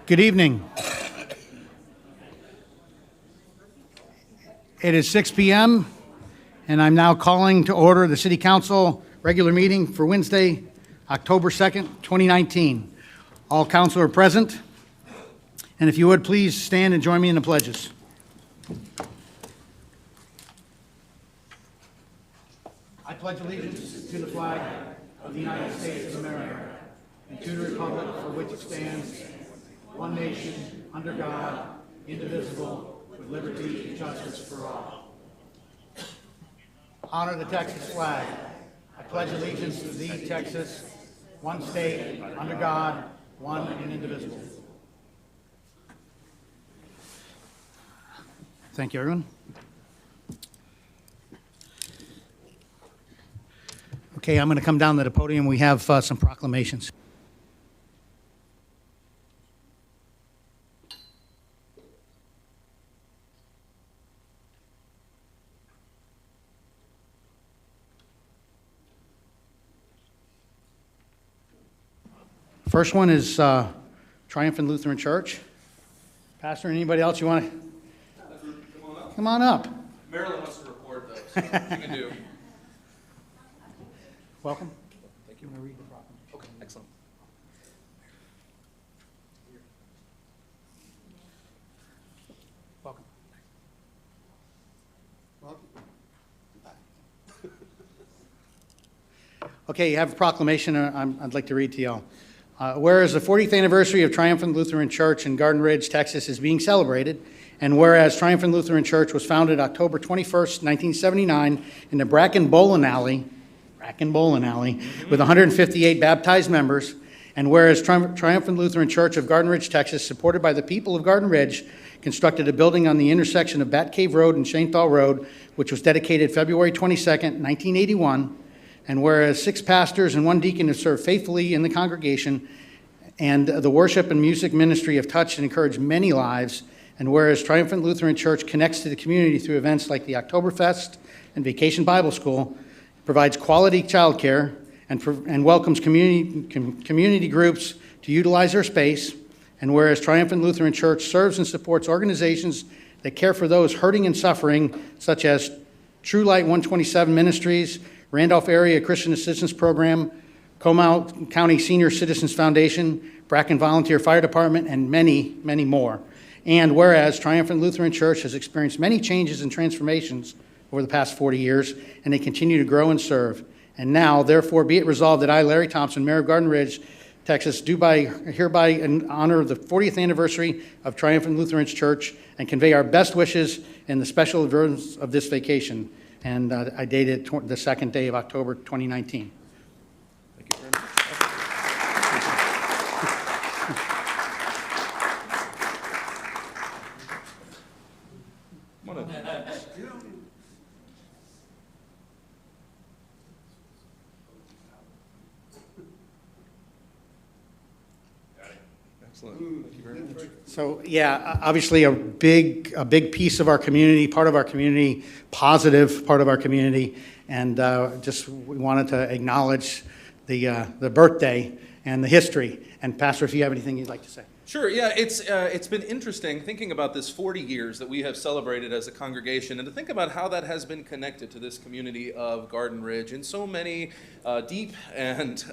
Good evening. It is 6 p.m., and I'm now calling to order the City Council regular meeting for Wednesday, October 2nd, 2019. All council are present, and if you would, please stand and join me in the pledges. I pledge allegiance to the flag of the United States of America and to the republic for which it stands, one nation, under God, indivisible, with liberty and justice for all. Honor the Texas flag. I pledge allegiance to thee, Texas, one state, under God, one and indivisible. Thank you, everyone. Okay, I'm going to come down to the podium. We have some proclamations. First one is Triumphant Lutheran Church. Pastor, anybody else you want to? Come on up. Marilyn wants to report those, so you can do. Welcome. Thank you. I'm going to read the proclamation. Okay, excellent. Welcome. Okay, you have a proclamation I'd like to read to y'all. Whereas the 40th anniversary of Triumphant Lutheran Church in Garden Ridge, Texas is being celebrated, and whereas Triumphant Lutheran Church was founded October 21st, 1979 in the Bracken Bowling Alley, with 158 baptized members, and whereas Triumphant Lutheran Church of Garden Ridge, Texas, supported by the people of Garden Ridge, constructed a building on the intersection of Bat Cave Road and Shanetal Road, which was dedicated February 22nd, 1981, and whereas 6 pastors and 1 deacon have served faithfully in the congregation, and the worship and music ministry have touched and encouraged many lives, and whereas Triumphant Lutheran Church connects to the community through events like the Oktoberfest and Vacation Bible School, provides quality childcare, and welcomes community groups to utilize their space, and whereas Triumphant Lutheran Church serves and supports organizations that care for those hurting and suffering, such as True Light 127 Ministries, Randolph Area Christian Assistance Program, Comal County Senior Citizens Foundation, Bracken Volunteer Fire Department, and many, many more. And whereas Triumphant Lutheran Church has experienced many changes and transformations over the past 40 years, and they continue to grow and serve. And now, therefore, be it resolved that I, Larry Thompson, Mayor of Garden Ridge, Texas, do hereby in honor of the 40th anniversary of Triumphant Lutheran Church and convey our best wishes in the special observance of this vacation. And I dated the 2nd day of October 2019. Thank you very much. Come on in. Excellent. Thank you very much. So, yeah, obviously a big piece of our community, part of our community, positive part of our community, and just we wanted to acknowledge the birthday and the history. And Pastor, if you have anything you'd like to say. Sure, yeah, it's been interesting thinking about this 40 years that we have celebrated as a congregation, and to think about how that has been connected to this community of Garden Ridge in so many deep and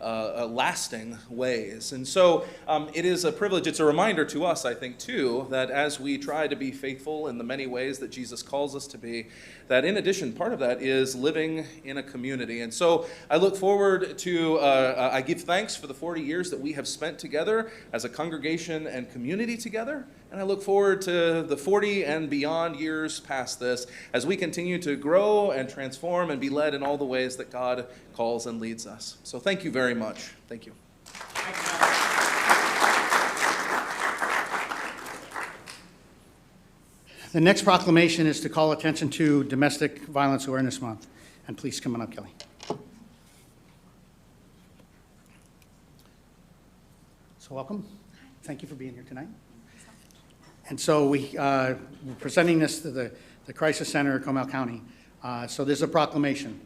lasting ways. And so it is a privilege, it's a reminder to us, I think, too, that as we try to be faithful in the many ways that Jesus calls us to be, that in addition, part of that is living in a community. And so I look forward to, I give thanks for the 40 years that we have spent together as a congregation and community together, and I look forward to the 40 and beyond years past this as we continue to grow and transform and be led in all the ways that God calls and leads us. So thank you very much. Thank you. The next proclamation is to call attention to Domestic Violence Awareness Month. And please come on up, Kelly. So welcome. Thank you for being here tonight. And so we're presenting this to the Crisis Center of Comal County. So there's a proclamation.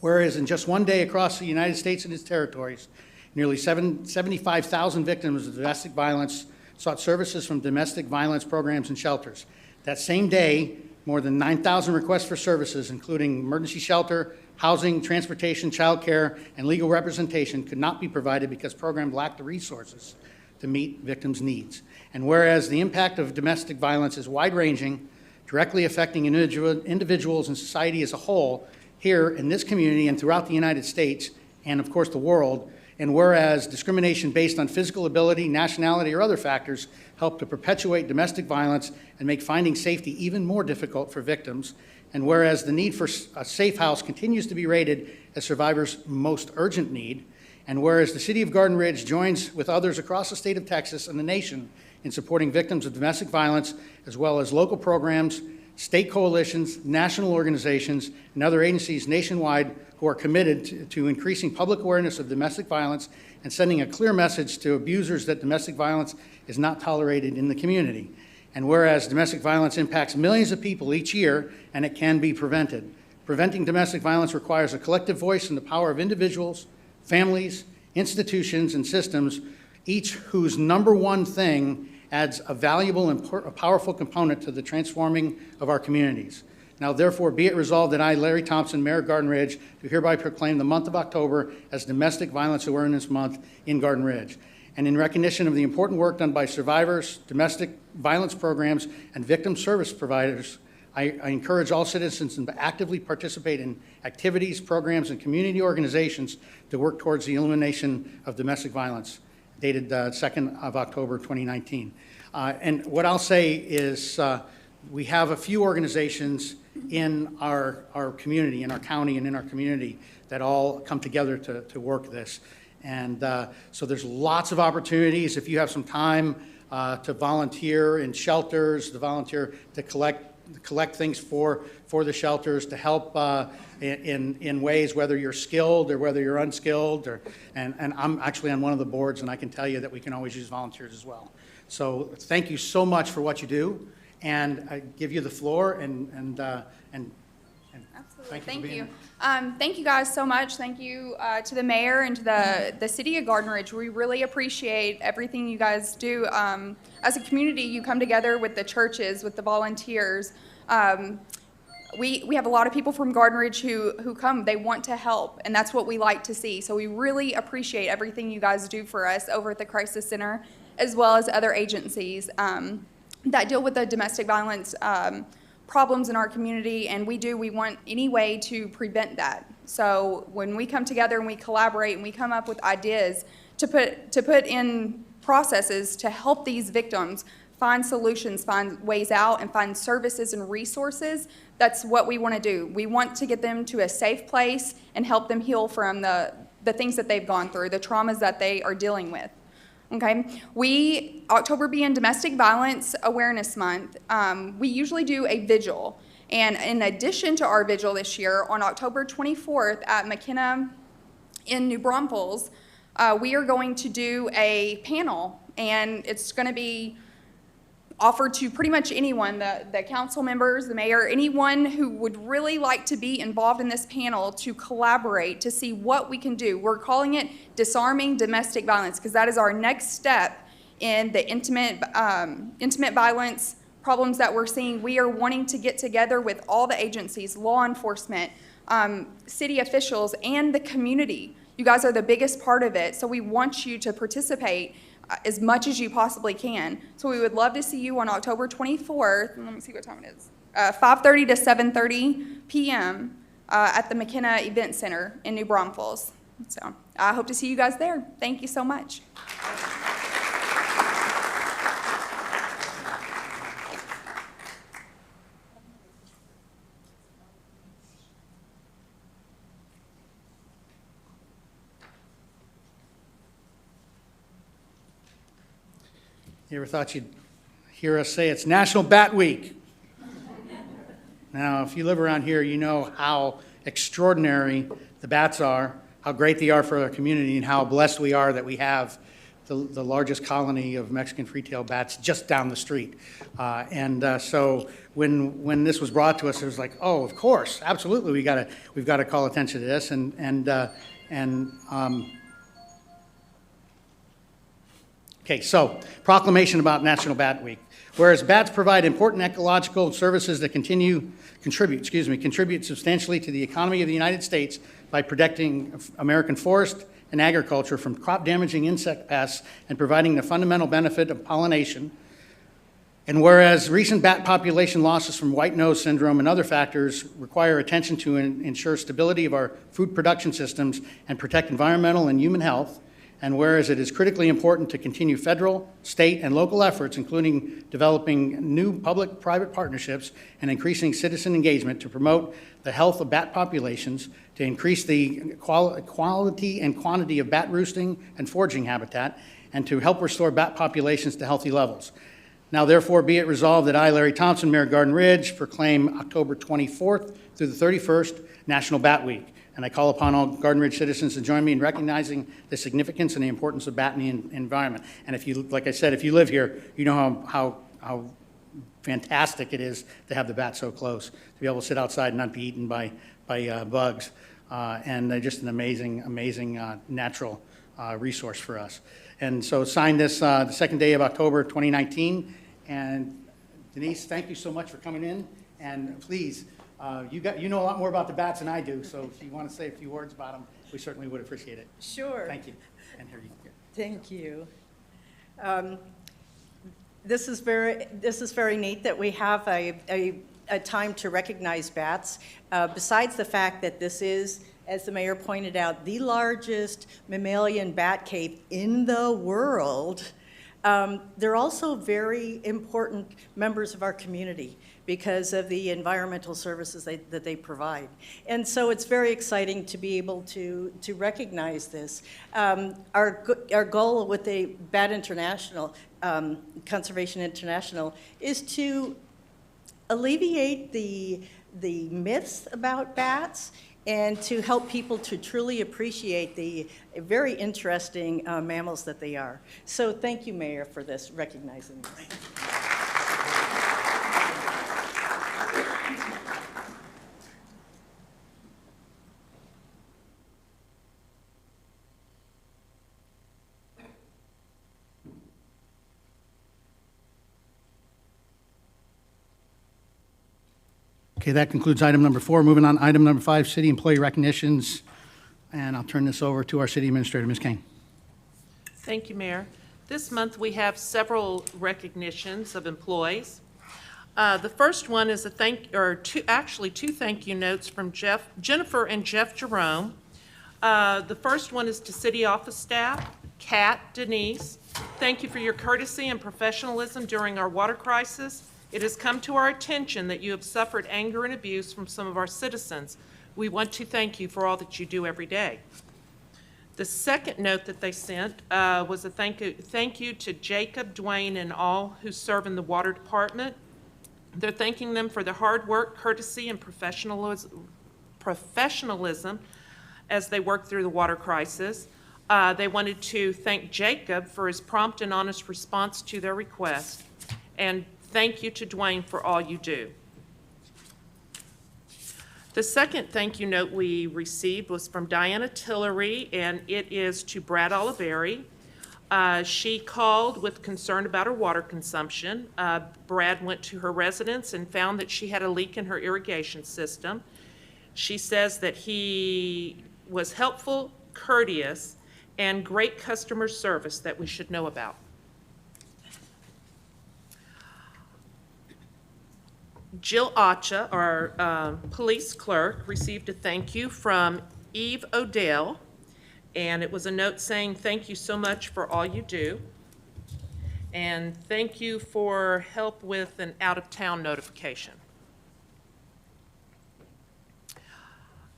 Whereas in just one day across the United States and its territories, Nearly 75,000 victims of domestic violence sought services from domestic violence programs and shelters. That same day, more than 9,000 requests for services, including emergency shelter, housing, transportation, childcare, and legal representation, could not be provided because programs lacked the resources to meet victims' needs. And whereas the impact of domestic violence is wide-ranging, directly affecting individuals and society as a whole, here in this community and throughout the United States, and of course the world, and whereas discrimination based on physical ability, nationality, or other factors help to perpetuate domestic violence and make finding safety even more difficult for victims, and whereas the need for a safe house continues to be rated as survivors' most urgent need, and whereas the City of Garden Ridge joins with others across the state of Texas and the nation in supporting victims of domestic violence, as well as local programs, state coalitions, national organizations, and other agencies nationwide who are committed to increasing public awareness of domestic violence and sending a clear message to abusers that domestic violence is not tolerated in the community. And whereas domestic violence impacts millions of people each year and it can be prevented, preventing domestic violence requires a collective voice and the power of individuals, families, institutions, and systems, each whose number one thing adds a valuable and a powerful component to the transforming of our communities. Now, therefore, be it resolved that I, Larry Thompson, Mayor of Garden Ridge, do hereby proclaim the month of October as Domestic Violence Awareness Month in Garden Ridge. And in recognition of the important work done by survivors, domestic violence programs, and victim service providers, I encourage all citizens to actively participate in activities, programs, and community organizations to work towards the elimination of domestic violence, dated 2nd of October 2019. And what I'll say is we have a few organizations in our community, in our county and in our community that all come together to work this. And so there's lots of opportunities. If you have some time to volunteer in shelters, to volunteer to collect things for the shelters, to help in ways, whether you're skilled or whether you're unskilled, and I'm actually on one of the boards, and I can tell you that we can always use volunteers as well. So thank you so much for what you do, and I give you the floor, and Absolutely. thank you. Thank you guys so much. Thank you to the mayor and to the city of Garden Ridge. We really appreciate everything you guys do. As a community, you come together with the churches, with the volunteers. We have a lot of people from Garden Ridge who come. They want to help, and that's what we like to see. So we really appreciate everything you guys do for us over at the Crisis Center, as well as other agencies that deal with the domestic violence problems in our community, and we want any way to prevent that. So when we come together and we collaborate and we come up with ideas to put in processes to help these victims find solutions, find ways out, and find services and resources, that's what we want to do. We want to get them to a safe place and help them heal from the things that they've gone through, the traumas that they are dealing with. Okay, October being Domestic Violence Awareness Month, we usually do a vigil. And in addition to our vigil this year, on October 24th at McKenna in New Braunfels, we are going to do a panel, and it's going to be offered to pretty much anyone, the council members, the mayor, anyone who would really like to be involved in this panel to collaborate to see what we can do. We're calling it Disarming Domestic Violence because that is our next step in the intimate violence problems that we're seeing. We are wanting to get together with all the agencies, law enforcement, city officials, and the community. You guys are the biggest part of it, so we want you to participate as much as you possibly can. So we would love to see you on October 24th. Let me see what time it is. 5:30 to 7:30 p.m. At the McKenna Event Center in New Braunfels. So I hope to see you guys there. Thank you so much. You ever thought you'd hear us say it's National Bat Week? Now, if you live around here, you know how extraordinary the bats are, how great they are for our community, and how blessed we are that we have the largest colony of Mexican free-tailed bats just down the street. So when this was brought to us, it was like, oh, of course, absolutely, we've got to call attention to this, Okay, so proclamation about National Bat Week. Whereas bats provide important ecological services that contribute substantially to the economy of the United States by protecting American forest and agriculture from crop-damaging insect pests and providing the fundamental benefit of pollination. And whereas recent bat population losses from white nose syndrome and other factors require attention to ensure stability of our food production systems and protect environmental and human health, and whereas it is critically important to continue federal, state, and local efforts, including developing new public-private partnerships and increasing citizen engagement to promote the health of bat populations, to increase the quality and quantity of bat roosting and foraging habitat, and to help restore bat populations to healthy levels. Now therefore be it resolved that I, Larry Thompson, Mayor of Garden Ridge, proclaim October 24th through the 31st National Bat Week. And I call upon all Garden Ridge citizens to join me in recognizing the significance and the importance of bat in the environment. And if you, like I said, if you live here, you know how fantastic it is to have the bat so close, to be able to sit outside and not be eaten by bugs. And they're just an amazing natural resource for us. And so sign this the second day of October 2019. And Denise, thank you so much for coming in. And please, you know a lot more about the bats than I do, so if you want to say a few words about them, we certainly would appreciate it. Sure. Thank you. And here you go. Thank you. This is very neat that we have a time to recognize bats. Besides the fact that this is, as the mayor pointed out, the largest mammalian bat cave in the world, they're also very important members of our community because of the environmental services that they provide. And so it's very exciting to be able to recognize this. Our goal with the Bat International, Conservation International, is to alleviate the myths about bats and to help people to truly appreciate the very interesting mammals that they are. So thank you, Mayor, for this, recognizing this. Okay, that concludes item number 4. Moving on, item number 5, city employee recognitions. And I'll turn this over to our city administrator, Ms. Kane. Thank you, Mayor. This month, we have several recognitions of employees. The first one is two thank you notes from Jennifer and Jeff Jerome. The first one is to city office staff, Kat, Denise. Thank you for your courtesy and professionalism during our water crisis. It has come to our attention that you have suffered anger and abuse from some of our citizens. We want to thank you for all that you do every day. The second note that they sent was a thank you to Jacob, Dwayne, and all who serve in the water department. They're thanking them for their hard work, courtesy, and professionalism as they work through the water crisis. They wanted to thank Jacob for his prompt and honest response to their request. And thank you to Dwayne for all you do. The second thank you note we received was from Diana Tillery, and it is to Brad Oliveri. She called with concern about her water consumption. Brad went to her residence and found that she had a leak in her irrigation system. She says that he was helpful, courteous, and great customer service that we should know about. Jill Acha, our police clerk, received a thank you from Eve Odell, and it was a note saying, thank you so much for all you do, and thank you for help with an out-of-town notification.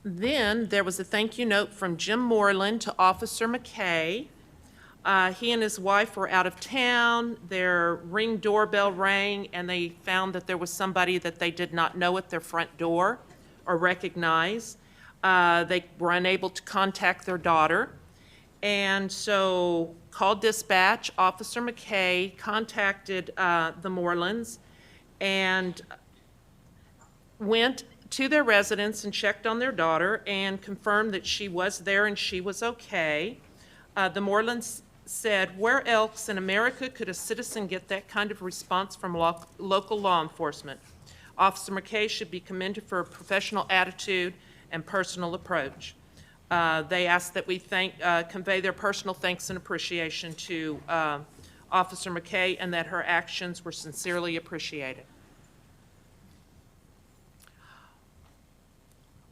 Then there was a thank you note from Jim Moreland to Officer McKay. He and his wife were out of town. Their Ring doorbell rang, and they found that there was somebody that they did not know at their front door or recognize. They were unable to contact their daughter, and so called dispatch. Officer McKay contacted the Morelands and went to their residence and checked on their daughter and confirmed that she was there and she was okay. The Morelands said, "Where else in America could a citizen get that kind of response from local law enforcement? Officer McKay should be commended for a professional attitude and personal approach." They asked that we convey their personal thanks and appreciation to Officer McKay, and that her actions were sincerely appreciated.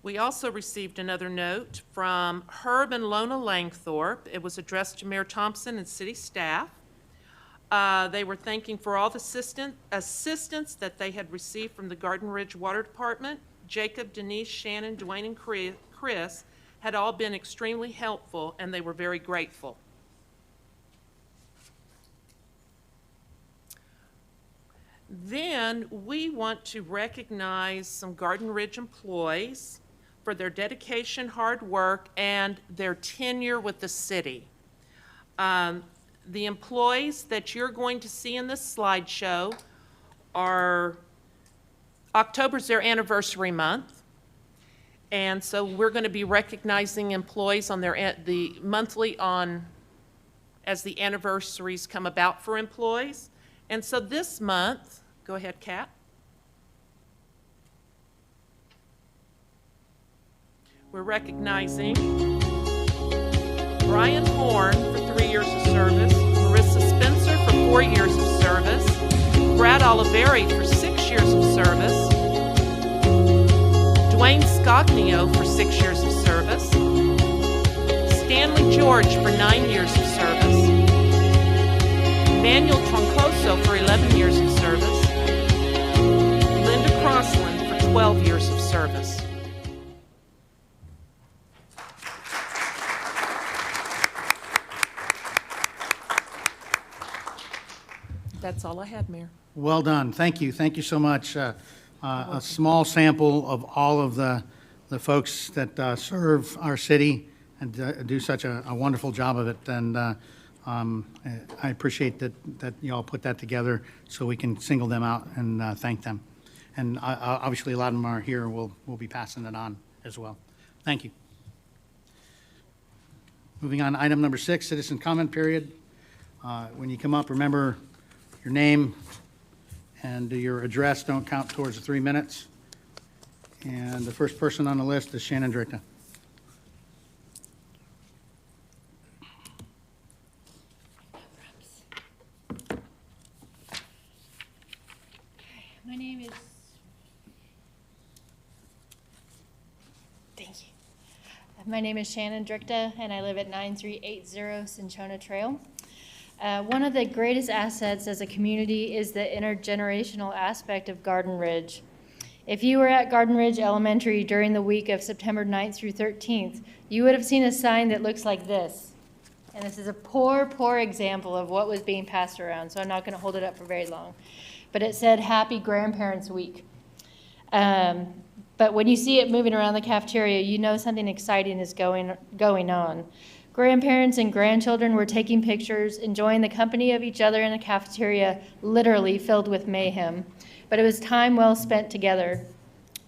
We also received another note from Herb and Lona Langthorpe. It was addressed to Mayor Thompson and city staff. They were thanking for all the assistance that they had received from the Garden Ridge Water Department. Jacob, Denise, Shannon, Dwayne, and Chris had all been extremely helpful, and they were very grateful. Then we want to recognize some Garden Ridge employees for their dedication, hard work, and their tenure with the city. The employees that you're going to see in this slideshow are, October's their anniversary month, and so we're going to be recognizing employees on the monthly as the anniversaries come about for employees. And so this month, go ahead, Kat. We're recognizing Brian Horn for 3 years of service, Marissa Spencer for 4 years of service, Brad Oliveri for 6 years of service, Dwayne Scognio for 6 years of service, Stanley George for 9 years of service, Manuel Troncoso for 11 years of service, Linda Crossland for 12 years of service. That's all I had, Mayor. Well done. Thank you. Thank you so much. A small sample of all of the folks that serve our city and do such a wonderful job of it. And I appreciate that you all put that together so we can single them out and thank them. And obviously, a lot of them are here. We'll be passing it on as well. Thank you. Moving on, item number 6, citizen comment period. When you come up, remember your name and your address don't count towards the 3 minutes. And the first person on the list is Shannon Drickta. My name is, thank you. My name is Shannon Drickta, and I live at 9380 Cinchona Trail. One of the greatest assets as a community is the intergenerational aspect of Garden Ridge. If you were at Garden Ridge Elementary during the week of September 9th through 13th, you would have seen a sign that looks like this. And this is a poor example of what was being passed around, so I'm not going to hold it up for very long. But it said, Happy Grandparents Week. But when you see it moving around the cafeteria, you know something exciting is going on. Grandparents and grandchildren were taking pictures, enjoying the company of each other in the cafeteria, literally filled with mayhem. But it was time well spent together.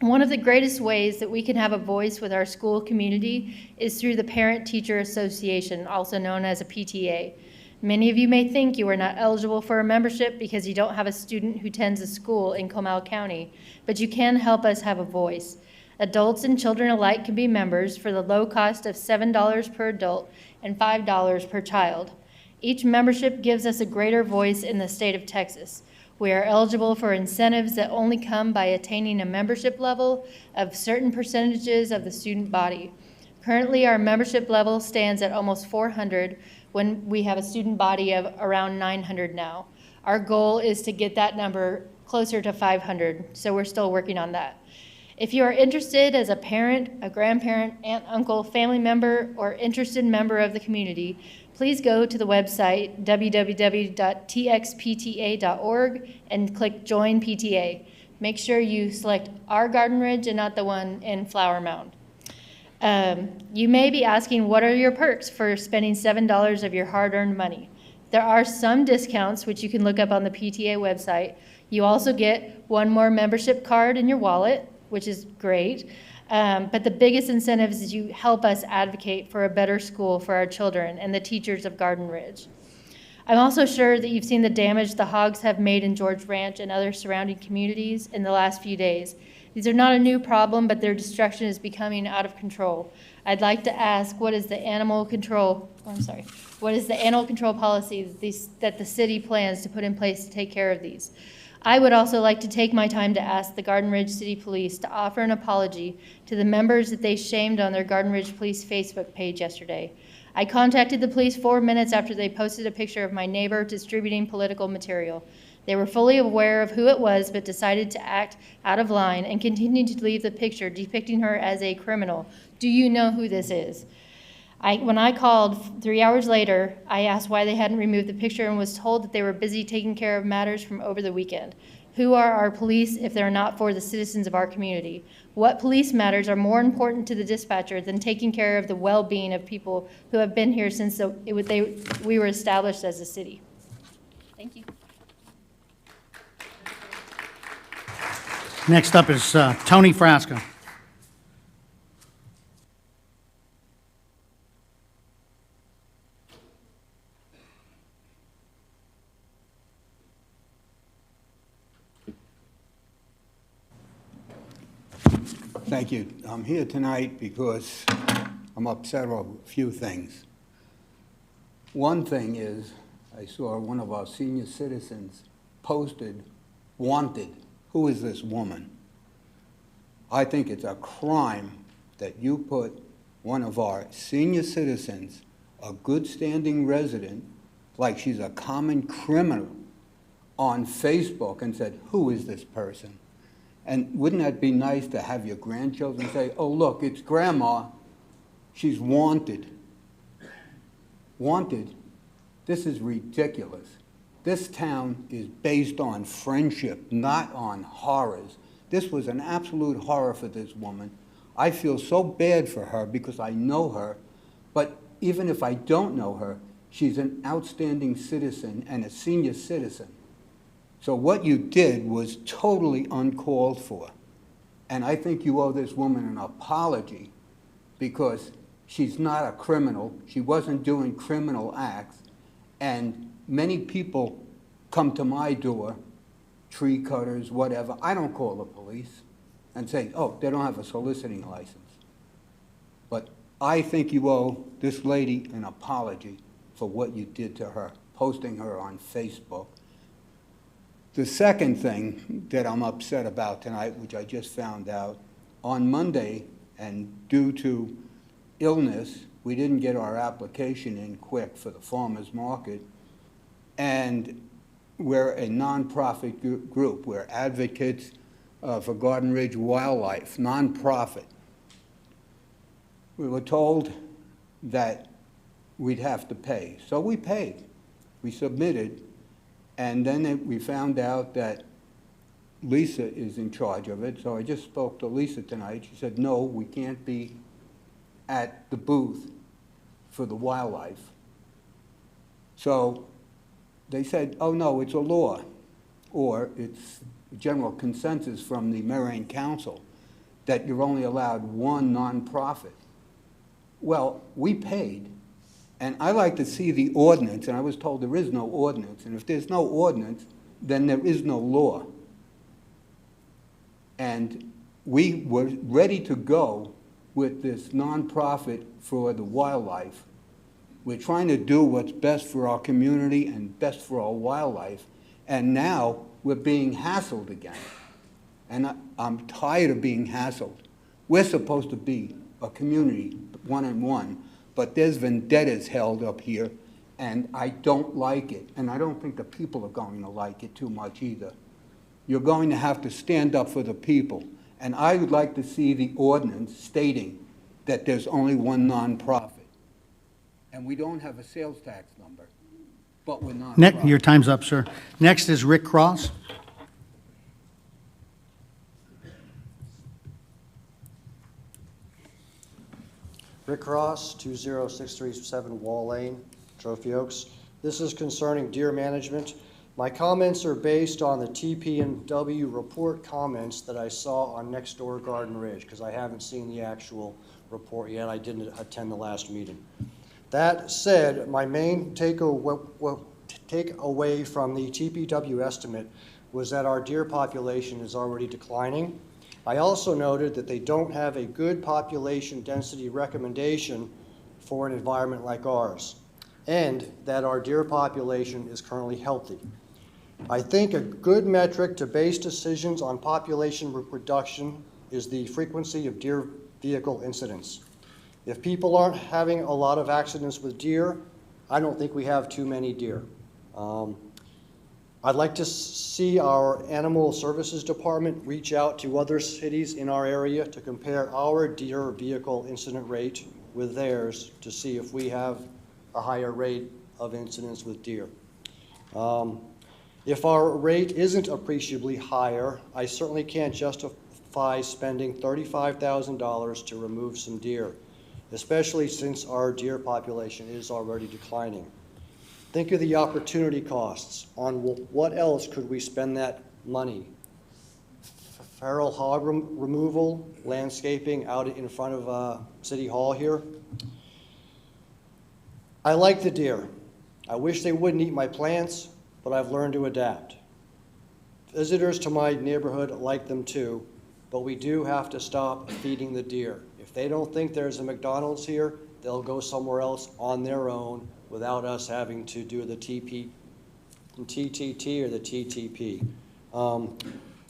One of the greatest ways that we can have a voice with our school community is through the Parent-Teacher Association, also known as a PTA. Many of you may think you are not eligible for a membership because you don't have a student who attends a school in Comal County, but you can help us have a voice. Adults and children alike can be members for the low cost of $7 per adult and $5 per child. Each membership gives us a greater voice in the state of Texas. We are eligible for incentives that only come by attaining a membership level of certain percentages of the student body. Currently, our membership level stands at almost 400 when we have a student body of around 900 now. Our goal is to get that number closer to 500, so we're still working on that. If you are interested as a parent, a grandparent, aunt, uncle, family member, or interested member of the community, please go to the website www.txpta.org and click Join PTA. Make sure you select our Garden Ridge and not the one in Flower Mound. You may be asking, what are your perks for spending $7 of your hard-earned money? There are some discounts, which you can look up on the PTA website. You also get one more membership card in your wallet, which is great. But the biggest incentive is you help us advocate for a better school for our children and the teachers of Garden Ridge. I'm also sure that you've seen the damage the hogs have made in George Ranch and other surrounding communities in the last few days. These are not a new problem, but their destruction is becoming out of control. I'd like to ask, what is the animal control policy that the city plans to put in place to take care of these? I would also like to take my time to ask the Garden Ridge City Police to offer an apology to the members that they shamed on their Garden Ridge Police Facebook page yesterday. I contacted the police 4 minutes after they posted a picture of my neighbor distributing political material. They were fully aware of who it was, but decided to act out of line and continued to leave the picture depicting her as a criminal. Do you know who this is? When I called 3 hours later, I asked why they hadn't removed the picture and was told that they were busy taking care of matters from over the weekend. Who are our police if they're not for the citizens of our community? What police matters are more important to the dispatcher than taking care of the well-being of people who have been here since we were established as a city? Thank you. Next up is Tony Frasca. Thank you. I'm here tonight because I'm upset over a few things. One thing is, I saw one of our senior citizens posted, "Wanted." Who is this woman? I think it's a crime that you put one of our senior citizens, a good standing resident, like she's a common criminal, on Facebook and said, "Who is this person?" And wouldn't that be nice to have your grandchildren say, "Oh, look, it's Grandma. She's wanted." Wanted? This is ridiculous. This town is based on friendship, not on horrors. This was an absolute horror for this woman. I feel so bad for her because I know her, but even if I don't know her, she's an outstanding citizen and a senior citizen. So what you did was totally uncalled for. And I think you owe this woman an apology because she's not a criminal. She wasn't doing criminal acts. And many people come to my door, tree cutters, whatever. I don't call the police and say, "Oh, they don't have a soliciting license." But I think you owe this lady an apology for what you did to her, posting her on Facebook. The second thing that I'm upset about tonight, which I just found out, on Monday, and due to illness, we didn't get our application in quick for the farmer's market, and we're a nonprofit group. We're advocates for Garden Ridge Wildlife, nonprofit. We were told that we'd have to pay, so we paid. We submitted. And then we found out that Lisa is in charge of it, so I just spoke to Lisa tonight. She said, "No, we can't be at the booth for the wildlife." So they said, "Oh, no, it's a law," or it's a general consensus from the Marion Council that you're only allowed one nonprofit. Well, we paid. And I like to see the ordinance, and I was told there is no ordinance. And if there's no ordinance, then there is no law. And we were ready to go with this nonprofit for the wildlife. We're trying to do what's best for our community and best for our wildlife. And now we're being hassled again. And I'm tired of being hassled. We're supposed to be a community, one-on-one. But there's vendettas held up here, and I don't like it. And I don't think the people are going to like it too much either. You're going to have to stand up for the people. And I would like to see the ordinance stating that there's only one nonprofit. And we don't have a sales tax number, but we're not. Your time's up, sir. Next is Rick Cross. Rick Cross, 20637 Wall Lane, Trophy Oaks. This is concerning deer management. My comments are based on the TP&W report comments that I saw on Nextdoor Garden Ridge, because I haven't seen the actual report yet. I didn't attend the last meeting. That said, my main takeaway from the TPW estimate was that our deer population is already declining. I also noted that they don't have a good population density recommendation for an environment like ours, and that our deer population is currently healthy. I think a good metric to base decisions on population reduction is the frequency of deer vehicle incidents. If people aren't having a lot of accidents with deer, I don't think we have too many deer. I'd like to see our Animal Services Department reach out to other cities in our area to compare our deer vehicle incident rate with theirs to see if we have a higher rate of incidents with deer. If our rate isn't appreciably higher, I certainly can't justify spending $35,000 to remove some deer, especially since our deer population is already declining. Think of the opportunity costs. On what else could we spend that money? Feral hog removal, landscaping out in front of City Hall here. I like the deer. I wish they wouldn't eat my plants, but I've learned to adapt. Visitors to my neighborhood like them too, but we do have to stop feeding the deer. If they don't think there's a McDonald's here, they'll go somewhere else on their own without us having to do the TTT or the TTP.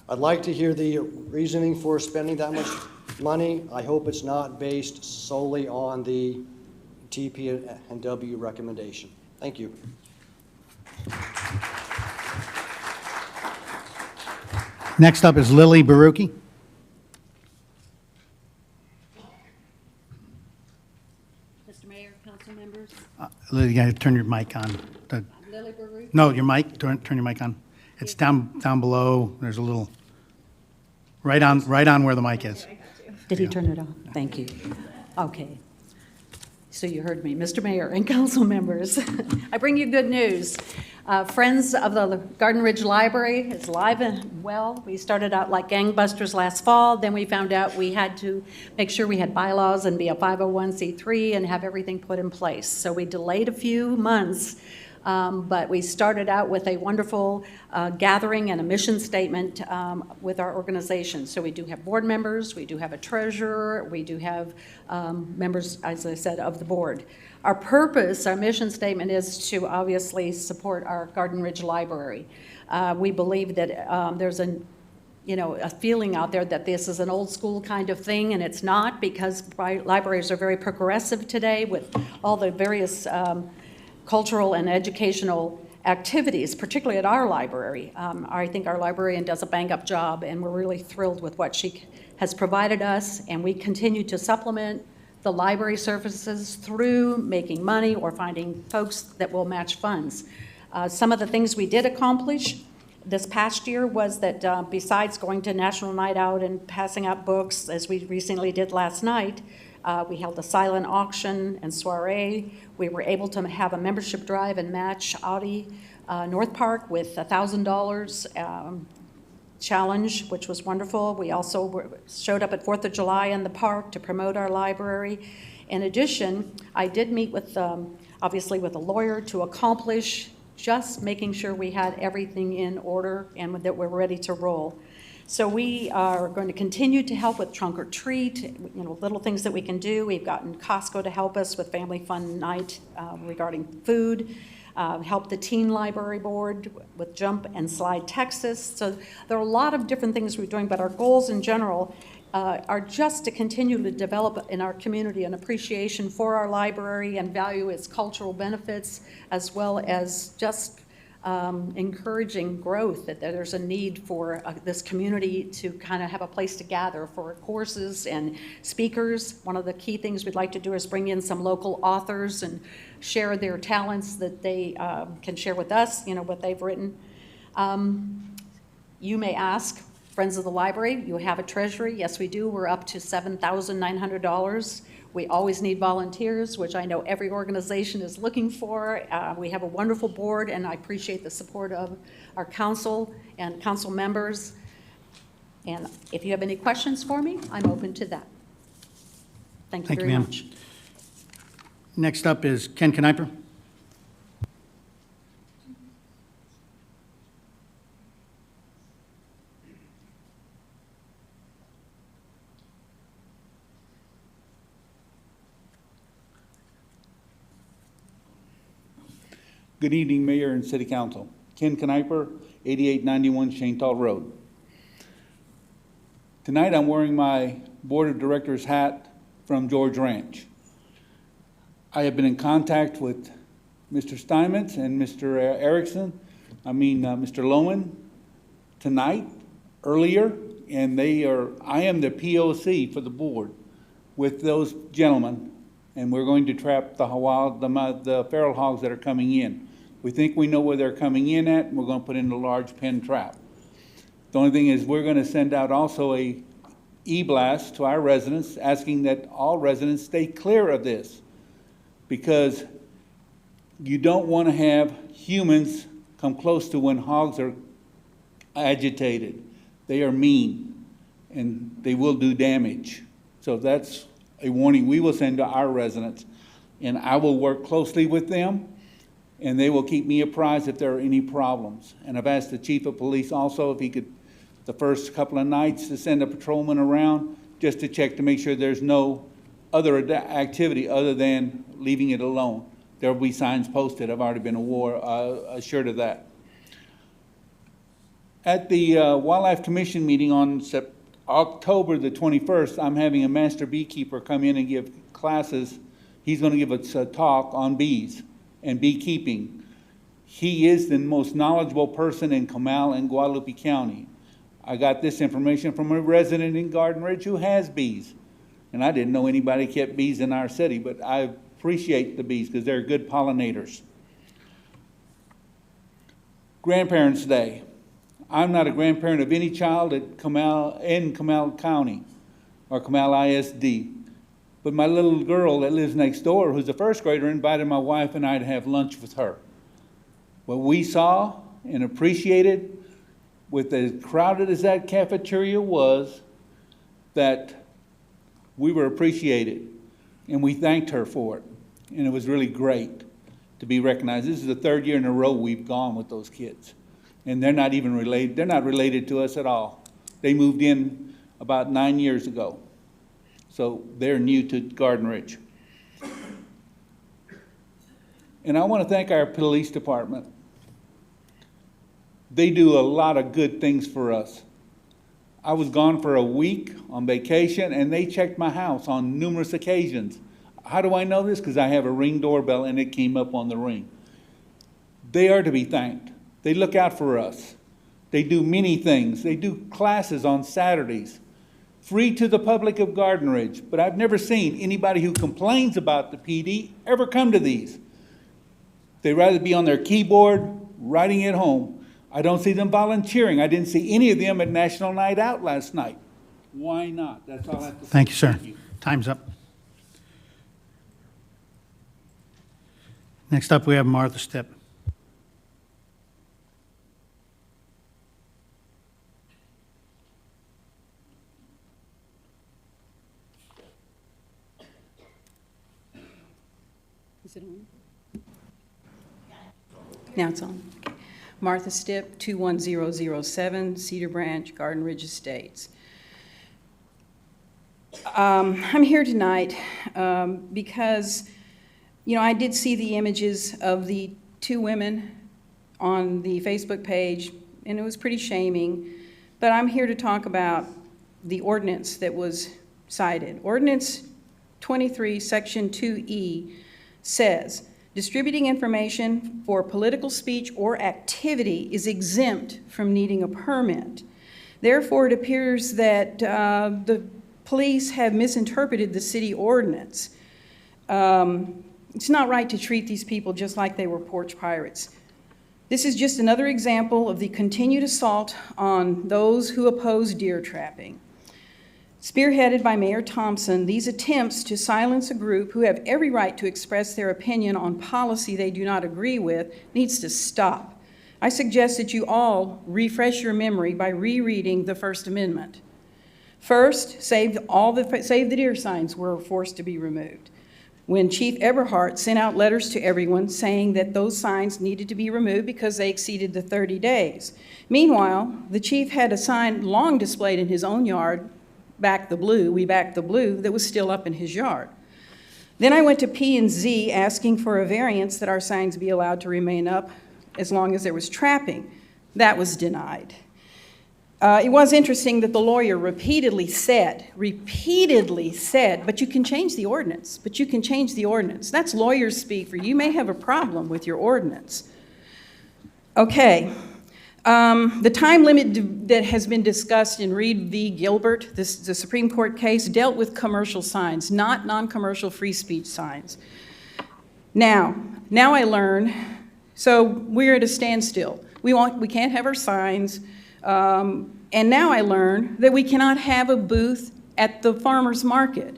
I'd like to hear the reasoning for spending that much money. I hope it's not based solely on the TP&W recommendation. Thank you. Next up is Lily Baruki. Mr. Mayor, council members, Lily, you gotta turn your mic on. Lily Baruch. No, your mic, turn your mic on. It's down below, there's a little, right on where the mic is. Did he turn it off? Thank you. Okay. So you heard me. Mr. Mayor and council members, I bring you good news. Friends of the Garden Ridge Library is live and well. We started out like gangbusters last fall. Then we found out we had to make sure we had bylaws and be a 501c3 and have everything put in place. So we delayed a few months, but we started out with a wonderful gathering and a mission statement with our organization. So we do have board members, we do have a treasurer, we do have members, as I said, of the board. Our purpose, our mission statement is to obviously support our Garden Ridge Library. We believe that there's a feeling out there that this is an old school kind of thing, and it's not, because libraries are very progressive today with all the various cultural and educational activities, particularly at our library. I think our librarian does a bang-up job, and we're really thrilled with what she has provided us, and we continue to supplement the library services through making money or finding folks that will match funds. Some of the things we did accomplish this past year was that besides going to National Night Out and passing out books, as we recently did last night, we held a silent auction and soiree. We were able to have a membership drive and match Audi North Park with $1,000 challenge, which was wonderful. We also showed up at 4th of July in the park to promote our library. In addition, I did meet with, obviously with a lawyer to accomplish just making sure we had everything in order and that we're ready to roll. So we are going to continue to help with trunk or treat, little things that we can do. We've gotten Costco to help us with Family Fun Night regarding food. Help the Teen Library Board with Jump and Slide Texas. So there are a lot of different things we're doing, but our goals in general are just to continue to develop in our community an appreciation for our library and value its cultural benefits, as well as just encouraging growth, that there's a need for this community to kind of have a place to gather for courses and speakers. One of the key things we'd like to do is bring in some local authors and share their talents that they can share with us, what they've written. You may ask, Friends of the Library, you have a treasury? Yes, we do. We're up to $7,900. We always need volunteers, which I know every organization is looking for. We have a wonderful board, and I appreciate the support of our council and council members. And if you have any questions for me, I'm open to that. Thank you Thank you, very ma'am. much. Next up is Ken Kniper. Good evening, Mayor and City Council. Ken Kniper, 8891 Shanetal Road. Tonight I'm wearing my Board of Directors hat from George Ranch. I have been in contact with Mr. Steinmetz and Mr. Mr. Loman tonight, earlier, and I am the POC for the board with those gentlemen, and we're going to trap the feral hogs that are coming in. We think we know where they're coming in at, and we're going to put in a large pen trap. The only thing is we're going to send out also a e-blast to our residents asking that all residents stay clear of this, because you don't want to have humans come close to when hogs are agitated. They are mean and they will do damage. So that's a warning we will send to our residents, and I will work closely with them, and they will keep me apprised if there are any problems. And I've asked the chief of police also if he could, the first couple of nights, to send a patrolman around just to check to make sure there's no other activity other than leaving it alone. There will be signs posted. I've already been assured of that. At the Wildlife Commission meeting on October the 21st, I'm having a master beekeeper come in and give classes. He's going to give us a talk on bees and beekeeping. He is the most knowledgeable person in Comal and Guadalupe County. I got this information from a resident in Garden Ridge who has bees. And I didn't know anybody kept bees in our city, but I appreciate the bees because they're good pollinators. Grandparents' Day. I'm not a grandparent of any child in Comal County or Comal ISD. But my little girl that lives next door, who's a first grader, invited my wife and I to have lunch with her. What we saw and appreciated, with as crowded as that cafeteria was, that we were appreciated, and we thanked her for it. And it was really great to be recognized. This is the third year in a row we've gone with those kids. And they're not even related. They're not related to us at all. They moved in about 9 years ago. So they're new to Garden Ridge. And I want to thank our police department. They do a lot of good things for us. I was gone for a week on vacation, and they checked my house on numerous occasions. How do I know this? Because I have a Ring doorbell, and it came up on the Ring. They are to be thanked. They look out for us. They do many things. They do classes on Saturdays, free to the public of Garden Ridge. But I've never seen anybody who complains about the PD ever come to these. They'd rather be on their keyboard, writing at home. I don't see them volunteering. I didn't see any of them at National Night Out last night. Why not? That's all I have to say. Thank you, sir. Time's up. Next up, we have Martha Stipp. Is it on? Now it's on. Okay. Martha Stipp, 21007 Cedar Branch, Garden Ridge Estates. I'm here tonight because, I did see the images of the two women on the Facebook page, and it was pretty shaming. But I'm here to talk about the ordinance that was cited. Ordinance 23, Section 2E says, distributing information for political speech or activity is exempt from needing a permit. Therefore, it appears that the police have misinterpreted the city ordinance. It's not right to treat these people just like they were porch pirates. This is just another example of the continued assault on those who oppose deer trapping. Spearheaded by Mayor Thompson, these attempts to silence a group who have every right to express their opinion on policy they do not agree with needs to stop. I suggest that you all refresh your memory by rereading the First Amendment. First, Save the Deer signs were forced to be removed. When Chief Eberhardt sent out letters to everyone saying that those signs needed to be removed because they exceeded the 30 days. Meanwhile, the chief had a sign long displayed in his own yard, Back the Blue, We Back the Blue, that was still up in his yard. Then I went to P&Z asking for a variance that our signs be allowed to remain up as long as there was trapping. That was denied. It was interesting that the lawyer repeatedly said, but you can change the ordinance, That's lawyers speak for you may have a problem with your ordinance. Okay. The time limit that has been discussed in Reed v. Gilbert, the Supreme Court case, dealt with commercial signs, not non-commercial free speech signs. Now I learn, so we're at a standstill. We can't have our signs. And now I learn that we cannot have a booth at the farmer's market.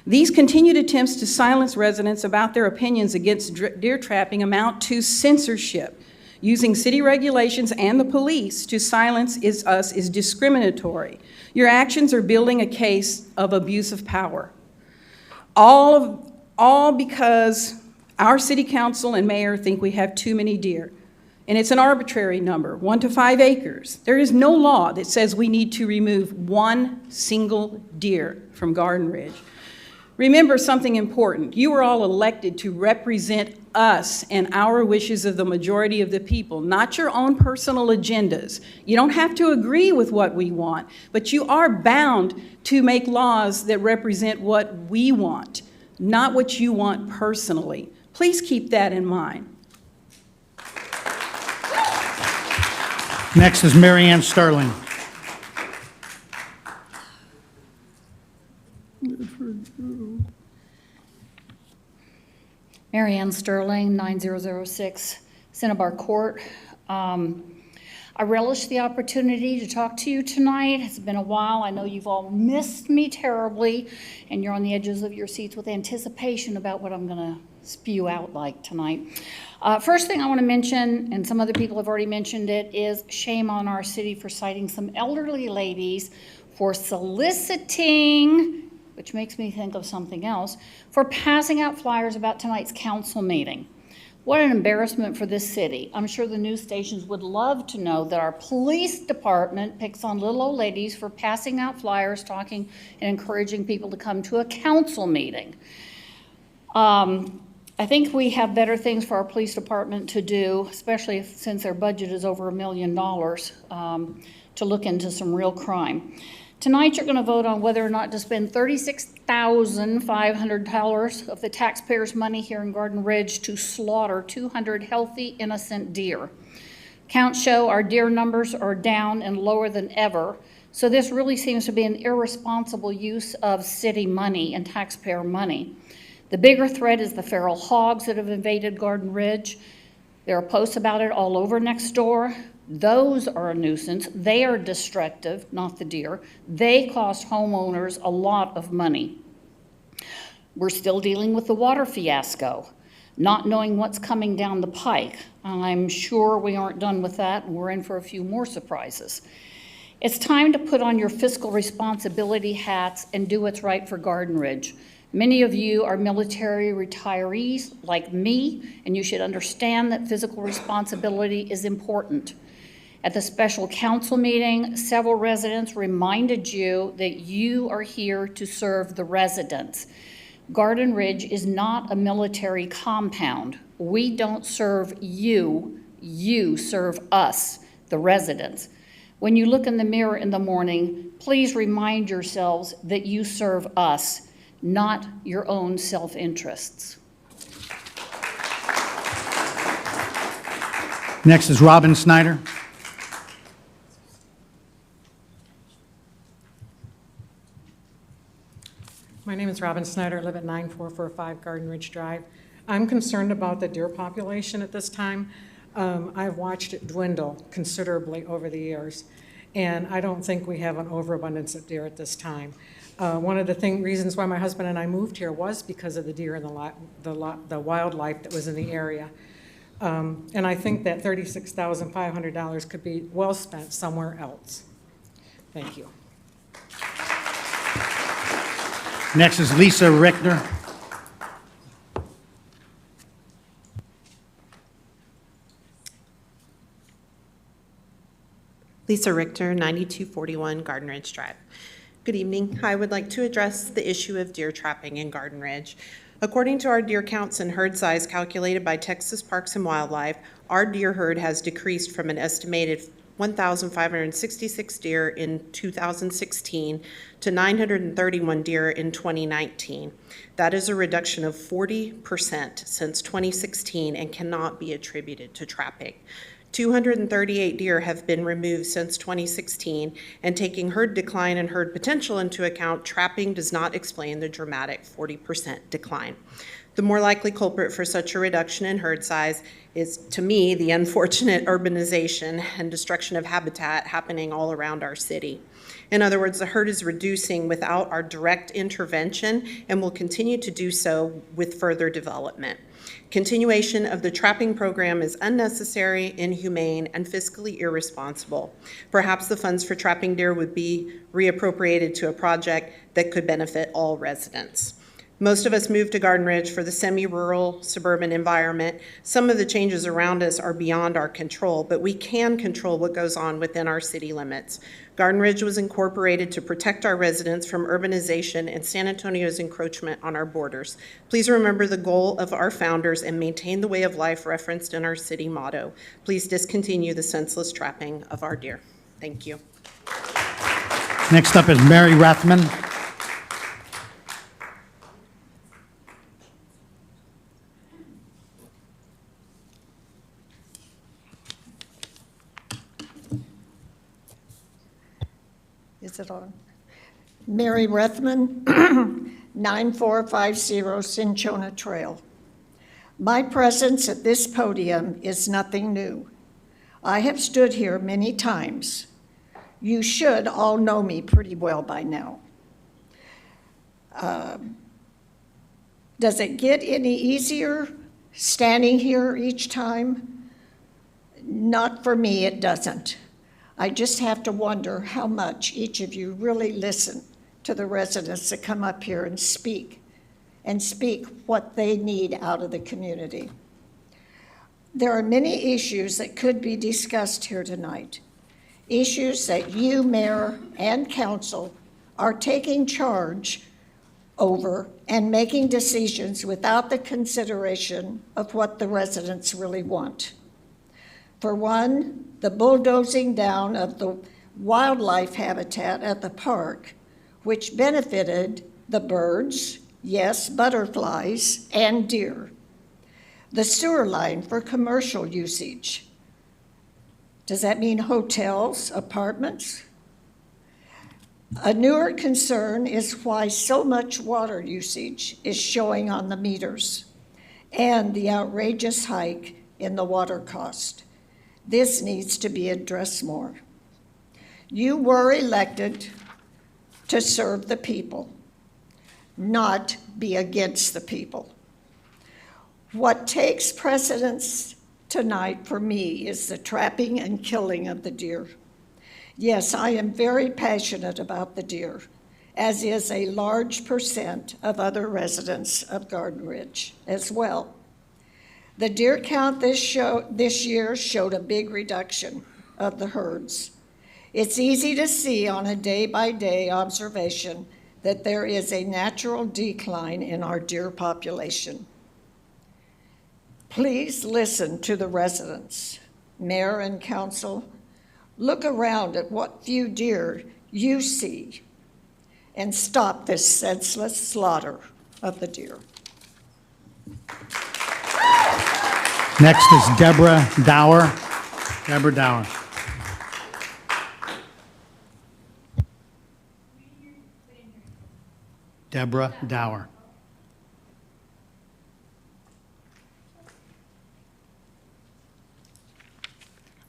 These continued attempts to silence residents about their opinions against deer trapping amount to censorship. Using city regulations and the police to silence us is discriminatory. Your actions are building a case of abuse of power. All because our city council and mayor think we have too many deer. And it's an arbitrary number, 1 to 5 acres. There is no law that says we need to remove one single deer from Garden Ridge. Remember something important. You are all elected to represent us and our wishes of the majority of the people, not your own personal agendas. You don't have to agree with what we want, but you are bound to make laws that represent what we want, not what you want personally. Please keep that in mind. Next is Mary Ann Sterling. Mary Ann Sterling, 9006 Cinnabar Court. I relish the opportunity to talk to you tonight. It's been a while. I know you've all missed me terribly, and you're on the edges of your seats with anticipation about what I'm going to spew out like tonight. First thing I want to mention, and some other people have already mentioned it, is shame on our city for citing some elderly ladies for soliciting, which makes me think of something else, for passing out flyers about tonight's council meeting. What an embarrassment for this city. I'm sure the news stations would love to know that our police department picks on little old ladies for passing out flyers, talking and encouraging people to come to a council meeting. I think we have better things for our police department to do, especially since their budget is over $1 million, to look into some real crime. Tonight, you're going to vote on whether or not to spend $36,500 of the taxpayers' money here in Garden Ridge to slaughter 200 healthy, innocent deer. Counts show our deer numbers are down and lower than ever, so this really seems to be an irresponsible use of city money and taxpayer money. The bigger threat is the feral hogs that have invaded Garden Ridge. There are posts about it all over Nextdoor. Those are a nuisance. They are destructive, not the deer. They cost homeowners a lot of money. We're still dealing with the water fiasco, not knowing what's coming down the pike. I'm sure we aren't done with that, and we're in for a few more surprises. It's time to put on your fiscal responsibility hats and do what's right for Garden Ridge. Many of you are military retirees like me, and you should understand that fiscal responsibility is important. At the special council meeting, several residents reminded you that you are here to serve the residents. Garden Ridge is not a military compound. We don't serve you, you serve us, the residents. When you look in the mirror in the morning, please remind yourselves that you serve us, not your own self-interests. Next is Robin Snyder. My name is Robin Snyder. I live at 9445 Garden Ridge Drive. I'm concerned about the deer population at this time. I've watched it dwindle considerably over the years. and I don't think we have an overabundance of deer at this time. One of the reasons why my husband and I moved here was because of the deer and the wildlife that was in the area. And I think that $36,500 could be well spent somewhere else. Thank you. Next is Lisa Rickner. Lisa Richter, 9241 Garden Ridge Drive. Good evening. I would like to address the issue of deer trapping in Garden Ridge. According to our deer counts and herd size calculated by Texas Parks and Wildlife, our deer herd has decreased from an estimated 1,566 deer in 2016 to 931 deer in 2019. That is a reduction of 40% since 2016 and cannot be attributed to trapping. 238 deer have been removed since 2016, and taking herd decline and herd potential into account, trapping does not explain the dramatic 40% decline. The more likely culprit for such a reduction in herd size is, to me, the unfortunate urbanization and destruction of habitat happening all around our city. In other words, the herd is reducing without our direct intervention and will continue to do so with further development. Continuation of the trapping program is unnecessary, inhumane, and fiscally irresponsible. Perhaps the funds for trapping deer would be reappropriated to a project that could benefit all residents. Most of us moved to Garden Ridge for the semi-rural suburban environment. Some of the changes around us are beyond our control, but we can control what goes on within our city limits. Garden Ridge was incorporated to protect our residents from urbanization and San Antonio's encroachment on our borders. Please remember the goal of our founders and maintain the way of life referenced in our city motto. Please discontinue the senseless trapping of our deer. Thank you. Next up is Mary Rathman. Is it on? Mary Rethman, 9450 Cinchona Trail. My presence at this podium is nothing new. I have stood here many times. You should all know me pretty well by now. Does it get any easier standing here each time? Not for me, it doesn't. I just have to wonder how much each of you really listen to the residents that come up here and speak what they need out of the community. There are many issues that could be discussed here tonight, issues that you, Mayor, and Council are taking charge over and making decisions without the consideration of what the residents really want. For one, the bulldozing down of the wildlife habitat at the park, which benefited the birds, yes, butterflies, and deer. The sewer line for commercial usage. Does that mean hotels, apartments? A newer concern is why so much water usage is showing on the meters and the outrageous hike in the water cost. This needs to be addressed more. You were elected to serve the people, not be against the people. What takes precedence tonight for me is the trapping and killing of the deer. Yes, I am very passionate about the deer, as is a large percent of other residents of Garden Ridge as well. The deer count this year showed a big reduction of the herds. It's easy to see on a day-by-day observation that there is a natural decline in our deer population. Please listen to the residents, Mayor and Council. Look around at what few deer you see and stop this senseless slaughter of the deer. Next is Deborah Dower. Deborah Dower. Deborah Dower.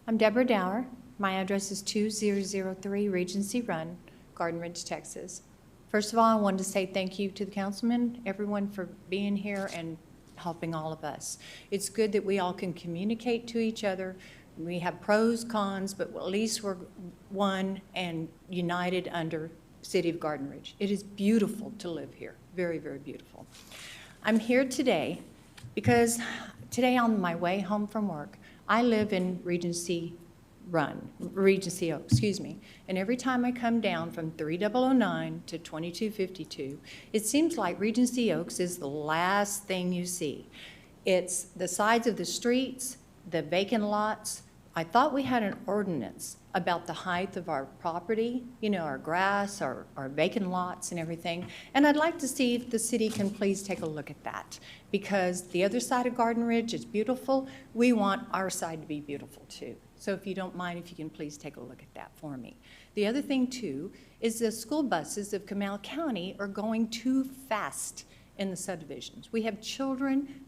I'm Deborah Dower. My address is 2003 Regency Run, Garden Ridge, Texas. First of all, I wanted to say thank you to the councilmen, everyone for being here and helping all of us. It's good that we all can communicate to each other. We have pros, cons, but at least we're one and united under City of Garden Ridge. It is beautiful to live here, very, very beautiful. I'm here today because today on my way home from work, I live in Regency Oaks, excuse me. And every time I come down from 3009 to 2252, it seems like Regency Oaks is the last thing you see. It's the sides of the streets, the vacant lots. I thought we had an ordinance about the height of our property, you know, our grass, our vacant lots and everything. And I'd like to see if the city can please take a look at that, because the other side of Garden Ridge is beautiful. We want our side to be beautiful too. So if you don't mind, if you can please take a look at that for me. The other thing too is the school buses of Comal County are going too fast in the subdivisions. We have children,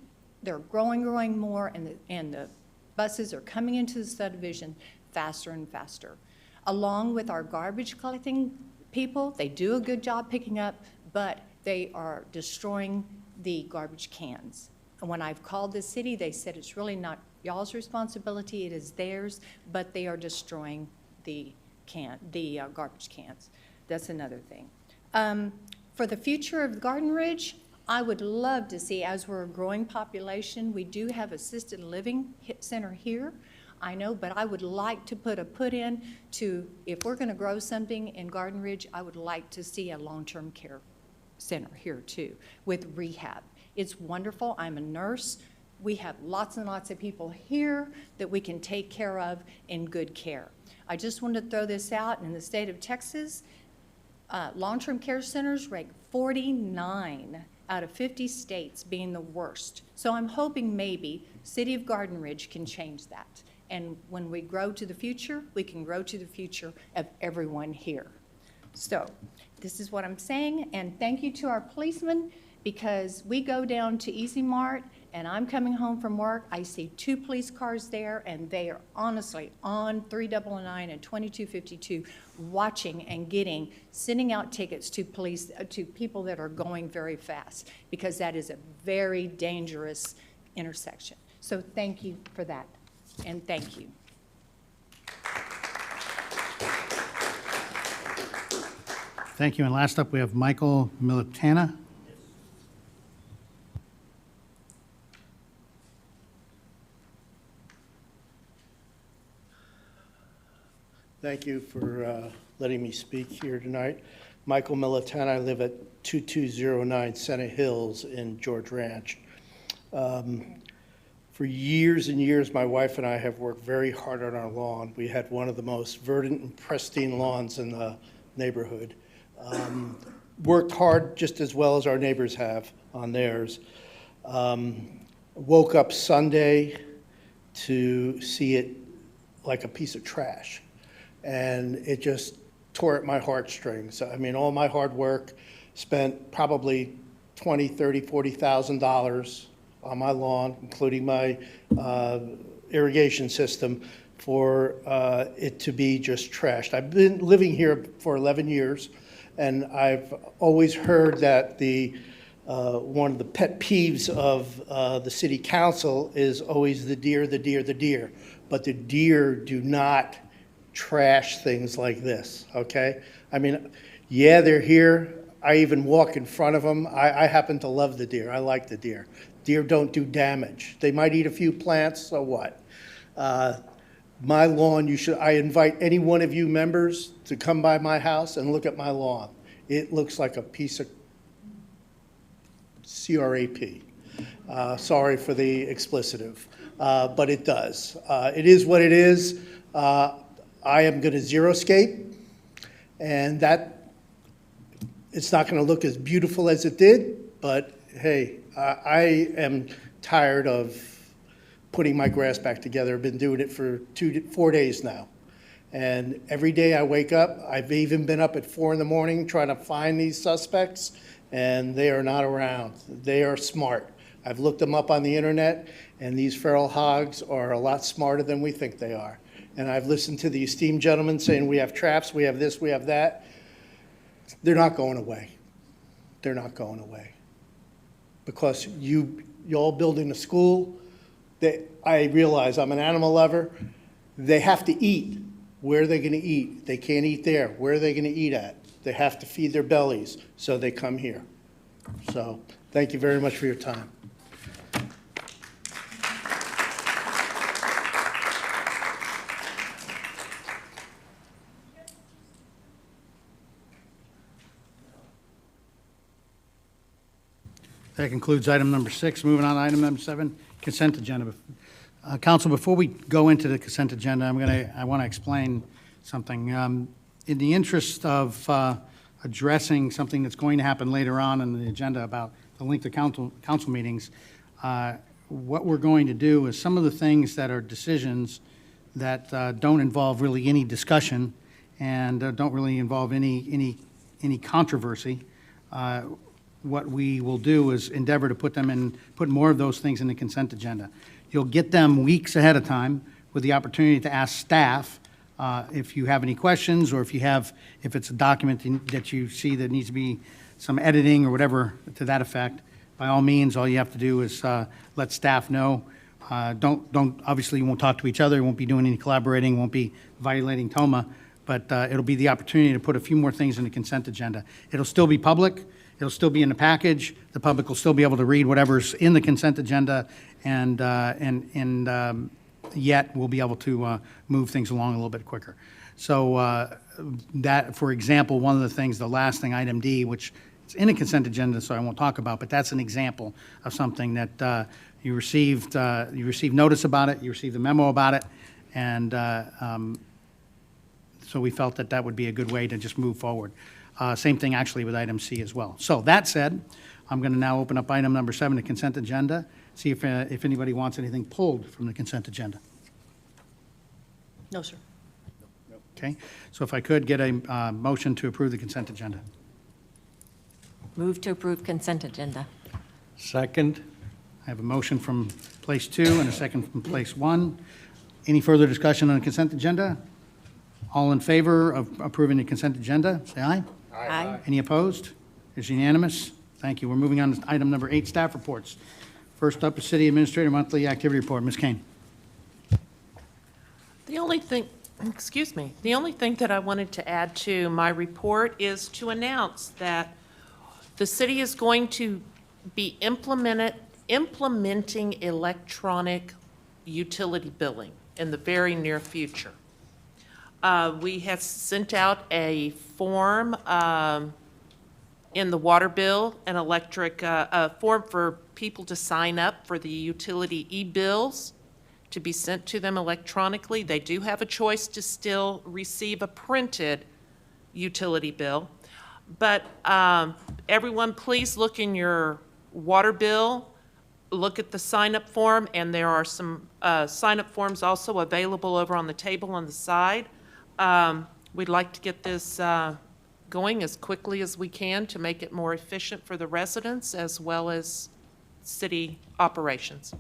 they're growing more, and the buses are coming into the subdivision faster and faster. Along with our garbage collecting people, they do a good job picking up, but they are destroying the garbage cans. And when I've called the city, they said it's really not y'all's responsibility, it is theirs, but they are destroying the garbage cans. That's another thing. For the future of Garden Ridge, I would love to see, as we're a growing population, we do have assisted living center here. I know, but I would like to put in to, if we're going to grow something in Garden Ridge, I would like to see a long-term care center here too, with rehab. It's wonderful. I'm a nurse. We have lots and lots of people here that we can take care of in good care. I just wanted to throw this out. In the state of Texas, long-term care centers rank 49 out of 50 states being the worst. So I'm hoping maybe City of Garden Ridge can change that. And when we grow to the future, we can grow to the future of everyone here. So this is what I'm saying, and thank you to our policemen, because we go down to Easy Mart and I'm coming home from work, I see 2 police cars there, and they are honestly on 3009 and 2252 watching and sending out tickets to people that are going very fast, because that is a very dangerous intersection. So thank you for that, and thank you. Thank you. And last up, we have Michael Militana. Thank you for letting me speak here tonight. Michael Militana, I live at 2209 Senate Hills in George Ranch. For years and years, my wife and I have worked very hard on our lawn. We had one of the most verdant and pristine lawns in the neighborhood. Worked hard just as well as our neighbors have on theirs. Woke up Sunday to see it like a piece of trash. And it just tore at my heartstrings. I mean, all my hard work, spent probably $20,000, $30,000, $40,000 on my lawn, including my irrigation system, for it to be just trashed. I've been living here for 11 years, and I've always heard that one of the pet peeves of the city council is always the deer, the deer, the deer. But the deer do not trash things like this, okay? I mean, yeah, they're here. I even walk in front of them. I happen to love the deer. I like the deer. Deer don't do damage. They might eat a few plants, so what? My lawn, I invite any one of you members to come by my house and look at my lawn. It looks like a piece of crap. Sorry for the explicitive, but it does. It is what it is. I am going to xeriscape, and that it's not going to look as beautiful as it did, but hey, I am tired of putting my grass back together. I've been doing it for 4 days now. And every day I wake up, I've even been up at 4 in the morning trying to find these suspects, and they are not around. They are smart. I've looked them up on the internet, and these feral hogs are a lot smarter than we think they are. and I've listened to the esteemed gentleman saying we have traps, we have this, we have that. They're not going away. They're not going away. Because y'all building a school, I realize I'm an animal lover. They have to eat. Where are they going to eat? They can't eat there. Where are they going to eat at? They have to feed their bellies, so they come here. So thank you very much for your time. That concludes item number 6. Moving on to item number 7, consent agenda. Council, before we go into the consent agenda, I want to explain something. In the interest of addressing something that's going to happen later on in the agenda about the length of council meetings, what we're going to do is some of the things that are decisions that don't involve really any discussion and don't really involve any controversy, what we will do is endeavor to put more of those things in the consent agenda. You'll get them weeks ahead of time with the opportunity to ask staff if you have any questions, or if it's a document that you see that needs to be some editing or whatever to that effect. By all means, all you have to do is let staff know. Obviously, you won't talk to each other, you won't be doing any collaborating, won't be violating TOMA, but it'll be the opportunity to put a few more things in the consent agenda. It'll still be public. It'll still be in the package. The public will still be able to read whatever's in the consent agenda, and yet we'll be able to move things along a little bit quicker. So that, for example, one of the things, the last thing, item D, which it's in a consent agenda, so I won't talk about, but that's an example of something that you received notice about it, you received a memo about it, and so we felt that would be a good way to just move forward. Same thing actually with item C as well. So that said, I'm going to now open up item number 7, the consent agenda, see if anybody wants anything pulled from the consent agenda. No, sir. Okay, so if I could get a motion to approve the consent agenda. Move to approve consent agenda. Second. I have a motion from place 2 and a second from place 1. Any further discussion on the consent agenda? All in favor of approving the consent agenda, say aye. Aye. Any opposed? It's unanimous. Thank you. We're moving on to item number 8, staff reports. First up is City Administrator Monthly Activity Report. Ms. Kane. The only thing that I wanted to add to my report is to announce that the city is going to be implementing electronic utility billing in the very near future. We have sent out a form in the water bill, an electric form for people to sign up for the utility e-bills to be sent to them electronically. They do have a choice to still receive a printed utility bill. But everyone, please look in your water bill, look at the sign-up form, and there are some sign-up forms also available over on the table on the side. We'd like to get this going as quickly as we can to make it more efficient for the residents as well as city operations.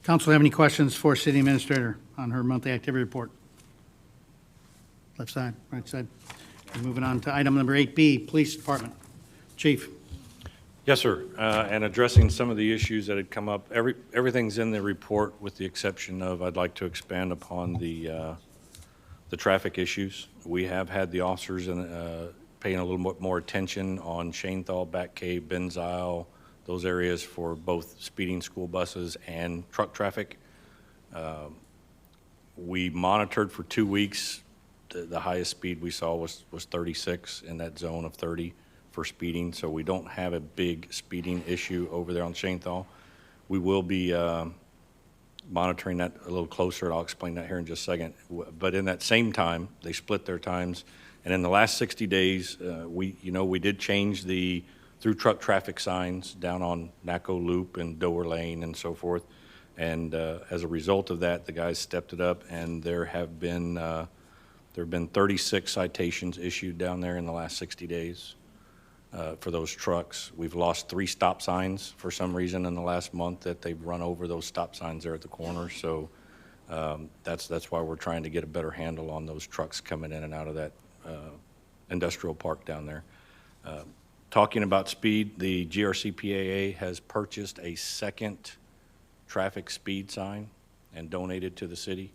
Council, have any questions for City Administrator on her monthly activity report? Left side, right side. Moving on to item number 8B, Police Department. Chief. Yes, sir. And addressing some of the issues that had come up, everything's in the report with the exception of I'd like to expand upon the traffic issues. We have had the officers paying a little bit more attention on Shanethal, Back Cave, Benz Isle, those areas for both speeding school buses and truck traffic. We monitored for 2 weeks. The highest speed we saw was 36 in that zone of 30 for speeding, so we don't have a big speeding issue over there on Shanethal. We will be monitoring that a little closer, and I'll explain that here in just a second. But in that same time, they split their times, and in the last 60 days, we did change the through truck traffic signs down on Naco Loop and Doer Lane and so forth, and as a result of that, the guys stepped it up, and there have been 36 citations issued down there in the last 60 days. for those trucks. We've lost 3 stop signs for some reason in the last month that they've run over those stop signs there at the corner. So that's why we're trying to get a better handle on those trucks coming in and out of that industrial park down there. Talking about speed, the GRCPAA has purchased a second traffic speed sign and donated to the city.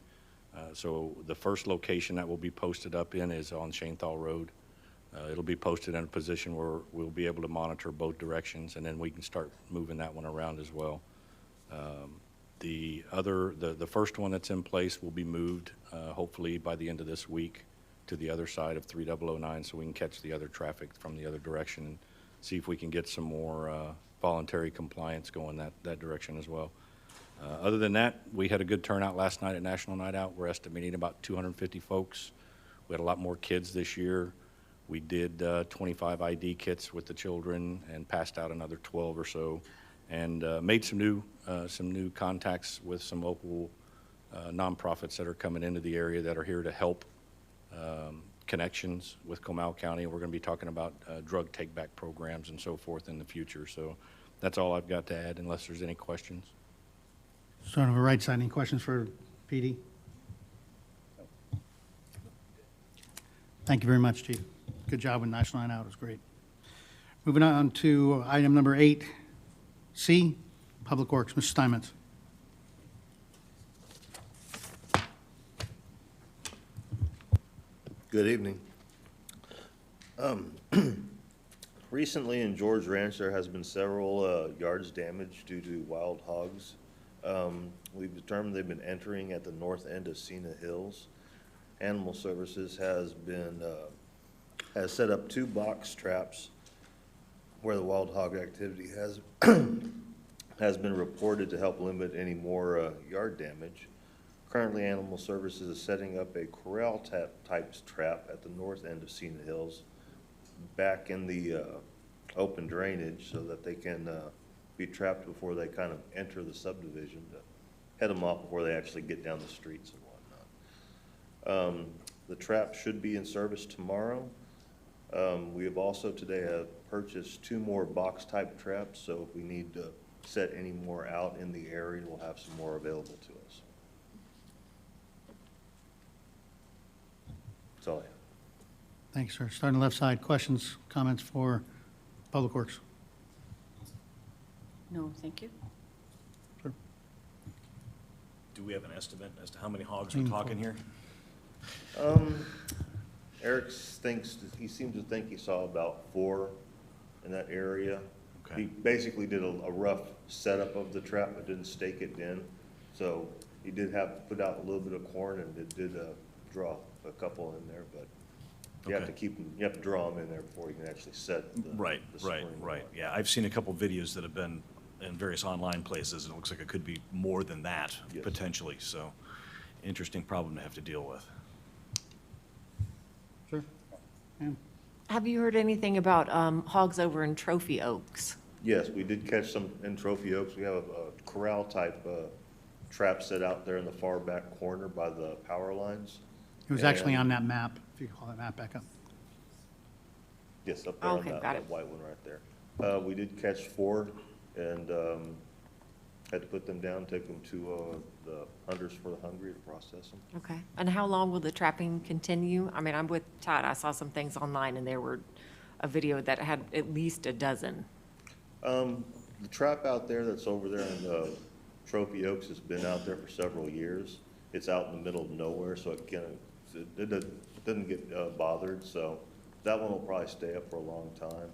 So the first location that will be posted up in is on Shanethal Road. It'll be posted in a position where we'll be able to monitor both directions, and then we can start moving that one around as well. The first one that's in place will be moved, hopefully by the end of this week, to the other side of 3009, so we can catch the other traffic from the other direction and see if we can get some more voluntary compliance going that direction as well. Other than that, we had a good turnout last night at National Night Out. We're estimating about 250 folks. We had a lot more kids this year. We did 25 ID kits with the children and passed out another 12 or so, and made some new contacts with some local nonprofits that are coming into the area that are here to help connections with Comal County. We're going to be talking about drug take-back programs and so forth in the future. So that's all I've got to add, unless there's any questions. Starting on the right side, any questions for PD? Thank you very much, Chief. Good job with National Night Out. It was great. Moving on to item number 8C, Public Works. Mr. Steinmetz. Good evening. Recently in George Ranch, there has been several yards damaged due to wild hogs. We've determined they've been entering at the north end of Cena Hills. Animal Services has set up 2 box traps where the wild hog activity has been reported to help limit any more yard damage. Currently, Animal Services is setting up a corral type trap at the north end of Cena Hills, back in the open drainage, so that they can be trapped before they kind of enter the subdivision, to head them off before they actually get down the streets and whatnot. The trap should be in service tomorrow. We have also today purchased 2 more box type traps, so if we need to set any more out in the area, we'll have some more available to us. That's all I have. Thanks, sir. Starting on the left side, questions, comments for Public Works? No, thank you. Do we have an estimate as to how many hogs we're talking here? Eric seems to think he saw about 4 in that area. Okay. He basically did a rough setup of the trap, but didn't stake it in. So he did have to put out a little bit of corn, and it did draw a couple in there, but you have to keep them, you have to draw them in there before you can actually set the Right. spring. Yeah, I've seen a couple videos that have been in various online places, and it looks like it could be more than that, Yes. potentially. So, interesting problem to have to deal with. Sure. Ma'am. Have you heard anything about hogs over in Trophy Oaks? Yes, we did catch some in Trophy Oaks. We have a corral type trap set out there in the far back corner by the power lines. It was actually on that map, if you call that map back up. Yes, up there Okay, on got that it. white one right there. We did catch 4 and had to put them down, take them to the Hunters for the Hungry to process them. Okay. And how long will the trapping continue? I mean, I'm with Todd. I saw some things online, and there were a video that had at least a dozen. The trap out there that's over there in Trophy Oaks has been out there for several years. It's out in the middle of nowhere, so it doesn't get bothered, so that one will probably stay up for a long time.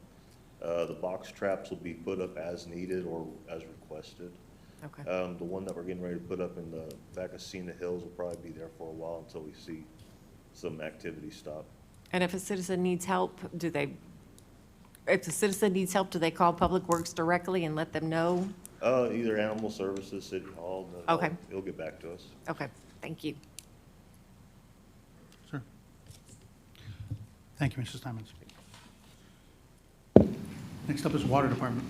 The box traps will be put up as needed or as requested. Okay. The one that we're getting ready to put up in the back of Cena Hills will probably be there for a while until we see some activity stop. And if a citizen needs help, do they call Public Works directly and let them know? Either Animal Services, City Hall, and Okay. He'll get back to us. Okay, thank you. Sure. Thank you, Mrs. Steinmetz. Next up is Water Department.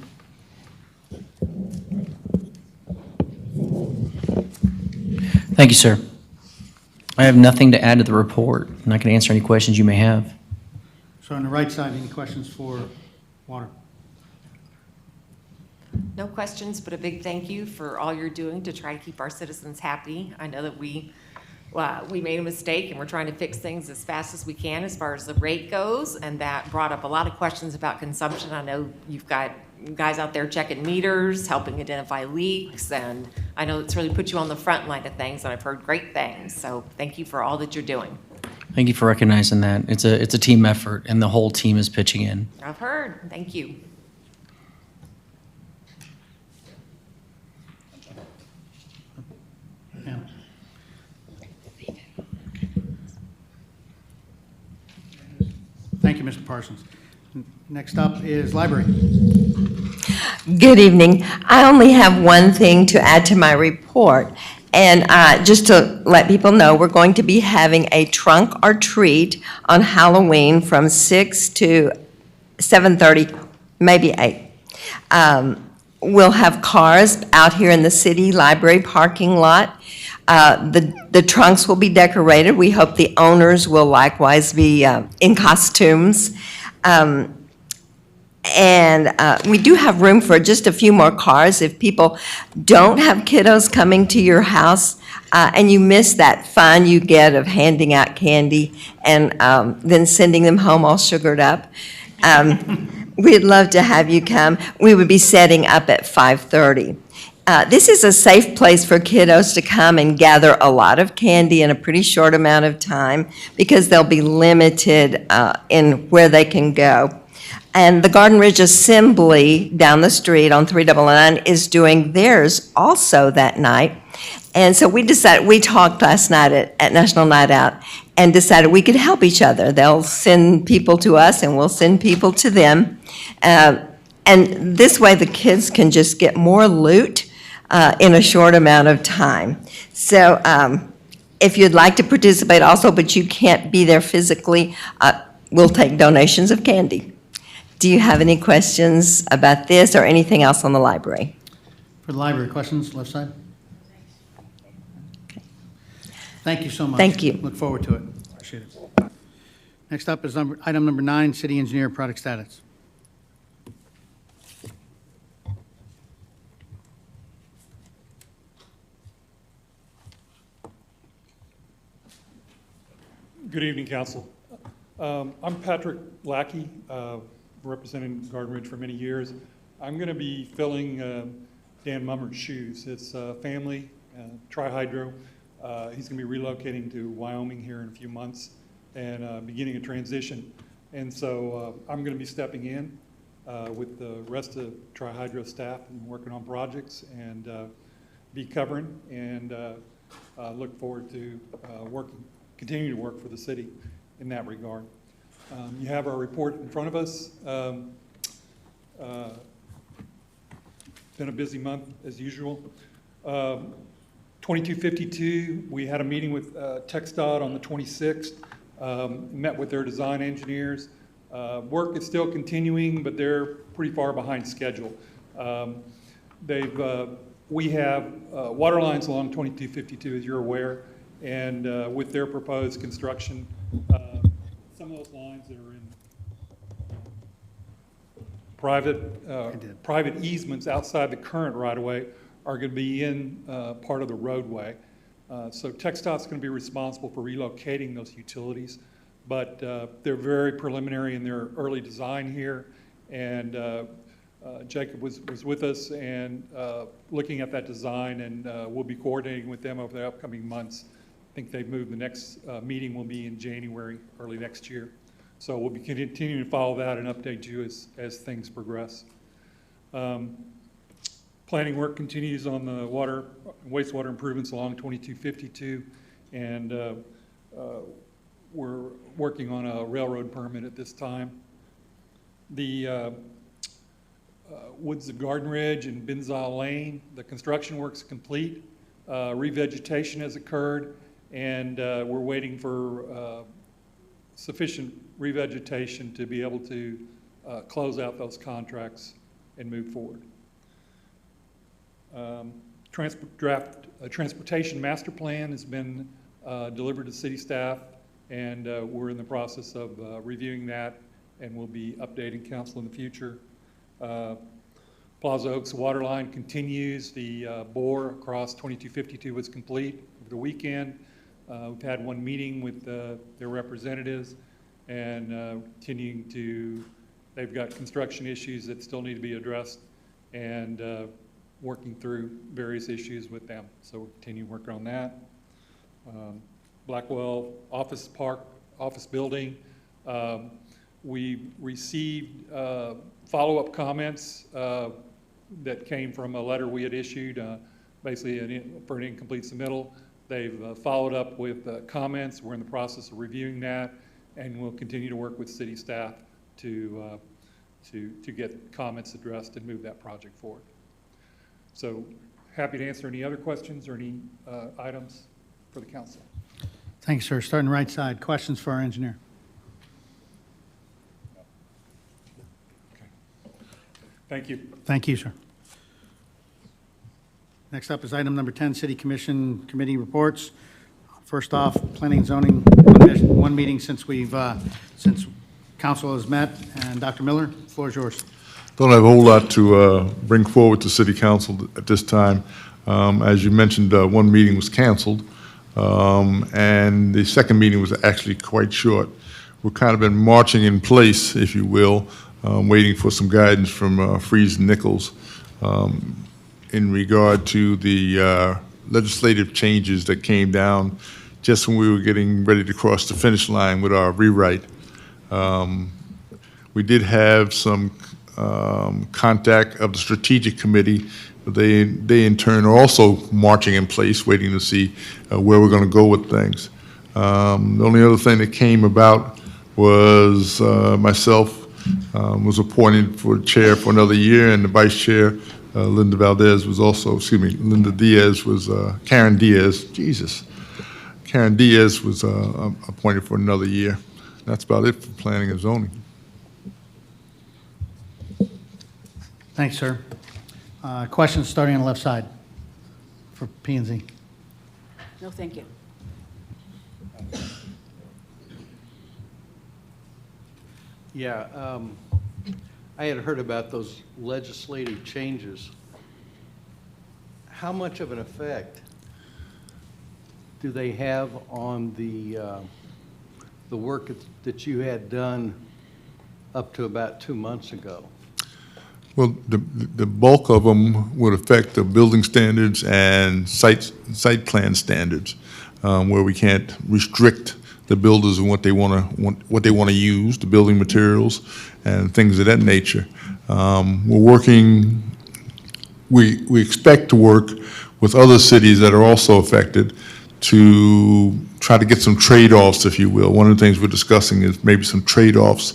Thank you, sir. I have nothing to add to the report, and I can answer any questions you may have. So on the right side, any questions for Water. No questions, but a big thank you for all you're doing to try to keep our citizens happy. I know that we made a mistake and we're trying to fix things as fast as we can as far as the rate goes, and that brought up a lot of questions about consumption. I know you've got guys out there checking meters, helping identify leaks, and I know it's really put you on the front line of things, and I've heard great things. So thank you for all that you're doing. Thank you for recognizing that. It's a team effort, and the whole team is pitching in. I've heard. Thank you. Yeah. Thank you, Mr. Parsons. Next up is library. Good evening. I only have one thing to add to my report. And just to let people know, we're going to be having a trunk or treat on Halloween from 6 to 7:30, maybe 8. We'll have cars out here in the city library parking lot. The trunks will be decorated. We hope the owners will likewise be in costumes. And we do have room for just a few more cars. If people don't have kiddos coming to your house and you miss that fun you get of handing out candy and then sending them home all sugared up, we'd love to have you come. We would be setting up at 5:30. This is a safe place for kiddos to come and gather a lot of candy in a pretty short amount of time because they'll be limited in where they can go. And the Garden Ridge Assembly down the street on 399 is doing theirs also that night. And so we talked last night at National Night Out and decided we could help each other. They'll send people to us and we'll send people to them. And this way the kids can just get more loot in a short amount of time. So if you'd like to participate also, but you can't be there physically, we'll take donations of candy. Do you have any questions about this or anything else on the library? For the library, questions, left side? Thank you so much. Thank you. Look forward to it. Appreciate it. Next up is item number 9, city engineer product status. Good evening, Council. I'm Patrick Lackey, representing Garden Ridge for many years. I'm going to be filling Dan Mummer's shoes. It's family, Tri-Hydro. He's going to be relocating to Wyoming here in a few months and beginning a transition. And so I'm going to be stepping in with the rest of Tri-Hydro staff and working on projects and be covering and look forward to continue to work for the city in that regard. You have our report in front of us. Been a busy month as usual. 2252, we had a meeting with TxDOT on the 26th, met with their design engineers. Work is still continuing, but they're pretty far behind schedule. We have water lines along 2252, as you're aware, and with their proposed construction, some of those lines that are in private easements outside the current right-of-way are going to be in part of the roadway. So TxDOT's going to be responsible for relocating those utilities, but they're very preliminary in their early design here, and Jacob was with us and looking at that design, and we'll be coordinating with them over the upcoming months. I think they've moved. The next meeting will be in January, early next year. So we'll be continuing to follow that and update you as things progress. Planning work continues on the wastewater improvements along 2252, and we're working on a railroad permit at this time. The Woods of Garden Ridge and Benzile Lane, the construction work's complete. Revegetation has occurred, and we're waiting for sufficient revegetation to be able to close out those contracts and move forward. Transportation master plan has been delivered to city staff, and we're in the process of reviewing that and we'll be updating council in the future. Plaza Oaks water line continues. The bore across 2252 was complete over the weekend. We've had one meeting with their representatives, and continuing to, they've got construction issues that still need to be addressed, and working through various issues with them. So we'll continue working on that. Blackwell Office Park, office building. We received follow-up comments that came from a letter we had issued, basically for an incomplete submittal. They've followed up with comments. We're in the process of reviewing that, and we'll continue to work with city staff to get comments addressed and move that project forward. So happy to answer any other questions or any items for the council. Thanks, sir. Starting right side. Questions for our engineer? Thank you. Thank you, sir. Next up is item number 10, City Commission Committee reports. First off, Planning and Zoning, one meeting since since council has met. And Dr. Miller, the floor is yours. Don't have a whole lot to bring forward to City Council at this time. As you mentioned, one meeting was canceled, and the second meeting was actually quite short. We've kind of been marching in place, if you will, waiting for some guidance from Freeze and Nichols in regard to the legislative changes that came down just when we were getting ready to cross the finish line with our rewrite. We did have some contact of the Strategic Committee. They in turn are also marching in place, waiting to see where we're going to go with things. The only other thing that came about was myself was appointed for chair for another year, and the vice chair, Linda Valdez, was also, Linda Diaz was, Karen Diaz, Karen Diaz was appointed for another year. That's about it for planning and zoning. Thanks, sir. Questions starting on the left side for P&Z. No, thank you. Yeah, I had heard about those legislative changes. How much of an effect do they have on the work that you had done up to about 2 months ago? Well, the bulk of them would affect the building standards and site plan standards, where we can't restrict the builders and what they want to use, the building materials and things of that nature. We're working. We expect to work with other cities that are also affected to try to get some trade-offs, if you will. One of the things we're discussing is maybe some trade-offs,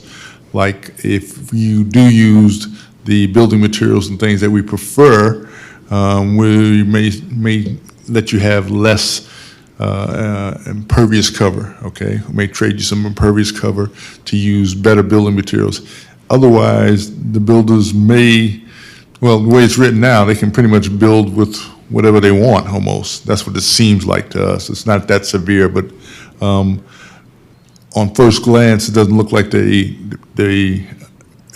like if you do use the building materials and things that we prefer, we may let you have less impervious cover, okay? We may trade you some impervious cover to use better building materials. Otherwise, the builders may, well, the way it's written now, they can pretty much build with whatever they want, almost. That's what it seems like to us. It's not that severe, but on first glance, it doesn't look like the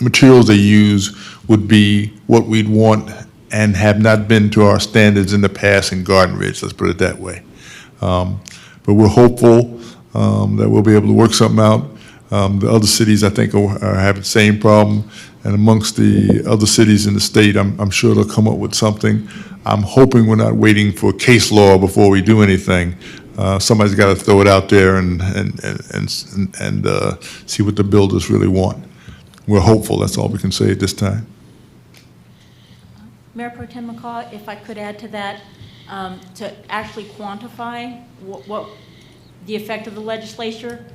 materials they use would be what we'd want and have not been to our standards in the past in Garden Ridge, let's put it that way. But we're hopeful that we'll be able to work something out. The other cities, I think, are having the same problem. And amongst the other cities in the state, I'm sure they'll come up with something. I'm hoping we're not waiting for case law before we do anything. Somebody's got to throw it out there and see what the builders really want. We're hopeful. That's all we can say at this time. Mayor Pro Tem McCaw, if I could add to that, to actually quantify what the effect of the legislature,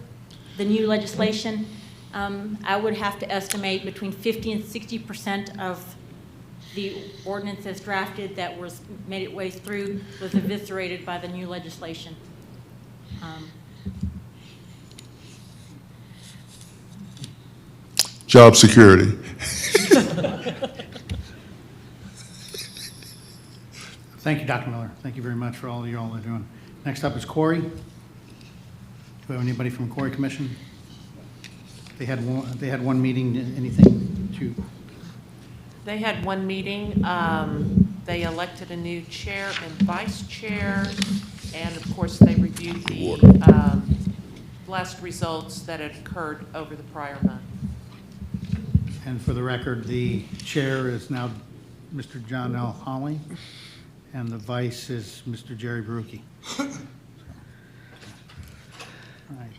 the new legislation, I would have to estimate between 50 and 60% of the ordinance as drafted that was made its way through was eviscerated by the new legislation. Job security. Thank you, Dr. Miller. Thank you very much for all you all are doing. Next up is Corey. Do we have anybody from Corey Commission? They had one meeting, anything to, They had one meeting. They elected a new chair and vice chair, and of course, they reviewed the blast results that had occurred over the prior month. and for the record, the chair is now Mr. John L. Holly, and the vice is Mr. Jerry Barucki. All right,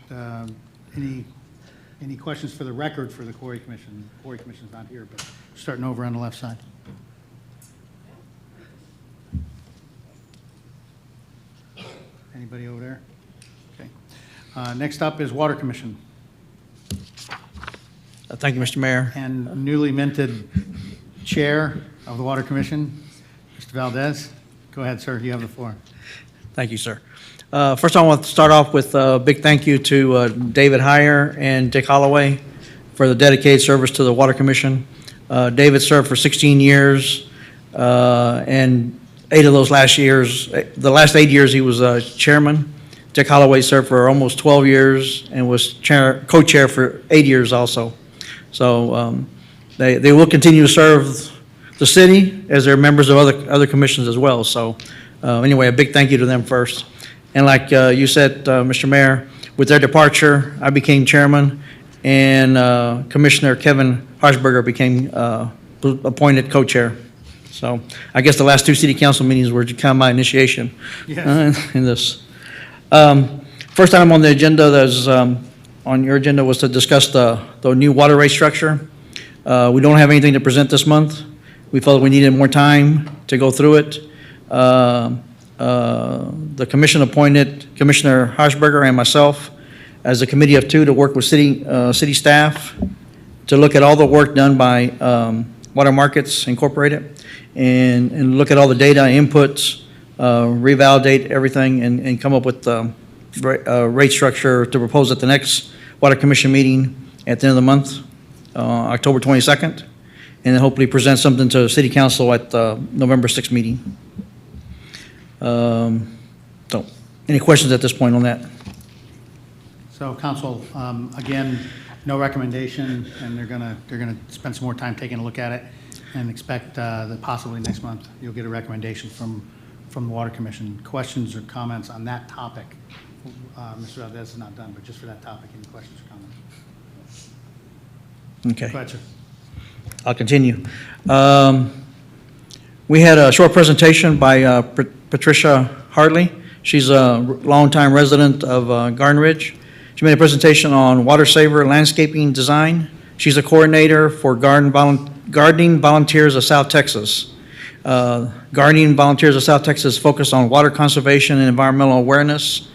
any questions for the record for the Quarry Commission? The Quarry Commission's not here, but starting over on the left side. Anybody over there? Okay. Next up is Water Commission. Thank you, Mr. Mayor. And newly minted Chair of the Water Commission, Mr. Valdez. Go ahead, sir, you have the floor. Thank you, sir. First, I want to start off with a big thank you to David Heyer and Dick Holloway for the dedicated service to the Water Commission. David served for 16 years, and 8 of those last years, the last 8 years, he was chairman. Dick Holloway served for almost 12 years and was co-chair for 8 years also. So they will continue to serve the city as they're members of other commissions as well. So anyway, a big thank you to them first. And like you said, Mr. Mayor, with their departure, I became chairman, and Commissioner Kevin Harshberger became appointed co-chair. So I guess the last 2 city council meetings were kind of my initiation in this. First item on the agenda that's on your agenda was to discuss the new water rate structure. We don't have anything to present this month. We felt we needed more time to go through it. The commission appointed Commissioner Harshberger and myself as a committee of 2 to work with city staff to look at all the work done by Water Markets Incorporated and look at all the data inputs, revalidate everything, and come up with a rate structure to propose at the next Water Commission meeting at the end of the month, October 22nd, and then hopefully present something to the City Council at the November 6th meeting. So, any questions at this point on that? So council, again, no recommendation, and they're gonna spend some more time taking a look at it, and expect that possibly next month you'll get a recommendation from the Water Commission. Questions or comments on that topic? Mr. Valdez is not done, but just for that topic, any questions or comments? Okay. Go ahead, sir. I'll continue. We had a short presentation by Patricia Hartley. She's a longtime resident of Garden Ridge. She made a presentation on water saver landscaping design. She's a coordinator for Gardening Volunteers of South Texas. Gardening Volunteers of South Texas focus on water conservation and environmental awareness,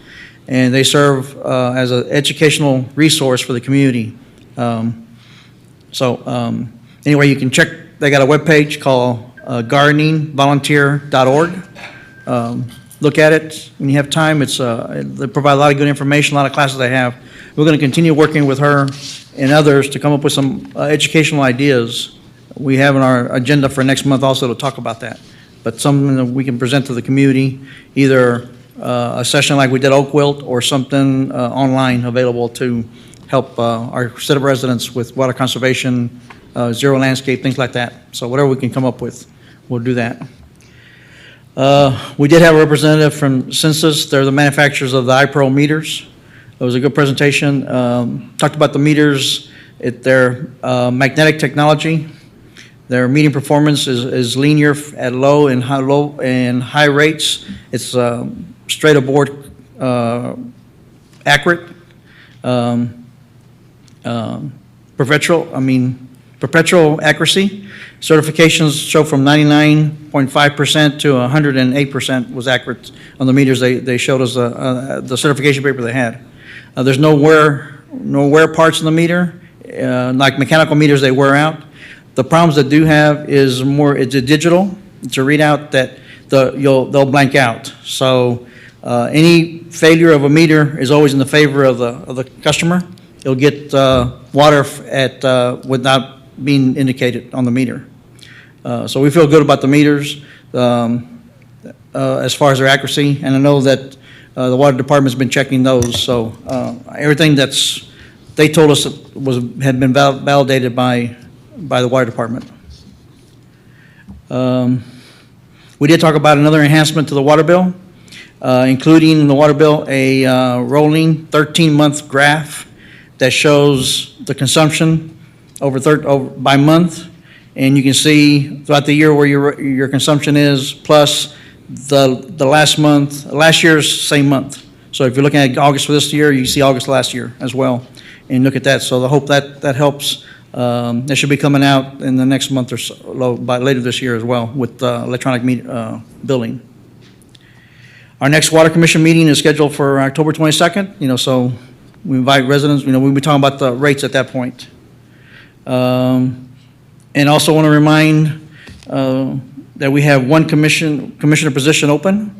and they serve as an educational resource for the community. Anyway, you can check, they got a webpage called gardeningvolunteer.org. Look at it when you have time. They provide a lot of good information, a lot of classes they have. We're going to continue working with her and others to come up with some educational ideas. We have on our agenda for next month also to talk about that. But something that we can present to the community, either a session like we did Oak Wilt or something online available to help our set of residents with water conservation, zero landscape, things like that. So whatever we can come up with, we'll do that. We did have a representative from Census. They're the manufacturers of the iPro meters. It was a good presentation. Talked about the meters, their magnetic technology. Their meeting performance is linear at low and high rates. It's straight aboard accurate. Perpetual accuracy. Certifications show from 99.5% to 108% was accurate on the meters. They showed us the certification paper they had. There's no wear parts in the meter. Like mechanical meters, they wear out. The problems that do have is it's a digital. It's a readout that they'll blank out. So any failure of a meter is always in the favor of the customer. It'll get water without being indicated on the meter. So we feel good about the meters as far as their accuracy, and I know that the water department's been checking those. So everything that's they told us it had been validated by the water department. We did talk about another enhancement to the water bill, including in the water bill a rolling 13-month graph that shows the consumption by month, and you can see throughout the year where your consumption is, plus the last year's same month. So if you're looking at August for this year, you see August last year as well, and look at that. So I hope that helps. That should be coming out in the next month or so, by later this year as well, with electronic billing. Our next Water Commission meeting is scheduled for October 22nd, so we invite residents, we'll be talking about the rates at that point. And also want to remind that we have one commissioner position open,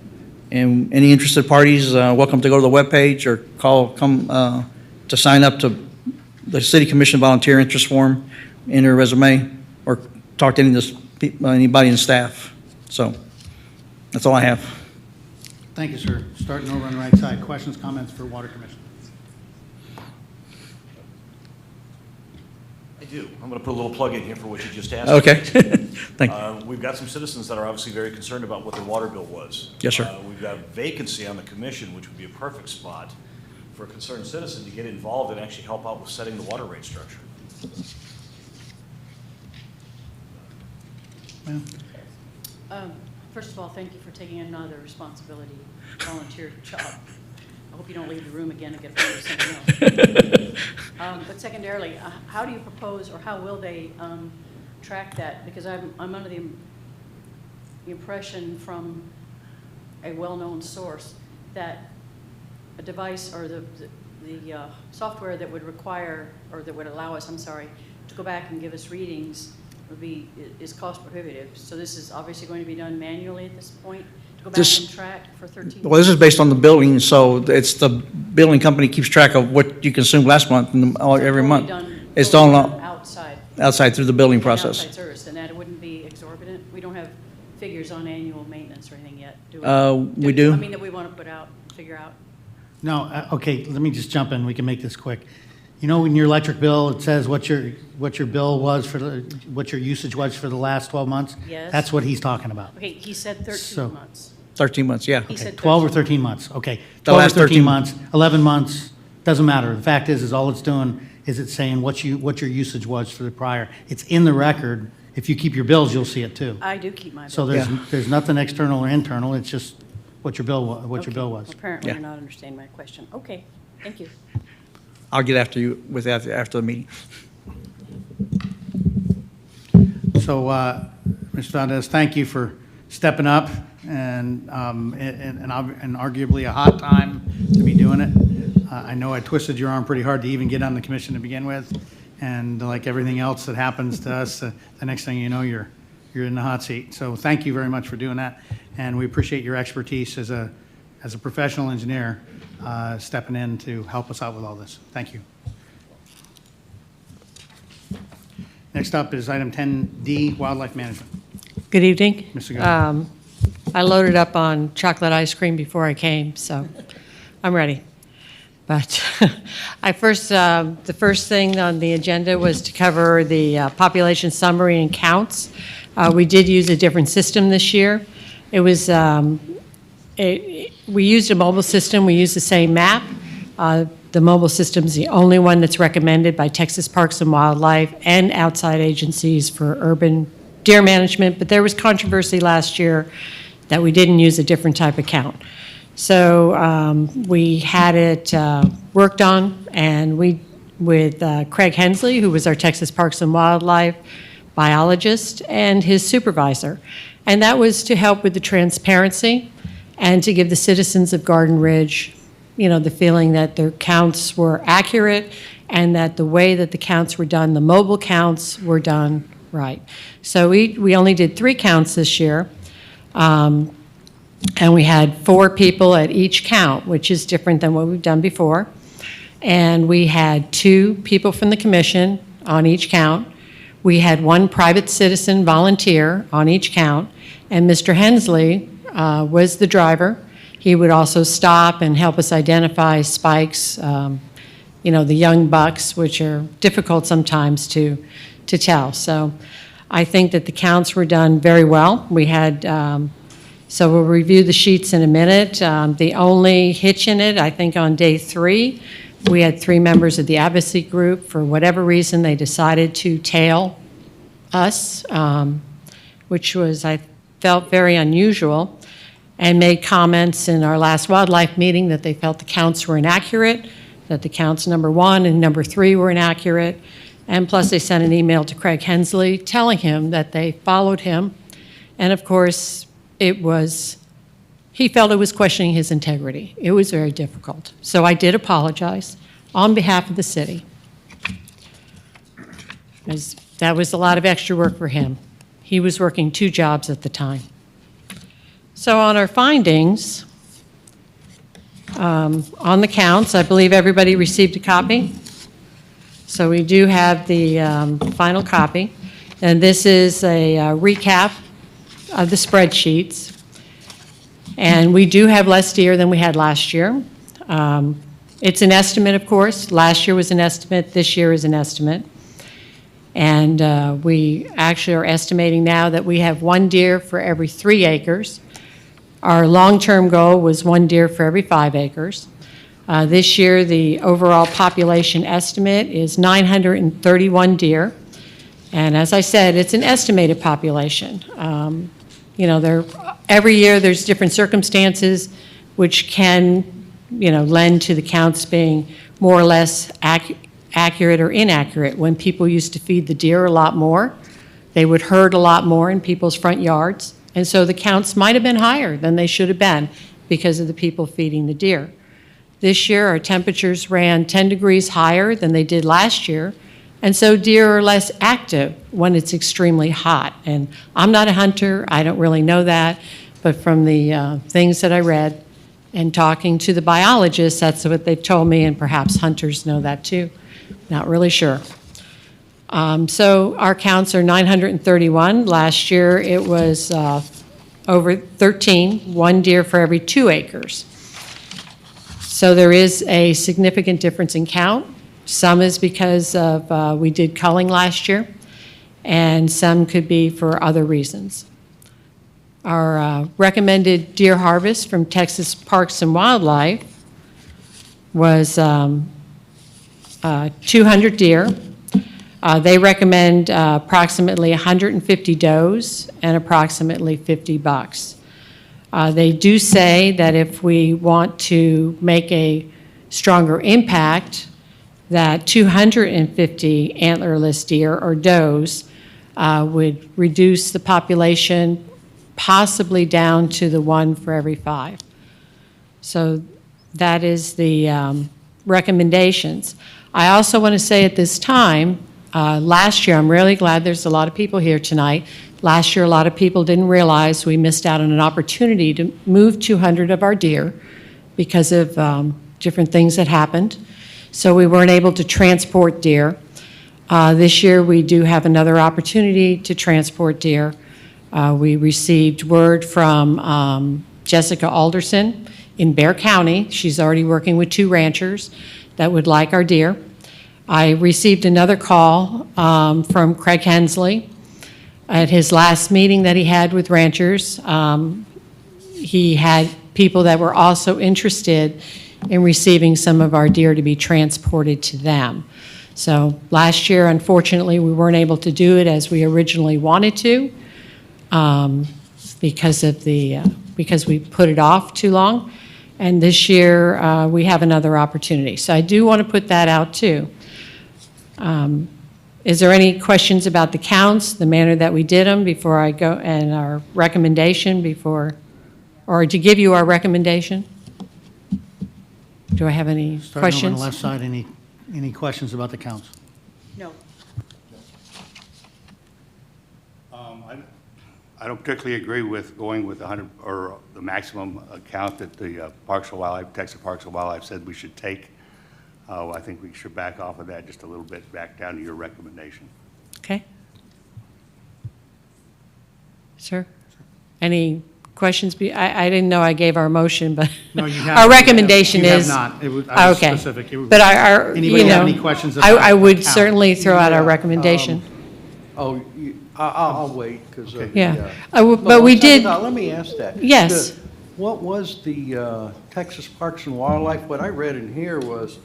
and any interested parties, welcome to go to the webpage or come to sign up to the City Commission Volunteer Interest Form, enter a resume, or talk to anybody in staff. So that's all I have. Thank you, sir. Starting over on the right side. Questions, comments for Water Commission? I do. I'm going to put a little plug in here for what you just asked. Okay. Thank you. We've got some citizens that are obviously very concerned about what their water bill was. Yes, sir. We've got a vacancy on the commission, which would be a perfect spot for a concerned citizen to get involved and actually help out with setting the water rate structure. First of all, thank you for taking another responsibility, volunteer job. I hope you don't leave the room again and get paid something else. But secondarily, how do you propose, or how will they track that? Because I'm under the impression from a well-known source that a device or the software that would require, or that would allow us, to go back and give us readings is cost prohibitive. So this is obviously going to be done manually at this point, to go back and track for 13 months? Well, this is based on the billing, so it's the billing company keeps track of what you consumed last month and every month. It's done outside through the billing process. Outside service, and that it wouldn't be exorbitant? We don't have figures on annual maintenance or anything yet, do we? We do. I mean, that we want to figure out. No, okay, let me just jump in, we can make this quick. You know, in your electric bill, it says what your bill was what your usage was for the last 12 months? Yes. That's what he's talking about. Okay, he said 13 So- months. 13 months, yeah. He said 12 or 13 months, okay. The 12 or last 13 13 months, 11 months, doesn't matter. The fact is all it's doing is it's saying what your usage was for the prior. It's in the record. If you keep your bills, you'll see it too. I do keep my bill. So there's nothing external or internal, it's just what your bill was. Apparently, Yeah. you're not understanding my question. Okay, thank you. I'll get after you with that after the meeting. So, Mr. Valdez, thank you for stepping up and arguably a hot time to be doing it. I know I twisted your arm pretty hard to even get on the commission to begin with, and like everything else that happens to us, the next thing you know, you're in the hot seat. So thank you very much for doing that, and we appreciate your expertise as a professional engineer stepping in to help us out with all this. Thank you. Next up is item 10D, Wildlife Management. Good evening. Mr. Gunn. I loaded up on chocolate ice cream before I came, so I'm ready. But the first thing on the agenda was to cover the population summary and counts. We did use a different system this year. It was, we used a mobile system. We used the same map. The mobile system is the only one that's recommended by Texas Parks and Wildlife and outside agencies for urban deer management, but there was controversy last year that we didn't use a different type of count. So we had it worked on, and with Craig Hensley, who was our Texas Parks and Wildlife biologist, and his supervisor. And that was to help with the transparency and to give the citizens of Garden Ridge, the feeling that their counts were accurate and that the way that the counts were done, the mobile counts were done right. So we only did 3 counts this year. And we had 4 people at each count, which is different than what we've done before. And we had 2 people from the commission on each count. We had 1 private citizen volunteer on each count. And Mr. Hensley was the driver. He would also stop and help us identify spikes, the young bucks, which are difficult sometimes to tell. So I think that the counts were done very well. We had, so we'll review the sheets in a minute. The only hitch in it, I think on day 3, we had 3 members of the advocacy group. For whatever reason, they decided to tail us, which was, I felt, very unusual, and made comments in our last wildlife meeting that they felt the counts were inaccurate, that the counts number 1 and number 3 were inaccurate, and plus they sent an email to Craig Hensley telling him that they followed him, and of course, he felt it was questioning his integrity. It was very difficult. So I did apologize on behalf of the city. That was a lot of extra work for him. He was working 2 jobs at the time. So on our findings, on the counts, I believe everybody received a copy. So we do have the final copy. And this is a recap of the spreadsheets. And we do have less deer than we had last year. It's an estimate, of course. Last year was an estimate. This year is an estimate. And we actually are estimating now that we have 1 deer for every 3 acres. Our long-term goal was 1 deer for every 5 acres. This year, the overall population estimate is 931 deer. And as I said, it's an estimated population. Every year there's different circumstances which can, lend to the counts being more or less accurate or inaccurate. When people used to feed the deer a lot more, they would herd a lot more in people's front yards. And so the counts might have been higher than they should have been because of the people feeding the deer. This year, our temperatures ran 10 degrees higher than they did last year, and so deer are less active when it's extremely hot. And I'm not a hunter, I don't really know that, but from the things that I read and talking to the biologists, that's what they've told me, and perhaps hunters know that too. Not really sure. So our counts are 931. Last year, it was over 13, 1 deer for every 2 acres. So there is a significant difference in count. Some is because of we did culling last year, and some could be for other reasons. Our recommended deer harvest from Texas Parks and Wildlife was 200 deer. They recommend approximately 150 does and approximately 50 bucks. They do say that if we want to make a stronger impact, that 250 antlerless deer or does would reduce the population possibly down to the 1 for every 5. So that is the recommendations. I also want to say at this time, last year, I'm really glad there's a lot of people here tonight. Last year, a lot of people didn't realize we missed out on an opportunity to move 200 of our deer because of different things that happened. So we weren't able to transport deer. This year, we do have another opportunity to transport deer. We received word from Jessica Alderson in Bear County. She's already working with 2 ranchers that would like our deer. I received another call from Craig Hensley at his last meeting that he had with ranchers. He had people that were also interested in receiving some of our deer to be transported to them. So last year, unfortunately, we weren't able to do it as we originally wanted to because we put it off too long. And this year, we have another opportunity. So I do want to put that out too. Is there any questions about the counts, the manner that we did them before I go, and our recommendation before, or to give you our recommendation? Do I have any Starting over on questions? the left side, any questions about the counts? No. I don't particularly agree with going with 100, or the maximum count that the Parks and Wildlife, Texas Parks and Wildlife said we should take. I think we should back off of that just a little bit, back down to your recommendation. Okay. Sir? Any questions be, I didn't know I gave our motion, but No, you have. our recommendation You have is. not. It was, I was Okay. specific. It was- But our, Anybody you have know, any questions I about would the count? certainly throw out our Yeah, recommendation. I'll wait, because. Yeah. But we did. Let me ask that. Yes. What was the Texas Parks and Wildlife, what I read in here was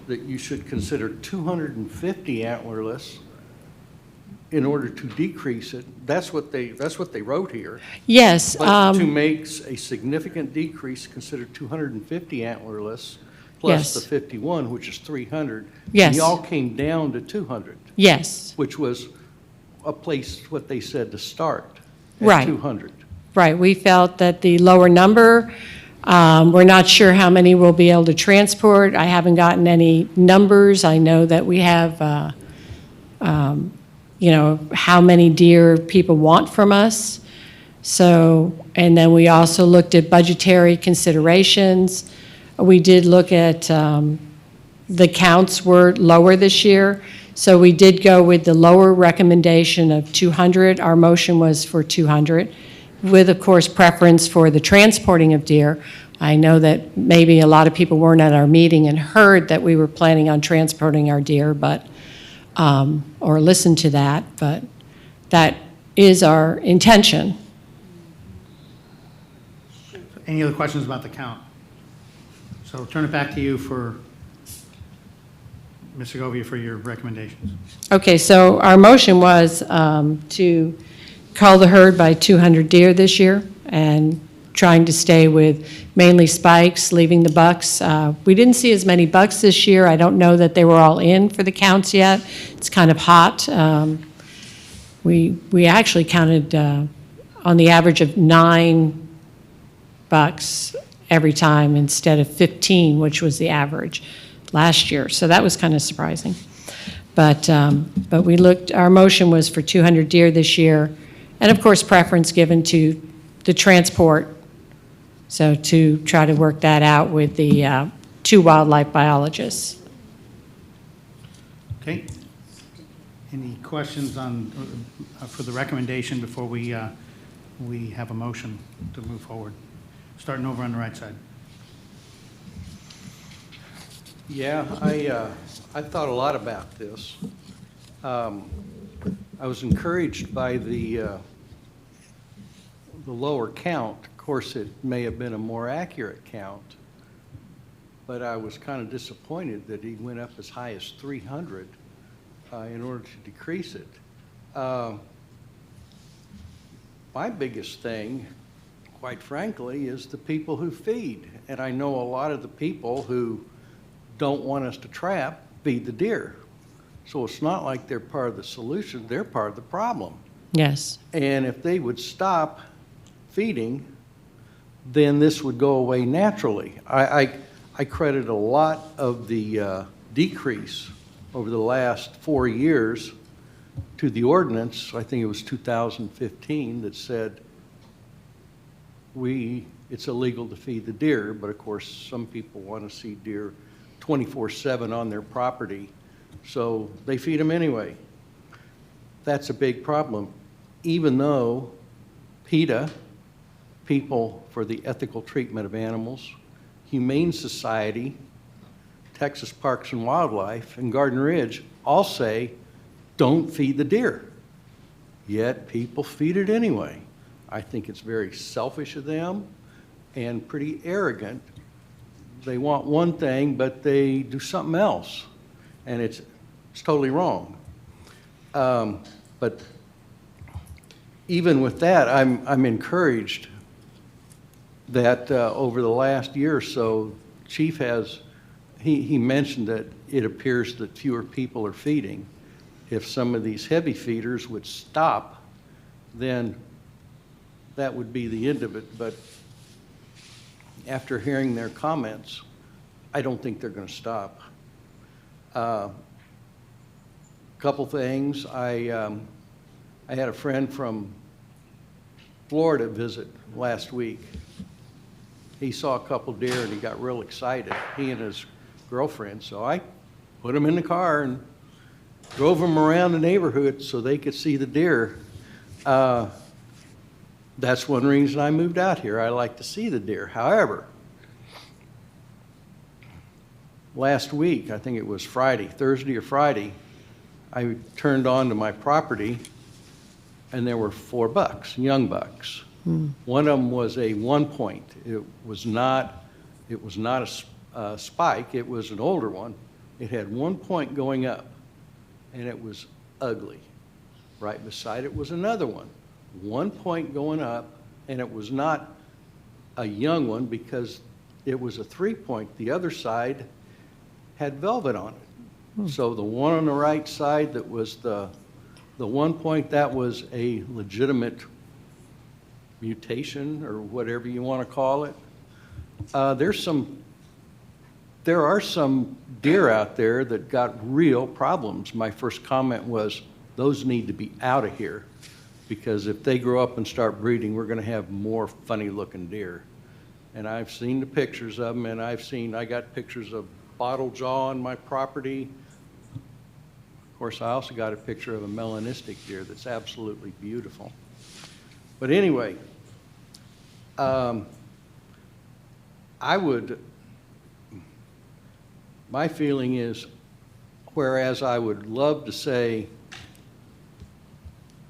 that you should consider 250 antlerless in order to decrease it. That's what they wrote here. Yes. But to make a significant decrease, consider 250 antlerless plus Yes. the 51, which is 300. Yes. And y'all came down to 200. Yes. Which was a place, what they said, to start Right. at 200. Right, we felt that the lower number, we're not sure how many we'll be able to transport. I haven't gotten any numbers. I know that we have, you know, how many deer people want from us. So, and then we also looked at budgetary considerations. We did look at, the counts were lower this year, so we did go with the lower recommendation of 200. Our motion was for 200, with, of course, preference for the transporting of deer. I know that maybe a lot of people weren't at our meeting and heard that we were planning on transporting our deer, but, or listened to that, but that is our intention. Any other questions about the count? So turn it back to you for, Ms. Segovia, for your recommendations. Okay, so our motion was to cull the herd by 200 deer this year and trying to stay with mainly spikes, leaving the bucks. We didn't see as many bucks this year. I don't know that they were all in for the counts yet. It's kind of hot. We actually counted on the average of 9 bucks every time instead of 15, which was the average last year. So that was kind of surprising. But we looked, our motion was for 200 deer this year, and of course, preference given to the transport. So to try to work that out with the 2 wildlife biologists. Okay. Any questions on, for the recommendation before we have a motion to move forward? Starting over on the right side. Yeah, I thought a lot about this. I was encouraged by the lower count. Of course, it may have been a more accurate count, but I was kind of disappointed that he went up as high as 300 in order to decrease it. My biggest thing, quite frankly, is the people who feed. And I know a lot of the people who don't want us to trap feed the deer. So it's not like they're part of the solution, they're part of the problem. Yes. And if they would stop feeding, then this would go away naturally. I credit a lot of the decrease over the last 4 years to the ordinance, I think it was 2015, that said it's illegal to feed the deer, but of course some people want to see deer 24/7 on their property, so they feed them anyway. That's a big problem, even though PETA, People for the Ethical Treatment of Animals, Humane Society, Texas Parks and Wildlife, and Garden Ridge all say, don't feed the deer. Yet people feed it anyway. I think it's very selfish of them and pretty arrogant. They want one thing, but they do something else, and it's totally wrong. But even with that, I'm encouraged that over the last year or so, Chief he mentioned that it appears that fewer people are feeding. If some of these heavy feeders would stop, then that would be the end of it. But after hearing their comments, I don't think they're going to stop. Couple things. I had a friend from Florida visit last week. He saw a couple deer and he got real excited, he and his girlfriend. So I put them in the car and drove them around the neighborhood so they could see the deer. That's one reason I moved out here. I like to see the deer. However, last week, I think it was Thursday or Friday, I turned onto my property and there were 4 bucks, young bucks. One of them was a 1 point. It was not a spike, it was an older one. It had 1 point going up and it was ugly. Right beside it was another one, 1 point going up, and it was not a young one because it was a 3 point. The other side had velvet on it. So the one on the right side that was the 1 point, that was a legitimate mutation or whatever you want to call it. There are some deer out there that got real problems. My first comment was, those need to be out of here, because if they grow up and start breeding, we're going to have more funny-looking deer. And I've seen the pictures of them, and I got pictures of bottle jaw on my property. Of course, I also got a picture of a melanistic deer that's absolutely beautiful. But anyway, my feeling is, whereas I would love to say,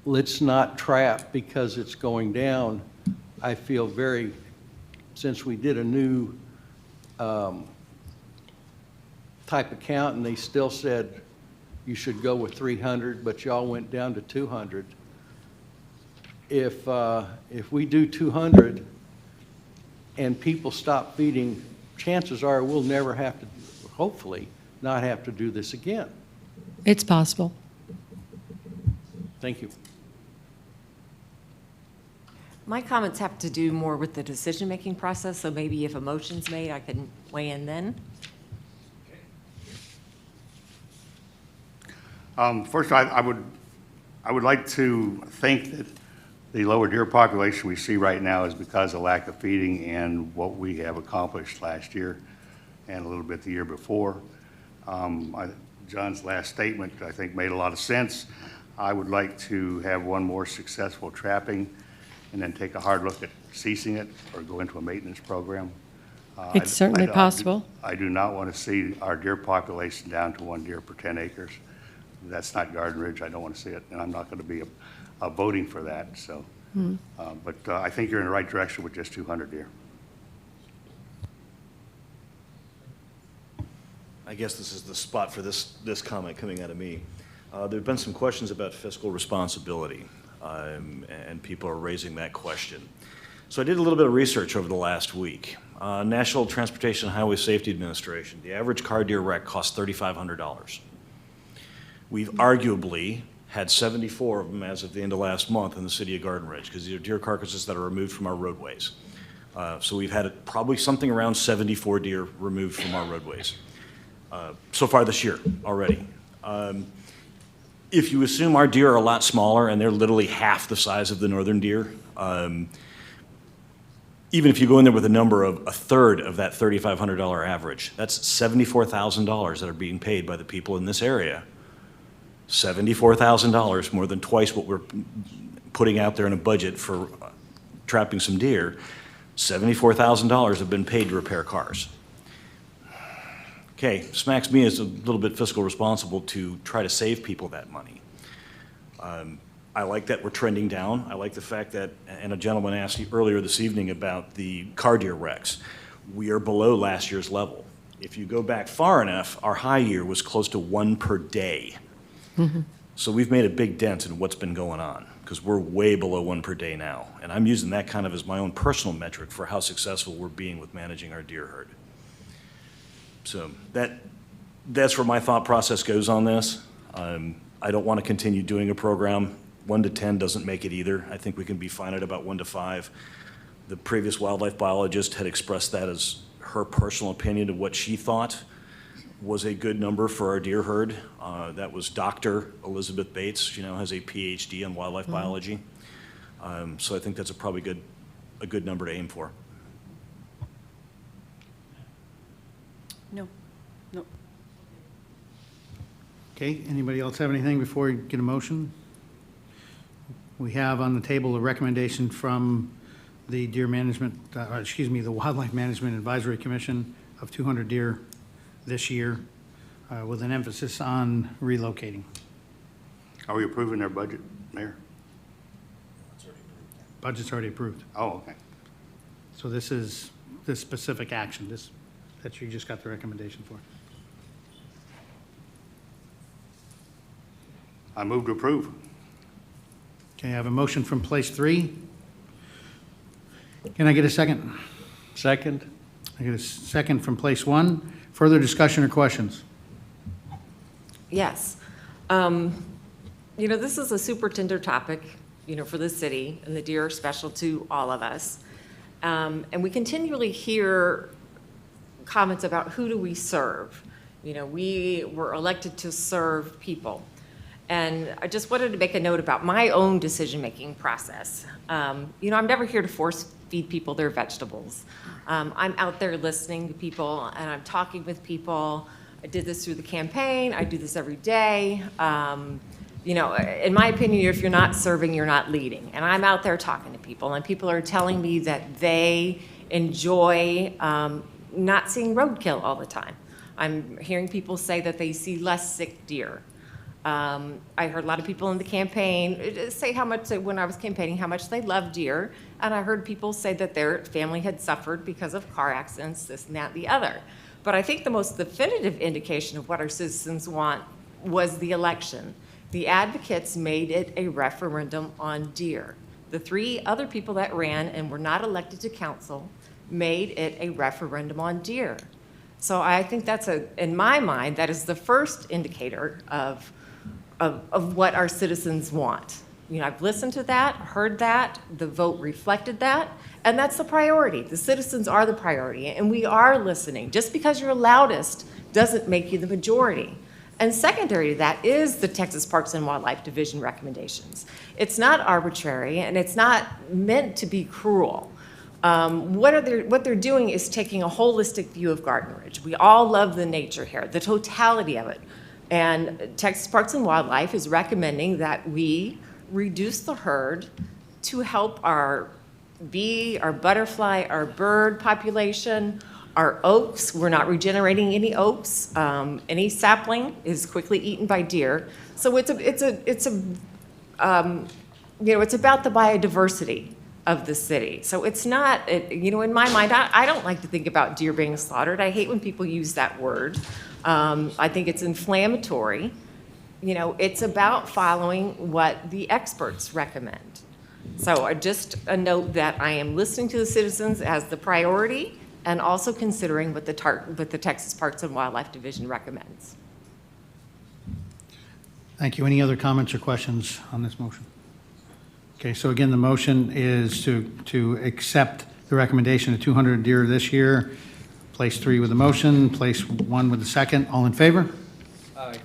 let's not trap because it's going down, I feel since we did a new type of count and they still said you should go with 300, but y'all went down to 200. If we do 200 and people stop feeding, chances are we'll never have to, hopefully, not have to do this again. It's possible. Thank you. My comments have to do more with the decision-making process, so maybe if a motion's made, I can weigh in then. First, I would like to think that the lower deer population we see right now is because of lack of feeding and what we have accomplished last year and a little bit the year before. John's last statement, I think, made a lot of sense. I would like to have one more successful trapping and then take a hard look at ceasing it or go into a maintenance program. It's certainly possible. I do not want to see our deer population down to 1 deer per 10 acres. That's not Garden Ridge. I don't want to see it, and I'm not going to be voting for that. So, but I think you're in the right direction with just 200 deer. I guess this is the spot for this comment coming out of me. There have been some questions about fiscal responsibility, and people are raising that question. So I did a little bit of research over the last week. National Transportation and Highway Safety Administration, the average car deer wreck costs $3,500. We've arguably had 74 of them as of the end of last month in the city of Garden Ridge, because these are deer carcasses that are removed from our roadways. So we've had probably something around 74 deer removed from our roadways so far this year already. If you assume our deer are a lot smaller and they're literally half the size of the northern deer, even if you go in there with a number of a third of that $3,500 average, that's $74,000 that are being paid by the people in this area. $74,000, more than twice what we're putting out there in a budget for trapping some deer. $74,000 have been paid to repair cars. Okay, smacks me as a little bit fiscal responsible to try to save people that money. I like that we're trending down. I like the fact that, and a gentleman asked you earlier this evening about the car deer wrecks. We are below last year's level. If you go back far enough, our high year was close to 1 per day. So we've made a big dent in what's been going on, because we're way below 1 per day now. And I'm using that kind of as my own personal metric for how successful we're being with managing our deer herd. So that's where my thought process goes on this. I don't want to continue doing a program. 1 to 10 doesn't make it either. I think we can be fine at about 1 to 5. The previous wildlife biologist had expressed that as her personal opinion of what she thought was a good number for our deer herd. That was Dr. Elizabeth Bates. She now has a PhD in wildlife biology. So I think that's probably a good number to aim for. No. Okay, anybody else have anything before we get a motion? We have on the table a recommendation from the Deer Management, the Wildlife Management Advisory Commission of 200 deer this year, with an emphasis on relocating. Are we approving their budget, Mayor? Budget's already approved. Oh, okay. So this is this specific action, that you just got the recommendation for. I move to approve. Okay, I have a motion from place 3. Can I get a second? Second? I get a second from place 1. Further discussion or questions? Yes. This is a super tender topic, for the city, and the deer are special to all of us. And we continually hear comments about who do we serve? We were elected to serve people. And I just wanted to make a note about my own decision-making process. I'm never here to force feed people their vegetables. I'm out there listening to people, and I'm talking with people. I did this through the campaign. I do this every day. In my opinion, if you're not serving, you're not leading. And I'm out there talking to people, and people are telling me that they enjoy not seeing roadkill all the time. I'm hearing people say that they see less sick deer. I heard a lot of people in the campaign say when I was campaigning, how much they love deer. And I heard people say that their family had suffered because of car accidents, this and that, the other. But I think the most definitive indication of what our citizens want was the election. The advocates made it a referendum on deer. The 3 other people that ran and were not elected to council made it a referendum on deer. So I think in my mind, that is the first indicator of what our citizens want. I've listened to that, heard that, the vote reflected that, and that's the priority. The citizens are the priority, and we are listening. Just because you're loudest doesn't make you the majority. And secondary to that is the Texas Parks and Wildlife Division recommendations. It's not arbitrary, and it's not meant to be cruel. What they're doing is taking a holistic view of Garden Ridge. We all love the nature here, the totality of it. And Texas Parks and Wildlife is recommending that we reduce the herd to help our bee, our butterfly, our bird population, our oaks. We're not regenerating any oaks. Any sapling is quickly eaten by deer. So it's about the biodiversity of the city. So it's not, in my mind, I don't like to think about deer being slaughtered. I hate when people use that word. I think it's inflammatory. It's about following what the experts recommend. So just a note that I am listening to the citizens as the priority and also considering what the Texas Parks and Wildlife Division recommends. Thank you. Any other comments or questions on this motion? Okay, so again, the motion is to accept the recommendation of 200 deer this year. Place 3 with the motion, place 1 with the second. All in favor?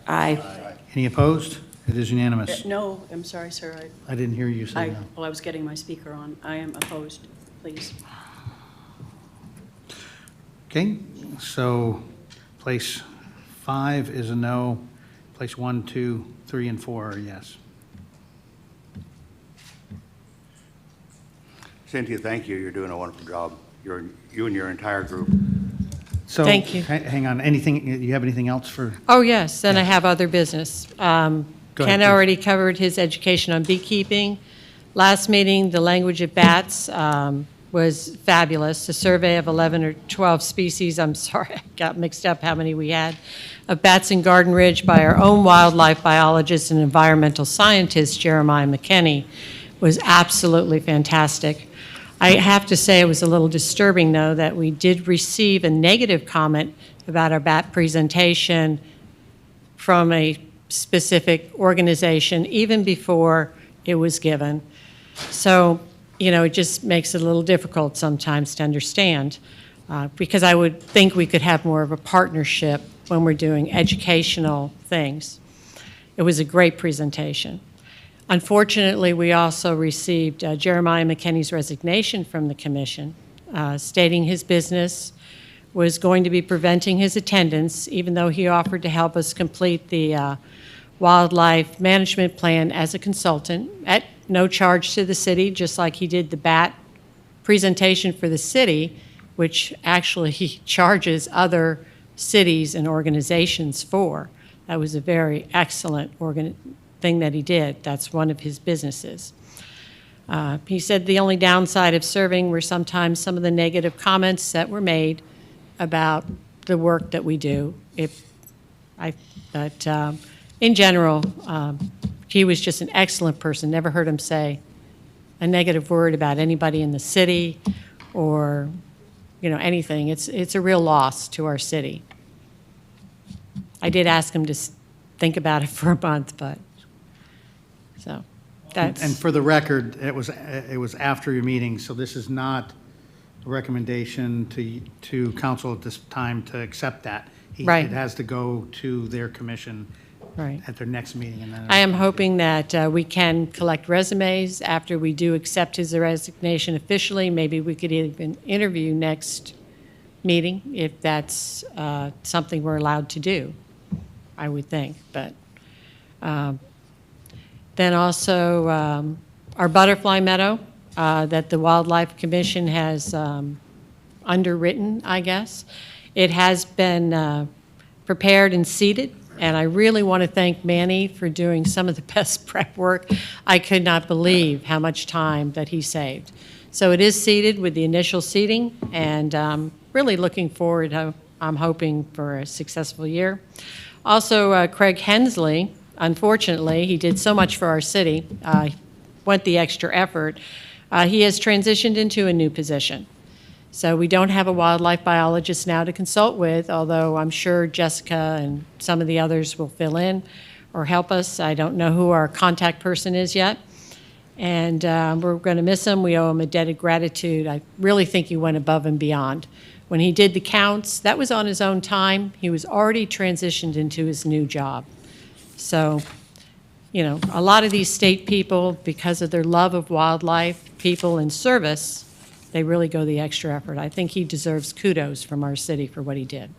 Aye. Any opposed? It is unanimous. No, I'm sorry, sir. I didn't hear you say no. Well, I was getting my speaker on. I am opposed, please. Okay, so place 5 is a no. Place 1, 2, 3, and 4 are yes. Cynthia, thank you. You're doing a wonderful job. You and your entire group. So, Thank you. Hang on, you have anything else for? Oh, yes, then I have other business. Go ahead, Ken please. already covered his education on beekeeping. Last meeting, the language of bats was fabulous. A survey of 11 or 12 species, I'm sorry, I got mixed up how many we had, of bats in Garden Ridge by our own wildlife biologist and environmental scientist, Jeremiah McKinney, was absolutely fantastic. I have to say it was a little disturbing, though, that we did receive a negative comment about our bat presentation from a specific organization even before it was given. So, it just makes it a little difficult sometimes to understand because I would think we could have more of a partnership when we're doing educational things. It was a great presentation. Unfortunately, we also received Jeremiah McKinney's resignation from the commission, stating his business was going to be preventing his attendance, even though he offered to help us complete the wildlife management plan as a consultant at no charge to the city, just like he did the bat presentation for the city, which actually he charges other cities and organizations for. That was a very excellent thing that he did. That's one of his businesses. He said the only downside of serving were sometimes some of the negative comments that were made about the work that we do. But in general, he was just an excellent person. Never heard him say a negative word about anybody in the city or, anything. It's a real loss to our city. I did ask him to think about it for a month, but, so, that's. And for the record, it was after your meeting, so this is not a recommendation to council at this time to accept that. Right. It has to go to their commission Right. at their next meeting. And then I am hoping that we can collect resumes after we do accept his resignation officially. Maybe we could even interview next meeting if that's something we're allowed to do, I would think. But then also our butterfly meadow that the Wildlife Commission has underwritten, I guess. It has been prepared and seeded. And I really want to thank Manny for doing some of the best prep work. I could not believe how much time that he saved. So it is seeded with the initial seeding, and really looking forward, I'm hoping, for a successful year. Also, Craig Hensley, unfortunately, he did so much for our city, went the extra effort. He has transitioned into a new position. So we don't have a wildlife biologist now to consult with, although I'm sure Jessica and some of the others will fill in or help us. I don't know who our contact person is yet. And we're going to miss him. We owe him a debt of gratitude. I really think he went above and beyond. When he did the counts, that was on his own time. He was already transitioned into his new job. So, a lot of these state people, because of their love of wildlife, people, and service, they really go the extra effort. I think he deserves kudos from our city for what he did.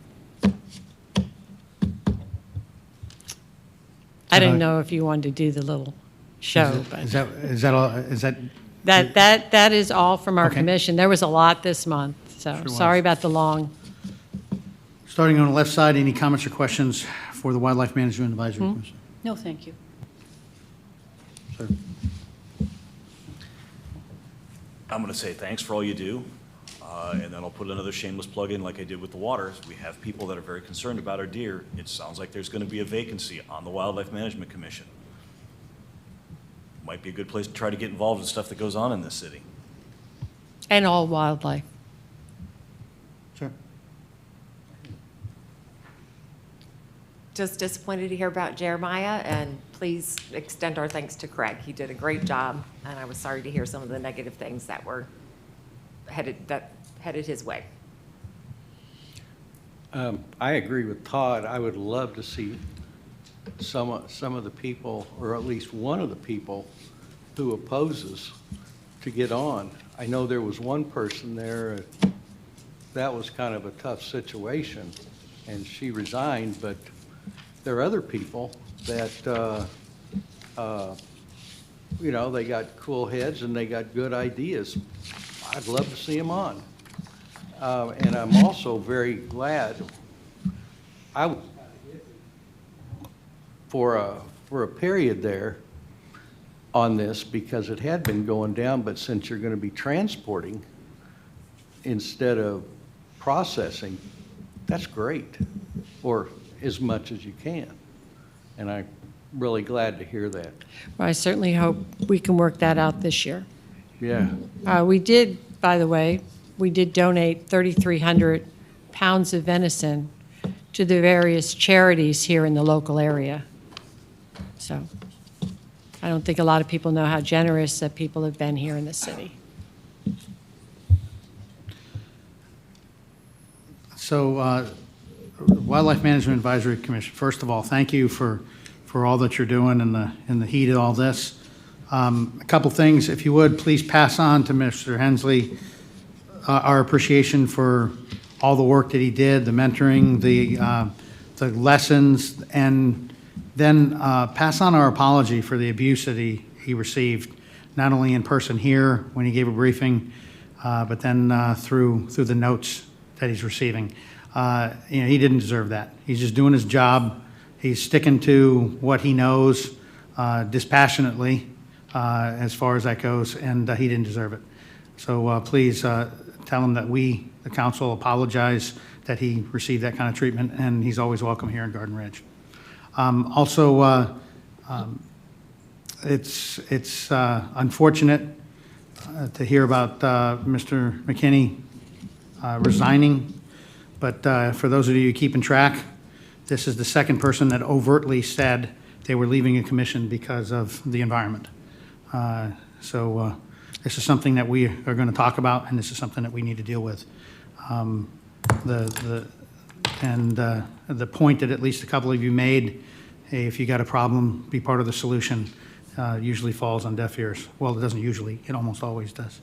I didn't know if you wanted to do the little show, but Is that all? Is that? that is all from our Okay. commission. There was a lot this month, so Sure was. sorry about the long. Starting on the left side, any comments or questions for the Wildlife Management Advisory Commission? No, thank you. Sir. I'm going to say thanks for all you do, and then I'll put another shameless plug in like I did with the waters. We have people that are very concerned about our deer. It sounds like there's going to be a vacancy on the Wildlife Management Commission. Might be a good place to try to get involved in stuff that goes on in this city. And all wildlife. Sure. Just disappointed to hear about Jeremiah, and please extend our thanks to Craig. He did a great job, and I was sorry to hear some of the negative things that were headed his way. I agree with Todd. I would love to see some of the people, or at least one of the people who opposes, to get on. I know there was one person there, that was kind of a tough situation, and she resigned, but there are other people that, they got cool heads and they got good ideas. I'd love to see them on. And I'm also very glad, for a period there on this, because it had been going down, but since you're going to be transporting instead of processing, that's great, or as much as you can. And I'm really glad to hear that. Well, I certainly hope we can work that out this year. Yeah. We did, by the way, we did donate 3,300 pounds of venison to the various charities here in the local area. So I don't think a lot of people know how generous that people have been here in the city. So, Wildlife Management Advisory Commission, first of all, thank you for all that you're doing in the heat of all this. A couple things, if you would, please pass on to Mr. Hensley our appreciation for all the work that he did, the mentoring, the lessons, and then pass on our apology for the abuse that he received not only in person here when he gave a briefing, but then through the notes that he's receiving. He didn't deserve that. He's just doing his job. He's sticking to what he knows dispassionately as far as that goes, and he didn't deserve it. So please tell him that we, the council, apologize that he received that kind of treatment, and he's always welcome here in Garden Ridge. Also, it's unfortunate to hear about Mr. McKinney resigning, but for those of you keeping track, this is the second person that overtly said they were leaving a commission because of the environment. So this is something that we are going to talk about, and this is something that we need to deal with. The point that at least a couple of you made, hey, if you got a problem, be part of the solution, usually falls on deaf ears. Well, it doesn't usually, it almost always does.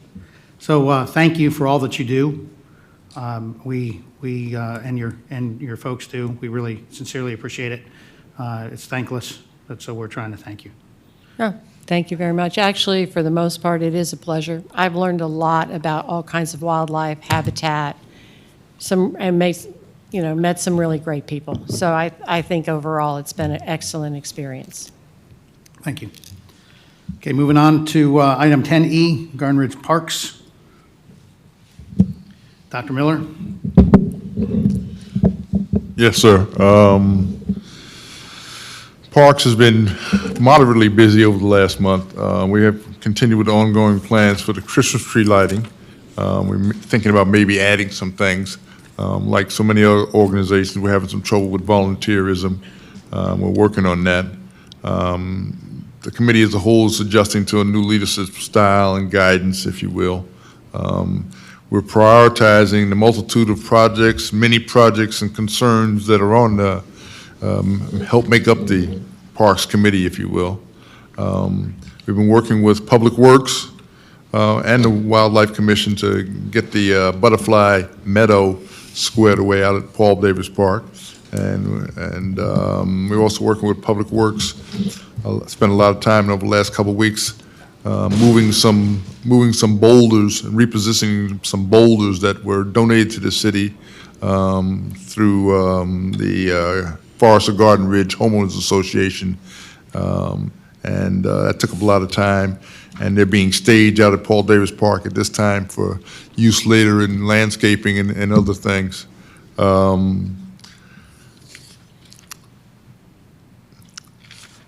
So thank you for all that you do. We and your folks do. We really sincerely appreciate it. It's thankless, but so we're trying to thank you. Oh, thank you very much. Actually, for the most part, it is a pleasure. I've learned a lot about all kinds of wildlife, habitat, met some really great people. So I think overall it's been an excellent experience. Thank you. Okay, moving on to item 10E, Garden Ridge Parks. Dr. Miller? Yes, sir. Parks has been moderately busy over the last month. We have continued with the ongoing plans for the Christmas tree lighting. We're thinking about maybe adding some things. Like so many other organizations, we're having some trouble with volunteerism. We're working on that. The committee as a whole is adjusting to a new leadership style and guidance, if you will. We're prioritizing the multitude of projects, many projects and concerns that are on the, help make up the Parks Committee, if you will. We've been working with Public Works and the Wildlife Commission to get the Butterfly Meadow squared away out at Paul Davis Park. And we're also working with Public Works. Spent a lot of time over the last couple of weeks moving some boulders and repositioning some boulders that were donated to the city through the Forest of Garden Ridge Homeowners Association. And that took up a lot of time. And they're being staged out at Paul Davis Park at this time for use later in landscaping and other things.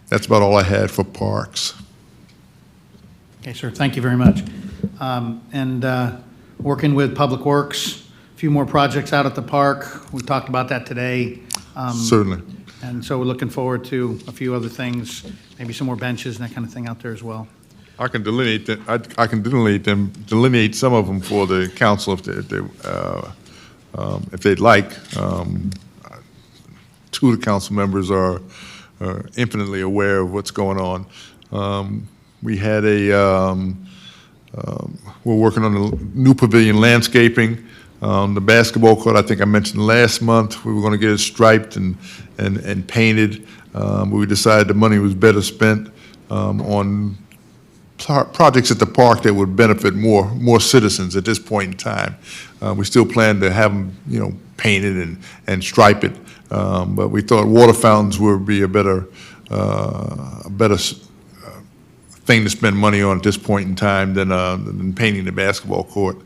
That's about all I had for parks. Okay, sir, thank you very much. Working with Public Works, a few more projects out at the park. We talked about that today. Certainly. And so we're looking forward to a few other things, maybe some more benches and that kind of thing out there as well. I can delineate them. I can delineate some of them for the council if they'd like. Two of the council members are infinitely aware of what's going on. We had we're working on the new pavilion landscaping. The basketball court, I think I mentioned last month, we were going to get it striped and painted. We decided the money was better spent on projects at the park that would benefit more citizens at this point in time. We still plan to have them, painted and stripe it, but we thought water fountains would be a better thing to spend money on at this point in time than painting the basketball court.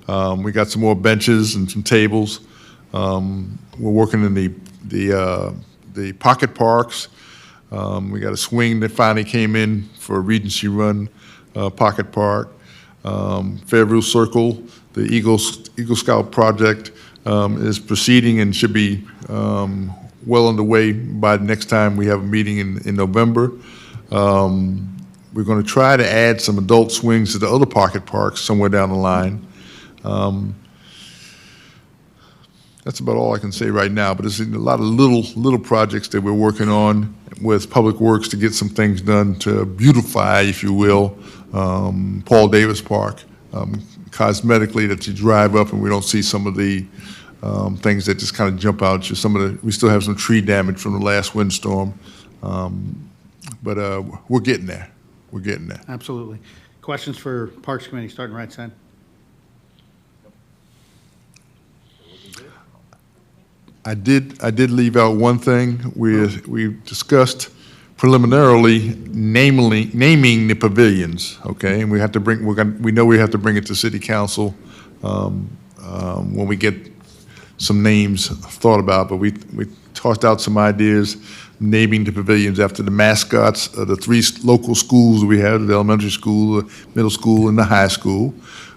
We got some more benches and some tables. We're working in the pocket parks. We got a swing that finally came in for a Regency Run pocket park. Fairview Circle, the Eagle Scout project is proceeding and should be well underway by the next time we have a meeting in November. We're going to try to add some adult swings to the other pocket parks somewhere down the line. That's about all I can say right now, but there's a lot of little projects that we're working on with Public Works to get some things done to beautify, if you will, Paul Davis Park, cosmetically, that you drive up and we don't see some of the things that just kind of jump out. Just we still have some tree damage from the last windstorm, but we're getting there. We're getting there. Absolutely. Questions for Parks Committee, starting right side? I did leave out one thing. We discussed preliminarily naming the pavilions, okay? And we have to we know we have to bring it to city council when we get some names thought about, but we tossed out some ideas naming the pavilions after the mascots of the 3 local schools we have, the elementary school, the middle school, and the high school.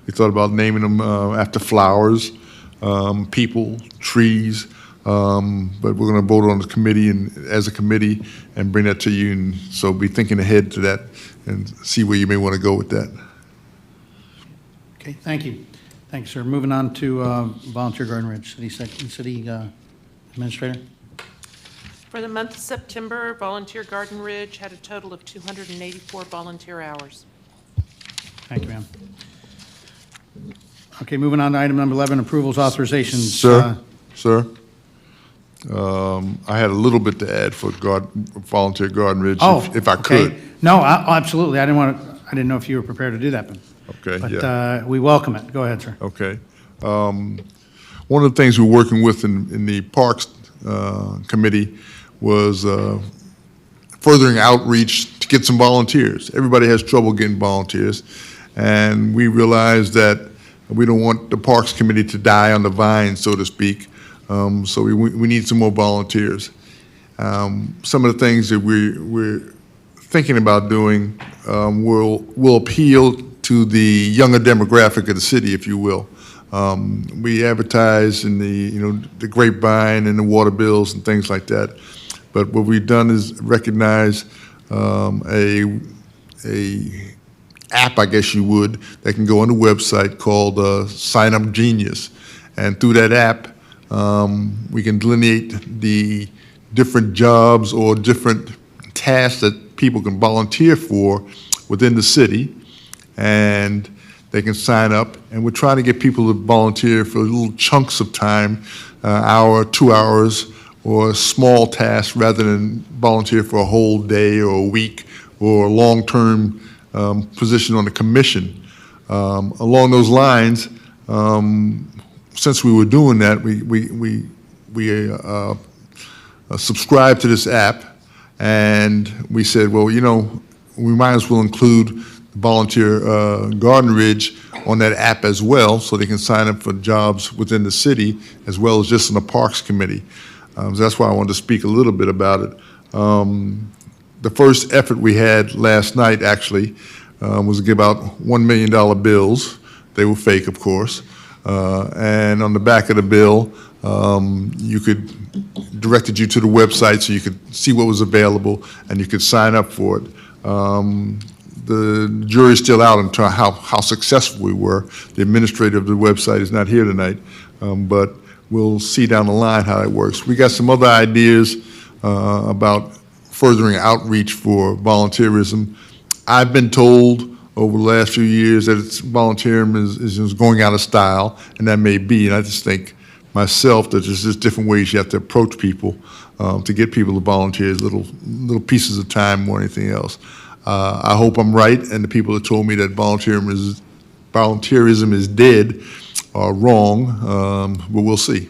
We thought about naming them after flowers, people, trees, but we're going to vote on the committee and as a committee and bring that to you. And so be thinking ahead to that and see where you may want to go with that. Okay, thank you. Thanks, sir. Moving on to Volunteer Garden Ridge, City Administrator. For the month of September, Volunteer Garden Ridge had a total of 284 volunteer hours. Thank you, ma'am. Okay, moving on to item number 11, approvals, authorizations. Sir, I had a little bit to add for Volunteer Garden Ridge, if I could. Okay. No, absolutely. I didn't know if you were prepared to do that, but we welcome it. Go ahead, sir. Okay. One of the things we're working with in the Parks Committee was furthering outreach to get some volunteers. Everybody has trouble getting volunteers, and we realized that we don't want the Parks Committee to die on the vine, so to speak. So we need some more volunteers. Some of the things that we're thinking about doing will appeal to the younger demographic of the city, if you will. We advertise in the grapevine and the water bills and things like that. But what we've done is recognize a app, I guess you would, that can go on the website called Sign Up Genius. And through that app, we can delineate the different jobs or different tasks that people can volunteer for within the city, and they can sign up. And we're trying to get people to volunteer for little chunks of time, hour, 2 hours, or small tasks rather than volunteer for a whole day or a week or a long-term position on the commission. Along those lines, since we were doing that, we subscribed to this app, and we said, well, we might as well include Volunteer Garden Ridge on that app as well, so they can sign up for jobs within the city as well as just in the Parks Committee. So that's why I wanted to speak a little bit about it. The first effort we had last night, actually, was to give out $1 million bills. They were fake, of course. And on the back of the bill, directed you to the website so you could see what was available and you could sign up for it. The jury's still out on how successful we were. The administrator of the website is not here tonight, but we'll see down the line how it works. We got some other ideas about furthering outreach for volunteerism. I've been told over the last few years that volunteerism is going out of style, and that may be, and I just think myself that there's just different ways you have to approach people to get people to volunteer, little pieces of time more than anything else. I hope I'm right, and the people that told me that volunteerism is dead are wrong, but we'll see.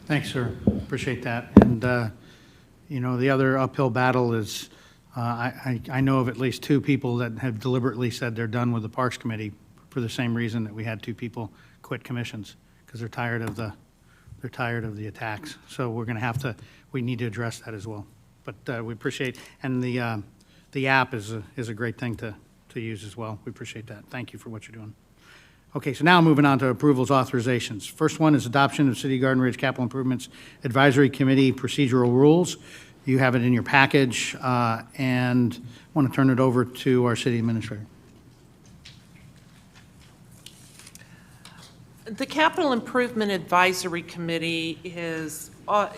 Thanks, sir. Appreciate that. And, the other uphill battle is I know of at least 2 people that have deliberately said they're done with the Parks Committee for the same reason that we had 2 people quit commissions, because they're tired of the attacks. So we need to address that as well. But we appreciate, and the app is a great thing to use as well. We appreciate that. Thank you for what you're doing. Okay, so now moving on to approvals, authorizations. First one is adoption of City Garden Ridge Capital Improvements Advisory Committee procedural rules. You have it in your package, and I want to turn it over to our city administrator. The Capital Improvement Advisory Committee is,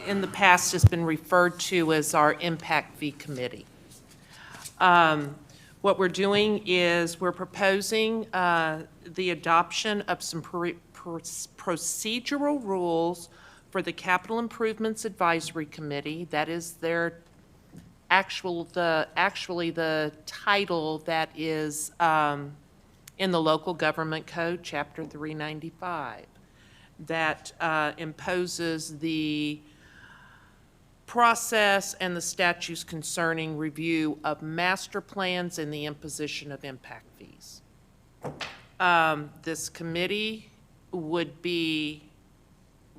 in the past, has been referred to as our Impact Fee Committee. What we're doing is we're proposing the adoption of some procedural rules for the Capital Improvements Advisory Committee. That is their actually the title that is in the local government code, Chapter 395, that imposes the process and the statutes concerning review of master plans and the imposition of impact fees. This committee would be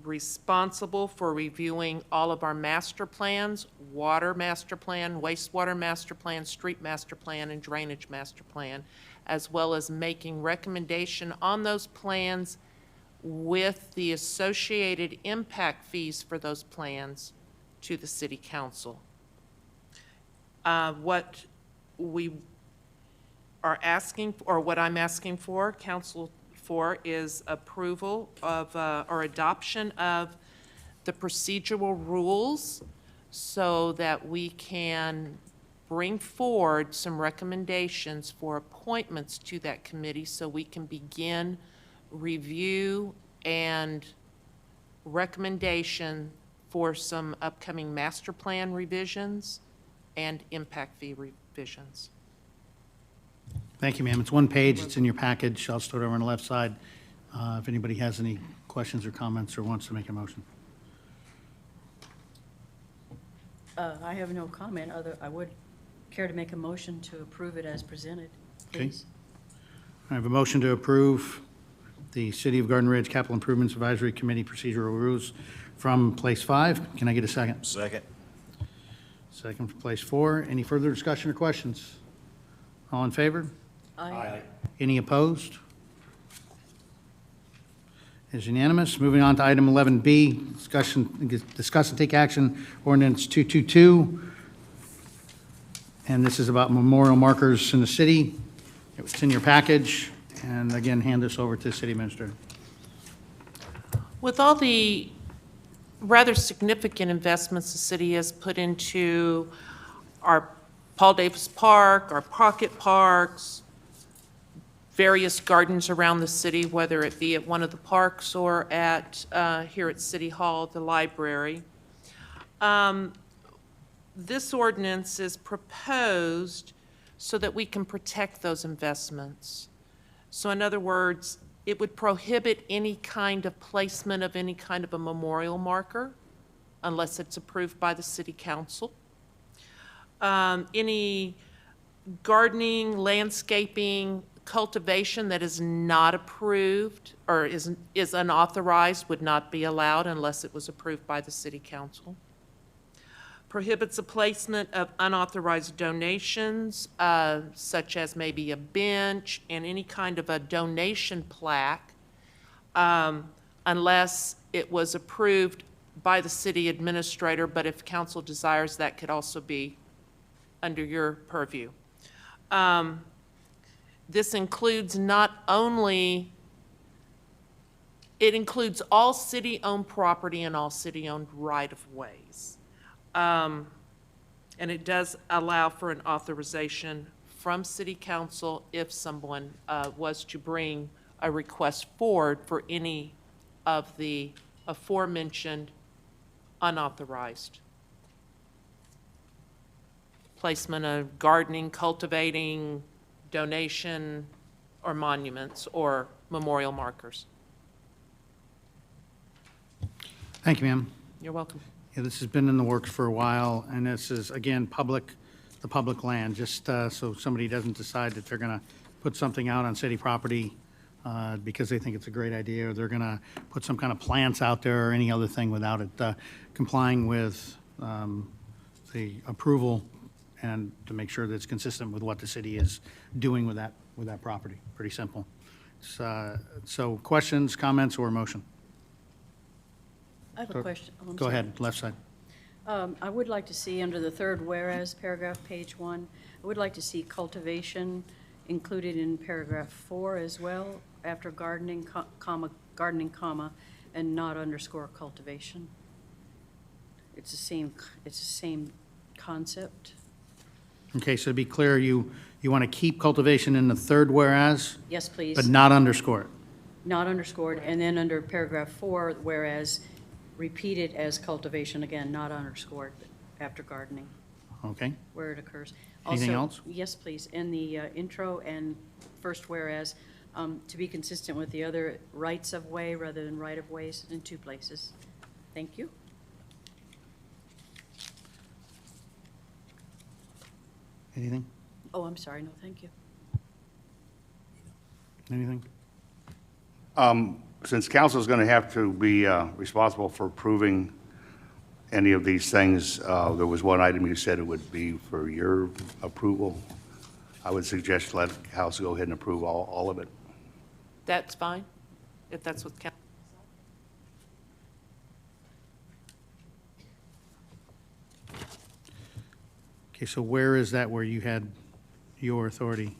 responsible for reviewing all of our master plans, water master plan, wastewater master plan, street master plan, and drainage master plan, as well as making recommendation on those plans with the associated impact fees for those plans to the city council. What we are asking, or what I'm asking for, council for, is approval of, or adoption of the procedural rules so that we can bring forward some recommendations for appointments to that committee so we can begin review and recommendation for some upcoming master plan revisions and impact fee revisions. Thank you, ma'am. It's one page. It's in your package. I'll start over on the left side. If anybody has any questions or comments or wants to make a motion. I have no comment, I would care to make a motion to approve it as presented, Okay. please. I have a motion to approve the City of Garden Ridge Capital Improvements Advisory Committee procedural rules from place 5. Can I get a second? Second. Second for place 4. Any further discussion or questions? All in favor? Aye. Any opposed? Is unanimous. Moving on to item 11B, discuss and take action, ordinance 222. And this is about memorial markers in the city. It's in your package. And again, hand this over to the city administrator. With all the rather significant investments the city has put into our Paul Davis Park, our pocket parks, various gardens around the city, whether it be at one of the parks or at here at City Hall, the library. This ordinance is proposed so that we can protect those investments. So in other words, it would prohibit any kind of placement of any kind of a memorial marker unless it's approved by the city council. Any gardening, landscaping, cultivation that is not approved or is unauthorized would not be allowed unless it was approved by the city council. Prohibits the placement of unauthorized donations, such as maybe a bench and any kind of a donation plaque, unless it was approved by the city administrator, but if council desires, that could also be under your purview. This includes not only, it includes all city-owned property and all city-owned right-of-ways. And it does allow for an authorization from city council if someone was to bring a request forward for any of the aforementioned unauthorized placement of gardening, cultivating, donation, or monuments or memorial markers. Thank you, ma'am. You're welcome. Yeah, this has been in the works for a while, and this is, again, the public land, just so somebody doesn't decide that they're going to put something out on city property because they think it's a great idea, or they're going to put some kind of plants out there or any other thing without it complying with the approval and to make sure that it's consistent with what the city is doing with that property. Pretty simple. So questions, comments, or motion? I have a question. Oh, I'm Go sorry. ahead, left side. I would like to see under the third whereas paragraph, page 1, I would like to see cultivation included in paragraph 4 as well, after gardening, comma, and not underscore cultivation. It's the same concept. Okay, so to be clear, you want to keep cultivation in the third whereas, Yes, please. but not underscore it? Not underscored, and then under paragraph 4, whereas repeated as cultivation, again, not underscored after gardening. Okay. where it occurs. Anything Also, else? Yes, please. In the intro and first whereas, to be consistent with the other rights of way rather than right of ways in 2 places. Thank you. Anything? Oh, I'm sorry. No, thank you. Anything? Since council is going to have to be responsible for approving any of these things, there was one item you said it would be for your approval. I would suggest let House go ahead and approve all of it. That's fine, if that's what council. Okay, so where is that where you had your authority,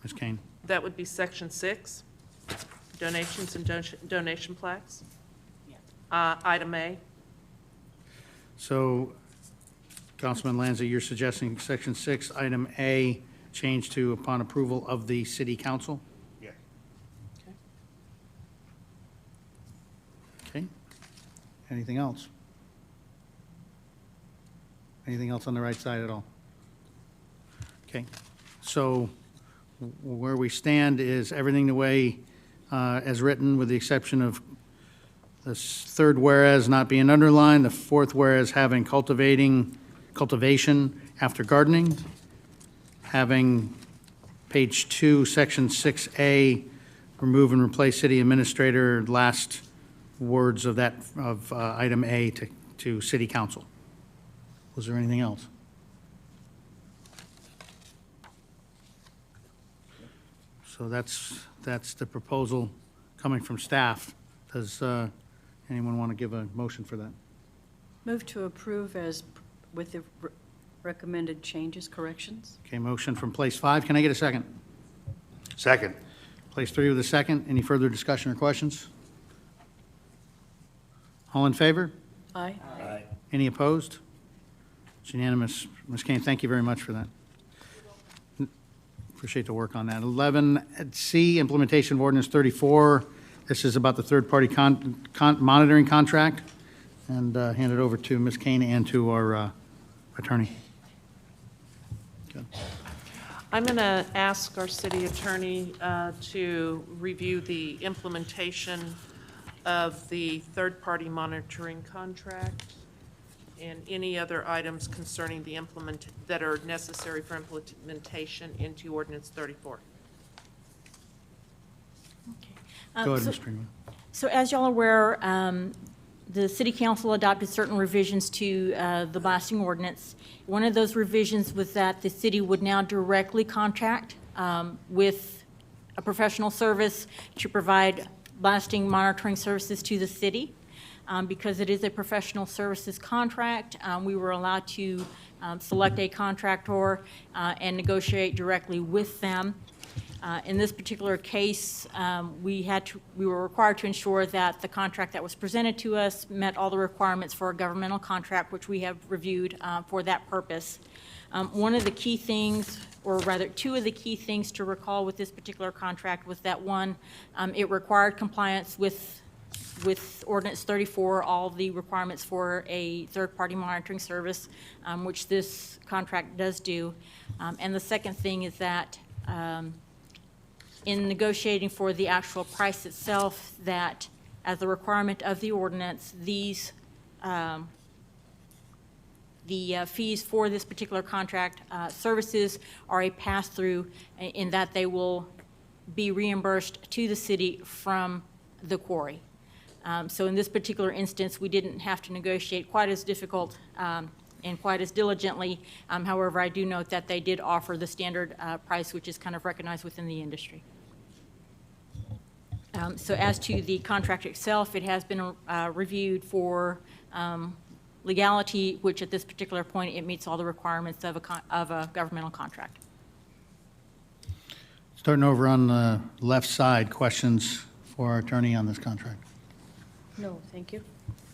Ms. Kane? That would be section 6, donations and donation plaques. Item A. So, Councilman Lanza, you're suggesting section 6, item A, change to upon approval of the city council? Yes. Okay. Anything else? Anything else on the right side at all? Okay. So where we stand is everything the way as written, with the exception of this third whereas not being underlined, the fourth whereas having cultivation after gardening, having page 2, section 6A, remove and replace city administrator, last words of that, of item A to city council. Was there anything else? So that's the proposal coming from staff. Does anyone want to give a motion for that? Move to approve as with the recommended changes, corrections. Okay, motion from place 5. Can I get a second? Second. Place 3 with a second. Any further discussion or questions? All in favor? Aye. Any opposed? It's unanimous. Ms. Kane, thank you very much for that. Appreciate the work on that. 11C, implementation of ordinance 34. This is about the third-party monitoring contract. And hand it over to Ms. Kane and to our attorney. Good. I'm going to ask our city attorney to review the implementation of the third-party monitoring contract and any other items concerning the that are necessary for implementation into ordinance 34. Go ahead, Ms. Greenwood. So as y'all are aware, the city council adopted certain revisions to the blasting ordinance. One of those revisions was that the city would now directly contract with a professional service to provide blasting monitoring services to the city. Because it is a professional services contract, we were allowed to select a contractor and negotiate directly with them. In this particular case, we were required to ensure that the contract that was presented to us met all the requirements for a governmental contract, which we have reviewed for that purpose. One of the key things, or rather two of the key things to recall with this particular contract was that one, it required compliance with Ordinance 34, all the requirements for a third-party monitoring service, which this contract does do. And the second thing is that in negotiating for the actual price itself, that as a requirement of the ordinance, these the fees for this particular contract services are a pass-through in that they will be reimbursed to the city from the quarry. So in this particular instance, we didn't have to negotiate quite as difficult and quite as diligently. However, I do note that they did offer the standard price, which is kind of recognized within the industry. So as to the contract itself, it has been reviewed for legality, which at this particular point, it meets all the requirements of a governmental contract. Starting over on the left side, questions for our attorney on this contract? No, thank you.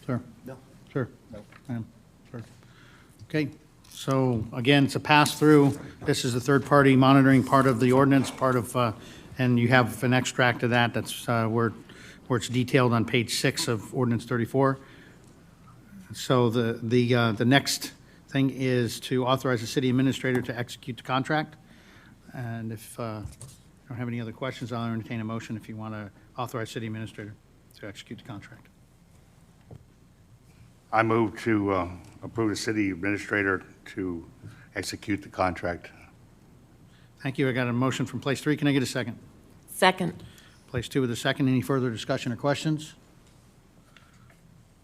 Sir? No. Sure. No. Ma'am? Sure. Okay, so again, it's a pass-through. This is the third-party monitoring part of the ordinance, part of, and you have an extract of that. That's where it's detailed on page 6 of ordinance 34. So the thing is to authorize the city administrator to execute the contract. And if you don't have any other questions, I'll entertain a motion if you want to authorize city administrator to execute the contract. I move to approve the city administrator to execute the contract. Thank you. I got a motion from place 3. Can I get a second? Second. Place 2 with a second. Any further discussion or questions?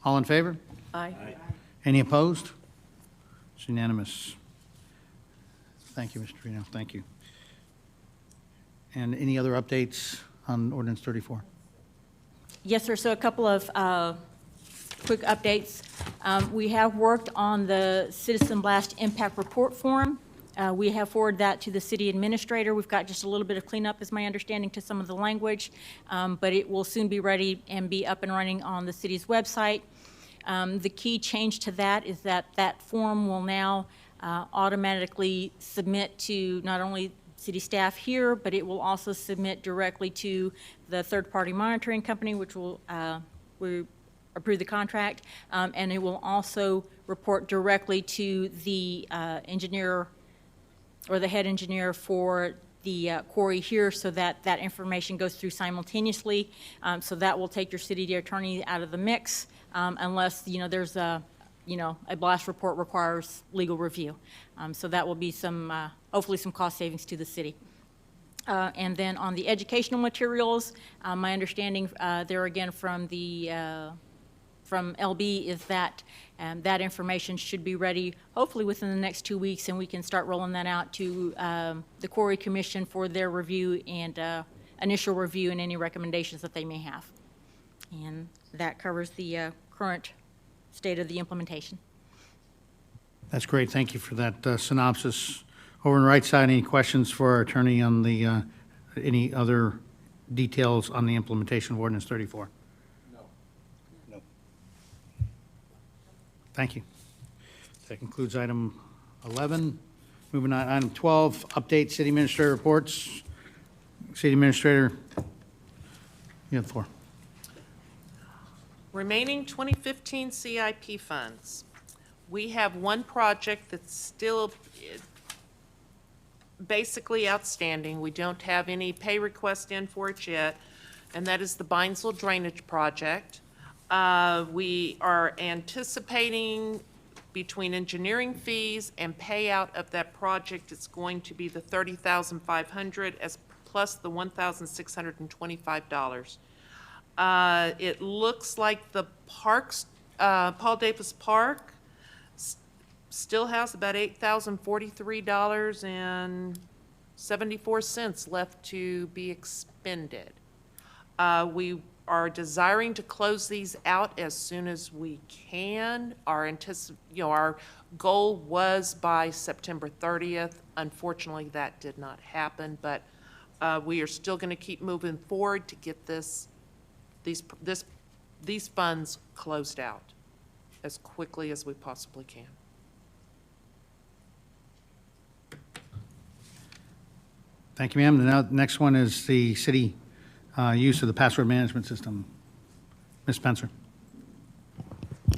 All in favor? Aye. Any opposed? It's unanimous. Thank you, Mr. Trevino. Thank you. And any other updates on ordinance 34? Yes, sir. So a couple of quick updates. We have worked on the Citizen Blast Impact Report form. We have forwarded that to the city administrator. We've got just a little bit of cleanup, is my understanding, to some of the language, but it will soon be ready and be up and running on the city's website. The key change to that is that that form will now automatically submit to not only city staff here, but it will also submit directly to the third-party monitoring company, which will we approve the contract, and it will also report directly to the engineer or the head engineer for the quarry here, so that that information goes through simultaneously. So that will take your city attorney out of the mix, unless there's a blast report requires legal review. So that will be some hopefully some cost savings to the city. And then on the educational materials, my understanding there again from the from LB is that that information should be ready hopefully within the next 2 weeks, and we can start rolling that out to the Quarry Commission for their review and initial review and any recommendations that they may have. And that covers the current state of the implementation. That's great. Thank you for that synopsis. Over on the right side, any questions for our attorney on the, any other details on the implementation of ordinance 34? No. Thank you. That concludes item 11. Moving on, item 12, update city administrator reports. City administrator, you have the floor. Remaining 2015 CIP funds. We have one project that's still basically outstanding. We don't have any pay request in for it yet, and that is the Bynesville Drainage Project. We are anticipating between engineering fees and payout of that project, it's going to be the $30,500 as plus the $1,625. It looks like the parks, Paul Davis Park, still has about $8,043.74 left to be expended. We are desiring to close these out as soon as we can. Our goal was by September 30th. Unfortunately, that did not happen, but we are still going to keep moving forward to get these funds closed out as quickly as we possibly can. Thank you, ma'am. Now, the next one is the city use of the password management system. Ms. Spencer.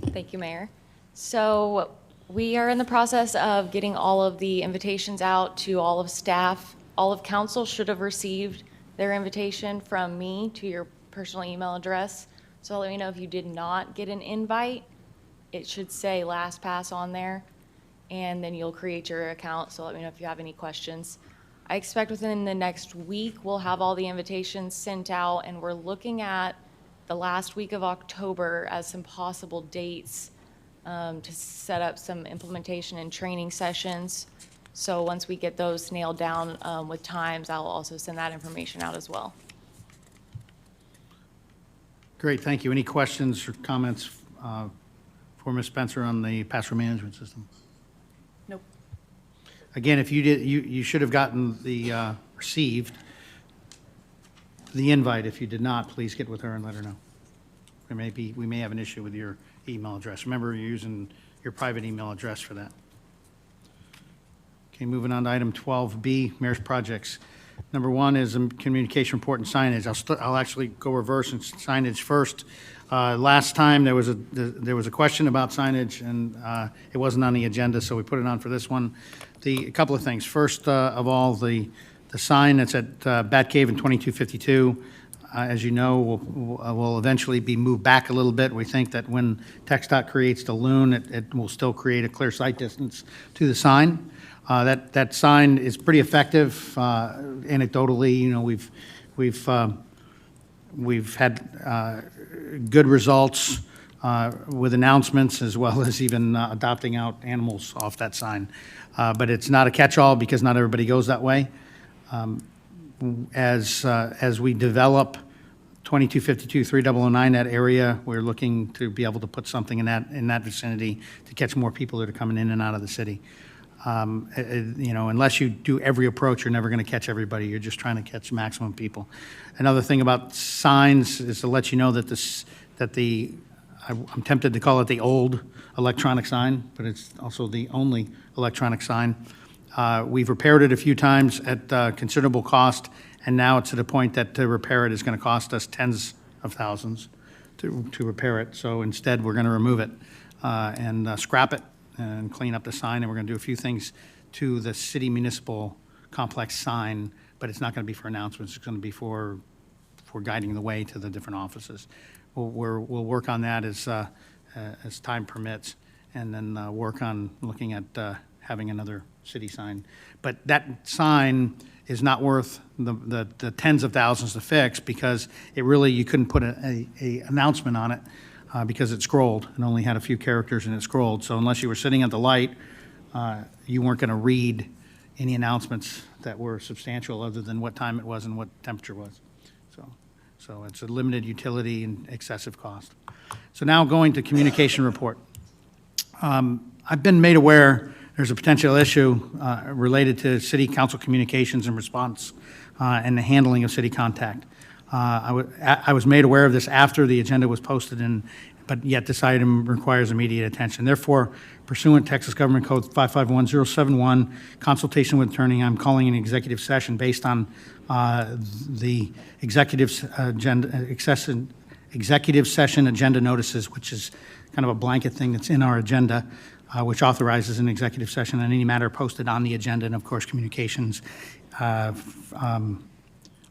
Thank you, Mayor. So we are in the process of getting all of the invitations out to all of staff. All of council should have received their invitation from me to your personal email address. So let me know if you did not get an invite. It should say LastPass on there, and then you'll create your account. So let me know if you have any questions. I expect within the next week, we'll have all the invitations sent out, and we're looking at the last week of October as some possible dates to set up some implementation and training sessions. So once we get those nailed down with times, I'll also send that information out as well. Great, thank you. Any questions or comments for Ms. Spencer on the password management system? Nope. Again, if you did, you should have gotten the, received the invite. If you did not, please get with her and let her know. We may have an issue with your email address. Remember, you're using your private email address for that. Okay, moving on to item 12B, Mayor's Projects. Number one is communication report and signage. I'll actually go reverse and signage first. Last time, there was a question about signage, and it wasn't on the agenda, so we put it on for this one. A couple of things. First of all, the sign that's at Bat Cave in 2252, as you know, will eventually be moved back a little bit. We think that when TxDOT creates the loon, it will still create a clear sight distance to the sign. That sign is pretty effective. Anecdotally, you know, we've had good results with announcements, as well as even adopting out animals off that sign. But it's not a catch-all because not everybody goes that way. As we develop 2252, 3009, that area, we're looking to be able to put something in that vicinity to catch more people that are coming in and out of the city. You know, unless you do every approach, you're never going to catch everybody. You're just trying to catch maximum people. Another thing about signs is to let you know that I'm tempted to call it the old electronic sign, but it's also the only electronic sign. We've repaired it a few times at considerable cost, and now it's at a point that to repair it is going to cost us tens of thousands to repair it. So instead, we're going to remove it and scrap it and clean up the sign, and we're going to do a few things to the city municipal complex sign, but it's not going to be for announcements. It's going to be for guiding the way to the different offices. We'll work on that as time permits, and then work on looking at having another city sign. But that sign is not worth the tens of thousands to fix, because you couldn't put a announcement on it because it scrolled and only had a few characters and it scrolled. So unless you were sitting at the light, you weren't going to read any announcements that were substantial other than what time it was and what temperature was. So it's a limited utility and excessive cost. So now going to communication report. I've been made aware there's a potential issue related to city council communications and response and the handling of city contact. I was made aware of this after the agenda was posted, but yet this item requires immediate attention. Therefore, pursuant to Texas Government Code 551071, consultation with attorney, I'm calling an executive session based on the executive session agenda notices, which is kind of a blanket thing that's in our agenda, which authorizes an executive session on any matter posted on the agenda, and of course, communications are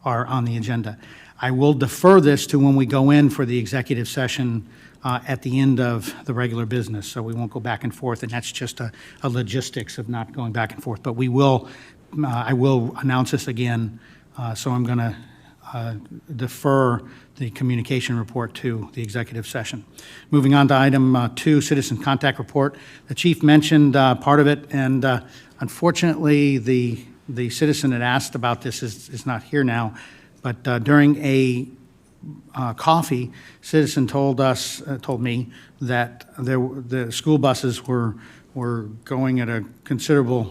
on the agenda. I will defer this to when we go in for the executive session at the end of the regular business, so we won't go back and forth, and that's just a logistics of not going back and forth. But I will announce this again, so I'm going to defer the communication report to the executive session. Moving on to item 2, citizen contact report. The chief mentioned part of it, and unfortunately, the citizen that asked about this is not here now. But during a coffee, citizen told me that the school buses were going at a considerably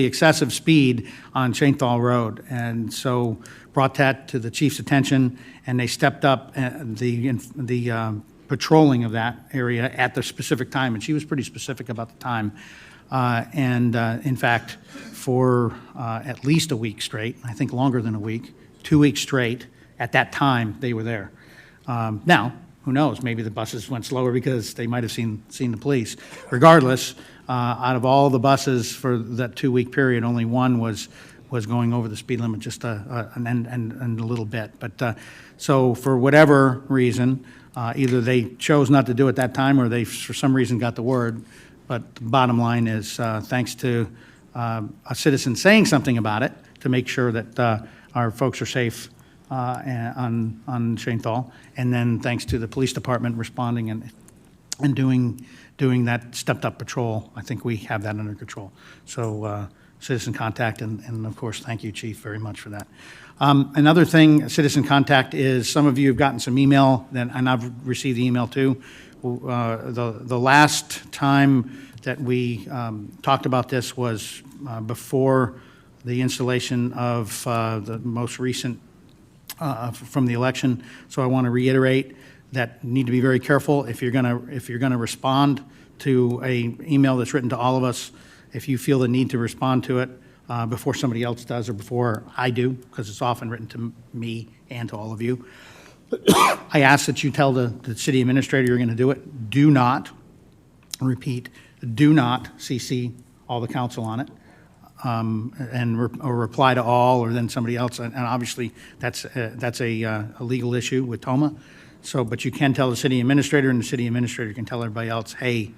excessive speed on Chainthal Road, and so brought that to the chief's attention, and they stepped up the patrolling of that area at the specific time, and she was pretty specific about the time. In fact, for at least a week straight, I think longer than a week, 2 weeks straight, at that time, they were there. Now, who knows, maybe the buses went slower because they might have seen the police. Regardless, out of all the buses for that 2-week period, only one was going over the speed limit just a little bit. But so for whatever reason, either they chose not to do it that time, or they, for some reason, got the word. But the bottom line is, thanks to a citizen saying something about it to make sure that our folks are safe on Chainthal, and then thanks to the police department responding and doing that stepped-up patrol, I think we have that under control. So citizen contact, and of course, thank you, Chief, very much for that. Another thing, citizen contact, is some of you have gotten some email, and I've received the email too. The last time that we talked about this was before the installation of the most recent from the election. So I want to reiterate that you need to be very careful if you're going to respond to a email that's written to all of us. If you feel the need to respond to it, before somebody else does or before I do, because it's often written to me and to all of you. I ask that you tell the city administrator you're going to do it. Do not, repeat, do not CC all the council on it, or reply to all, or then somebody else. And obviously, that's a legal issue with TOMA. So, but you can tell the city administrator, and the city administrator can tell everybody else, hey,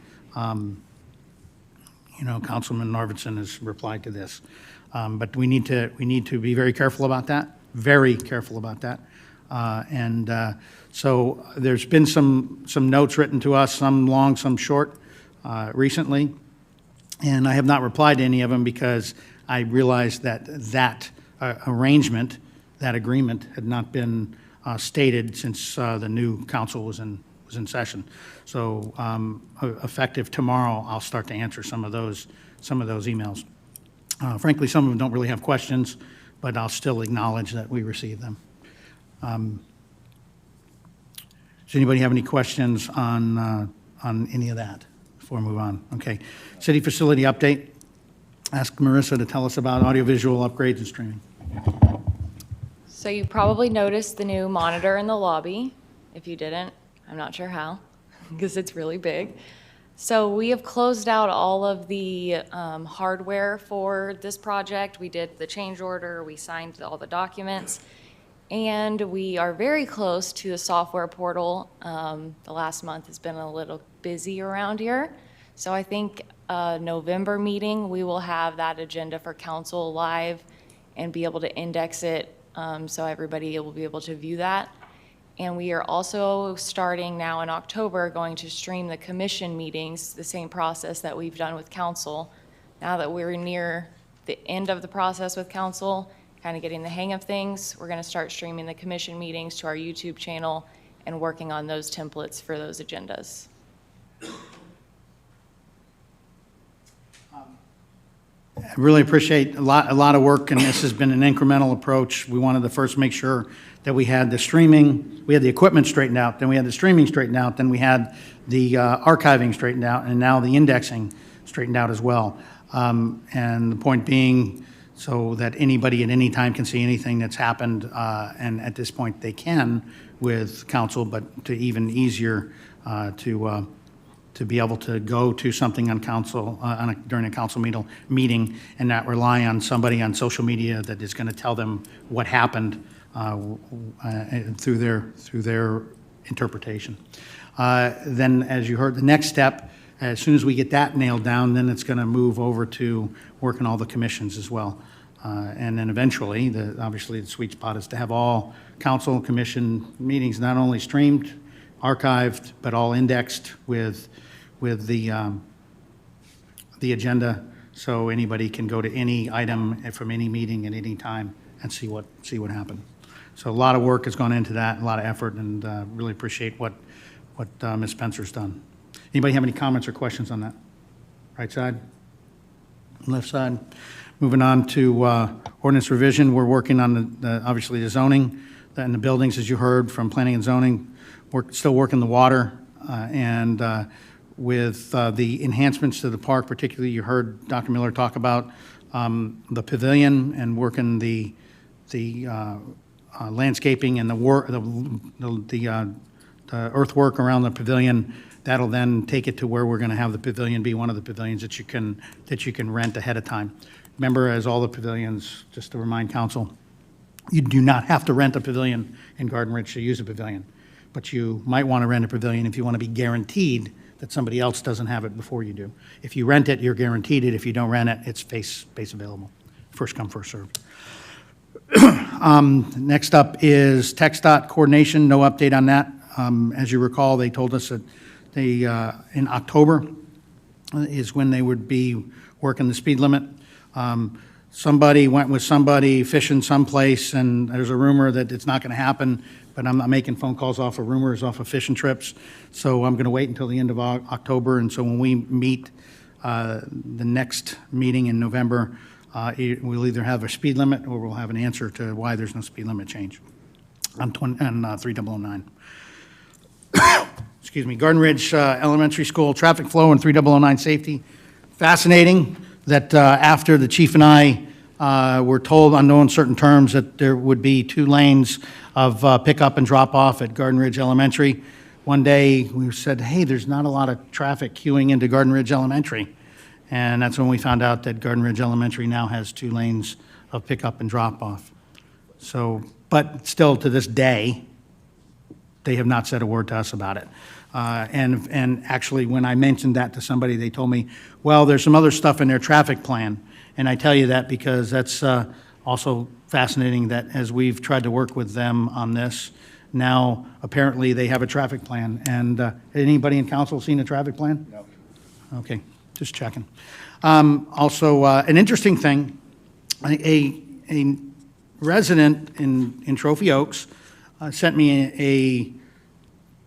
Councilman Norvinson has replied to this. But we need to be very careful about that, very careful about that. So there's been some notes written to us, some long, some short, recently. And I have not replied to any of them because I realized that arrangement, that agreement, had not been stated since the new council was in session. So effective tomorrow, I'll start to answer some of those emails. Frankly, some of them don't really have questions, but I'll still acknowledge that we received them. Does anybody have any questions on any of that before we move on? Okay. City facility update. Ask Marissa to tell us about audiovisual upgrades and streaming. So you probably noticed the new monitor in the lobby. If you didn't, I'm not sure how, because it's really big. So we have closed out all of the hardware for this project. We did the change order, we signed all the documents, and we are very close to the software portal. The last month has been a little busy around here. So I think November meeting, we will have that agenda for council live and be able to index it so everybody will be able to view that. And we are also starting now in October going to stream the commission meetings, the same process that we've done with council. Now that we're near the end of the process with council, kind of getting the hang of things, we're going to start streaming the commission meetings to our YouTube channel and working on those templates for those agendas. I really appreciate a lot of work, and this has been an incremental approach. We wanted to first make sure that we had the streaming, we had the equipment straightened out, then we had the streaming straightened out, then we had the archiving straightened out, and now the indexing straightened out as well. And the point being, so that anybody at any time can see anything that's happened, and at this point they can with council, but to even easier to be able to go to something on council, during a council meeting and not rely on somebody on social media that is going to tell them what happened through their interpretation. Then, as you heard, the next step, as soon as we get that nailed down, then it's going to move over to working all the commissions as well. And then eventually, obviously, the sweet spot is to have all council and commission meetings not only streamed, archived, but all indexed with the agenda, so anybody can go to any item from any meeting at any time and see what happened. So a lot of work has gone into that, a lot of effort, and really appreciate what Ms. Spencer's done. Anybody have any comments or questions on that? Right side? Left side? Moving on to ordinance revision, we're working on obviously the zoning and the buildings, as you heard from planning and zoning. We're still working the water, and with the enhancements to the park, particularly you heard Dr. Miller talk about the pavilion and working the landscaping and the earthwork around the pavilion. That'll then take it to where we're going to have the pavilion be one of the pavilions that you can rent ahead of time. Remember, as all the pavilions, just to remind council, you do not have to rent a pavilion in Garden Ridge to use a pavilion, but you might want to rent a pavilion if you want to be guaranteed that somebody else doesn't have it before you do. If you rent it, you're guaranteed it. If you don't rent it, it's space available. First come, first served. Next up is TxDOT coordination. No update on that. As you recall, they told us that they in October is when they would be working the speed limit. Somebody went with somebody fishing someplace, and there's a rumor that it's not going to happen, but I'm not making phone calls off of rumors, off of fishing trips. So I'm going to wait until the end of October, and so when we meet the next meeting in November, we'll either have a speed limit or we'll have an answer to why there's no speed limit change on 3009. Excuse me, Garden Ridge Elementary School traffic flow and 3009 safety. Fascinating that after the chief and I We're told on no uncertain terms that there would be 2 lanes of pickup and drop-off at Garden Ridge Elementary. One day, we said, hey, there's not a lot of traffic queuing into Garden Ridge Elementary. And that's when we found out that Garden Ridge Elementary now has 2 lanes of pickup and drop-off. So, but still to this day, they have not said a word to us about it. And actually, when I mentioned that to somebody, they told me, well, there's some other stuff in their traffic plan. And I tell you that because that's also fascinating that as we've tried to work with them on this, now apparently they have a traffic plan. And anybody in council seen a traffic plan? No. Okay, just checking. Also, an interesting thing, a resident in Trophy Oaks sent me a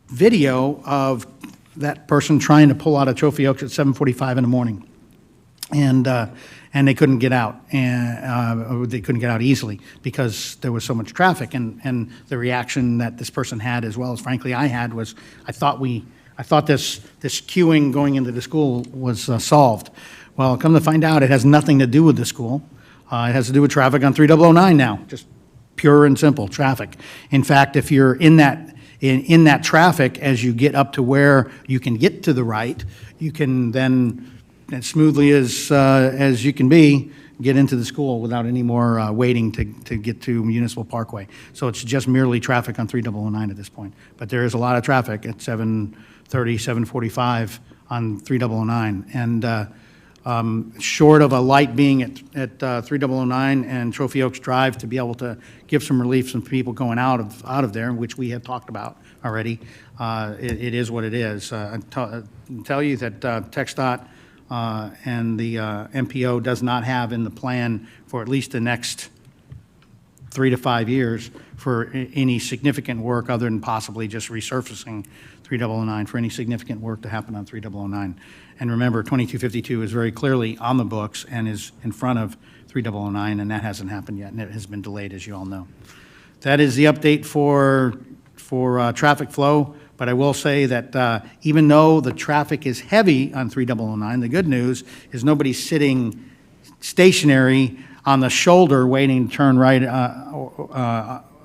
video of that person trying to pull out of Trophy Oaks at 7:45 in the morning. And they couldn't get out, or they couldn't get out easily because there was so much traffic. And the reaction that this person had, as well as frankly I had, was I thought this queuing going into the school was solved. Well, come to find out, it has nothing to do with the school. It has to do with traffic on 3009 now, just pure and simple traffic. In fact, if you're in that traffic, as you get up to where you can get to the right, you can then, as smoothly as you can be, get into the school without any more waiting to get to Municipal Parkway. So it's just merely traffic on 3009 at this point. But there is a lot of traffic at 7:30, 7:45 on 3009. And short of a light being at 3009 and Trophy Oaks Drive to be able to give some relief to people going out of there, which we have talked about already, it is what it is. I tell you that TxDOT and the MPO does not have in the plan for at least the next 3 to 5 years for any significant work other than possibly just resurfacing 3009, for any significant work to happen on 3009. And remember, 2252 is very clearly on the books and is in front of 3009, and that hasn't happened yet, and it has been delayed, as you all know. That is the update for traffic flow. But I will say that even though the traffic is heavy on 3009, the good news is nobody's sitting stationary on the shoulder waiting to turn right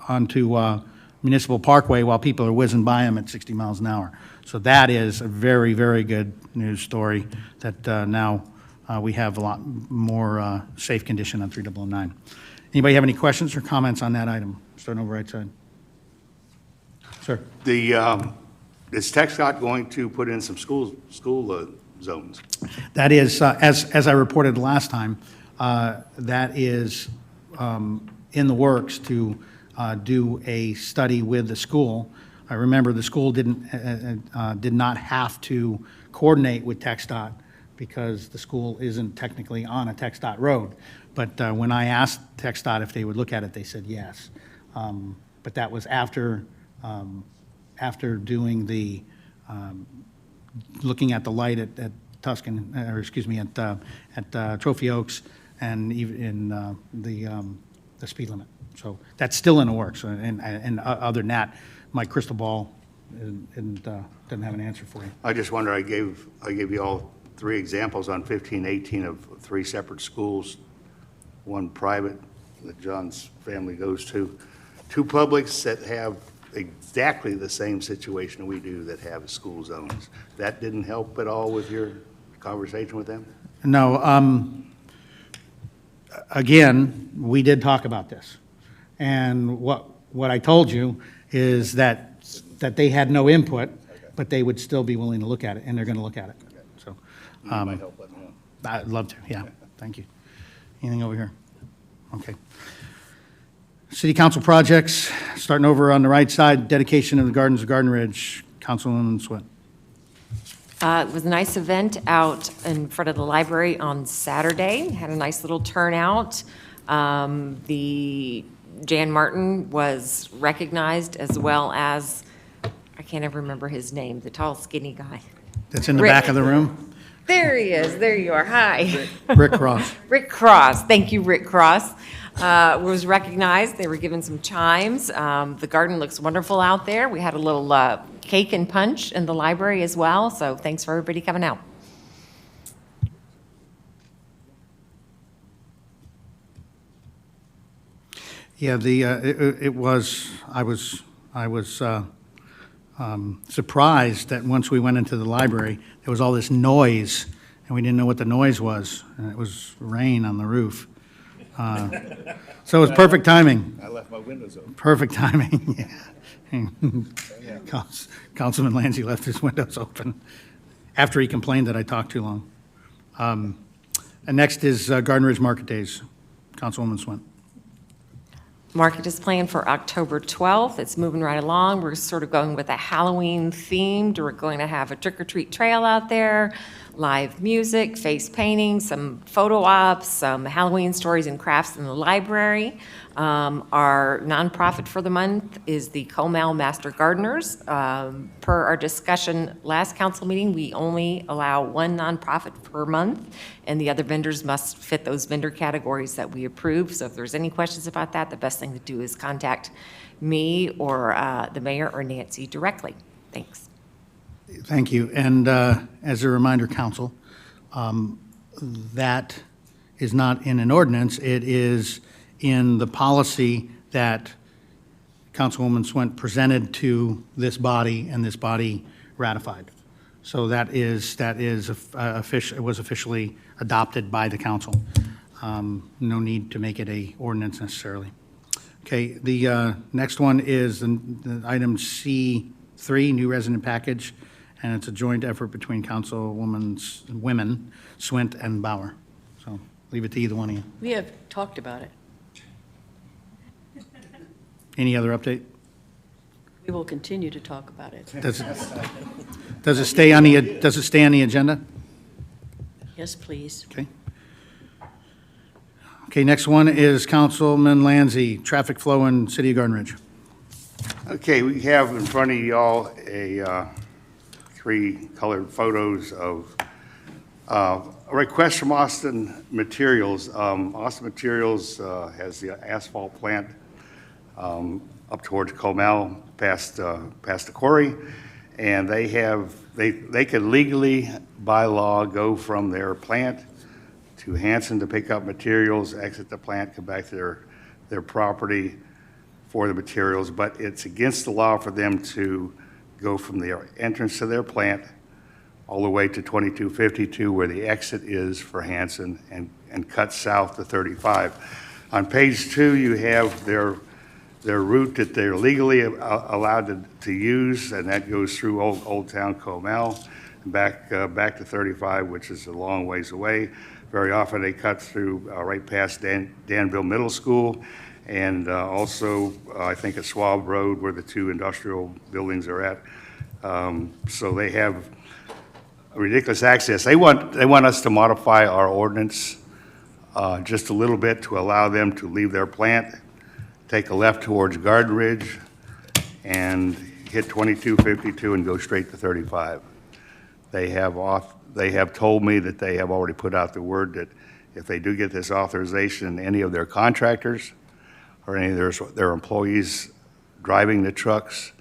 onto Municipal Parkway while people are whizzing by them at 60 miles an hour. So that is a very, very good news story that now we have a lot more safe condition on 3009. Anybody have any questions or comments on that item? Starting over right side. Sir. Is TxDOT going to put in some school zones? That is, as I reported last time, that is in the works to do a study with the school. I remember the school did not have to coordinate with TxDOT because the school isn't technically on a TxDOT road. But when I asked TxDOT if they would look at it, they said yes. But that was after doing the, looking at the light at Tuscan, or excuse me, at Trophy Oaks and even in the speed limit. So that's still in the works. And other than that, my crystal ball doesn't have an answer for you. I just wonder, I gave you all 3 examples on 1518 of 3 separate schools, one private that John's family goes to, 2 publics that have exactly the same situation we do that have school zones. That didn't help at all with your conversation with them? No. Again, we did talk about this. And what I told you is that they had no input, but they would still be willing to look at it, and they're going to look at it. So, might help, let me know. I'd love to, yeah. Thank you. Anything over here? Okay. City Council projects, starting over on the right side, dedication of the Gardens of Garden Ridge. Councilwoman Swett. It was a nice event out in front of the library on Saturday. Had a nice little turnout. The Jan Martin was recognized, as well as, I can't ever remember his name, the tall, skinny guy. That's in the back of the room? There he is. There you are. Hi. Rick Cross. Rick Cross. Thank you, Rick Cross. Was recognized. They were given some chimes. The garden looks wonderful out there. We had a little cake and punch in the library as well. So thanks for everybody coming out. Yeah, I was surprised that once we went into the library, there was all this noise, and we didn't know what the noise was, and it was rain on the roof. So it was perfect timing. I left my windows open. Perfect timing, yeah. Councilman Lanzi left his windows open after he complained that I talked too long. And next is Garden Ridge Market Days. Councilwoman Swint. Market is planned for October 12th. It's moving right along. We're sort of going with a Halloween themed. We're going to have a trick-or-treat trail out there, live music, face painting, some photo ops, some Halloween stories and crafts in the library. Our nonprofit for the month is the Comel Master Gardeners. Per our discussion last council meeting, we only allow one nonprofit per month, and the other vendors must fit those vendor categories that we approve. So if there's any questions about that, the best thing to do is contact me or the mayor or Nancy directly. Thanks. Thank you. And as a reminder, council, that is not in an ordinance. It is in the policy that Councilwoman Swint presented to this body and this body ratified. So that is it was officially adopted by the council. No need to make it a ordinance necessarily. Okay, the next one is the item C3, new resident package, and it's a joint effort between women, Swint and Bauer. So leave it to either one of you. We have talked about it. Any other update? We will continue to talk about it. Does it stay on the agenda? Yes, please. Okay. Okay, next one is Councilman Lanzi, traffic flow in City of Garden Ridge. Okay, we have in front of y'all a 3 colored photos of a request from Austin Materials. Austin Materials has the asphalt plant up towards Comel, past the quarry, and they could legally, by law, go from their plant to Hanson to pick up materials, exit the plant, come back to their property for the materials, but it's against the law for them to go from their entrance to their plant all the way to 2252, where the exit is for Hanson, and cut south to 35. On page 2, you have their route that they're legally allowed to use, and that goes through Old Town Comel, back to 35, which is a long ways away. Very often they cut through right past Danville Middle School, and also I think at Schwab Road, where the 2 industrial buildings are at. So they have ridiculous access. They want us to modify our ordinance just a little bit to allow them to leave their plant, take a left towards Garden Ridge, and hit 2252 and go straight to 35. They have told me that they have already put out the word that if they do get this authorization, any of their contractors or any of their employees driving the trucks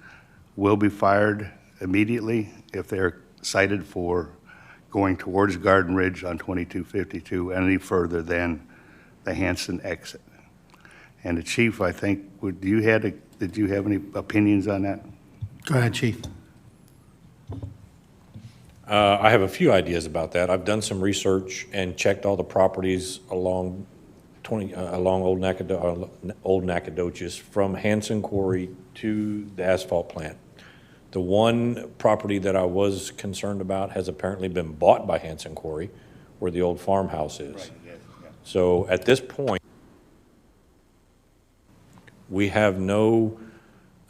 will be fired immediately if they're cited for going towards Garden Ridge on 2252 any further than the Hanson exit. And the chief, I think, did you have any opinions on that? Go ahead, Chief. I have a few ideas about that. I've done some research and checked all the properties along Old Nacogdoches from Hanson Quarry to the asphalt plant. The one property that I was concerned about has apparently been bought by Hanson Quarry, where the old farmhouse is. Right, yeah. So at this point, we have no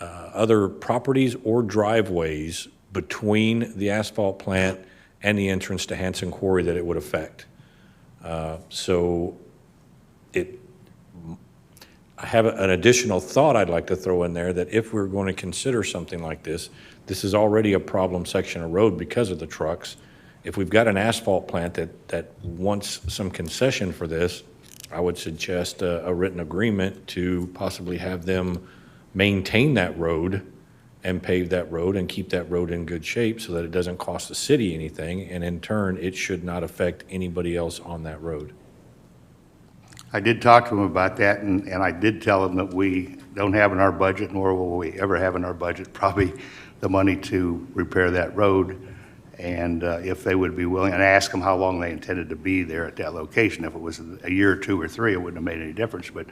other properties or driveways between the asphalt plant and the entrance to Hanson Quarry that it would affect. So I have an additional thought I'd like to throw in there, that if we're going to consider something like this, this is already a problem section of road because of the trucks. If we've got an asphalt plant that wants some concession for this, I would suggest a written agreement to possibly have them maintain that road and pave that road and keep that road in good shape so that it doesn't cost the city anything, and in turn, it should not affect anybody else on that road. I did talk to him about that, and I did tell him that we don't have in our budget, nor will we ever have in our budget, probably the money to repair that road. And if they would be willing, and I asked them how long they intended to be there at that location. If it was a year or 2 or 3, it wouldn't have made any difference. But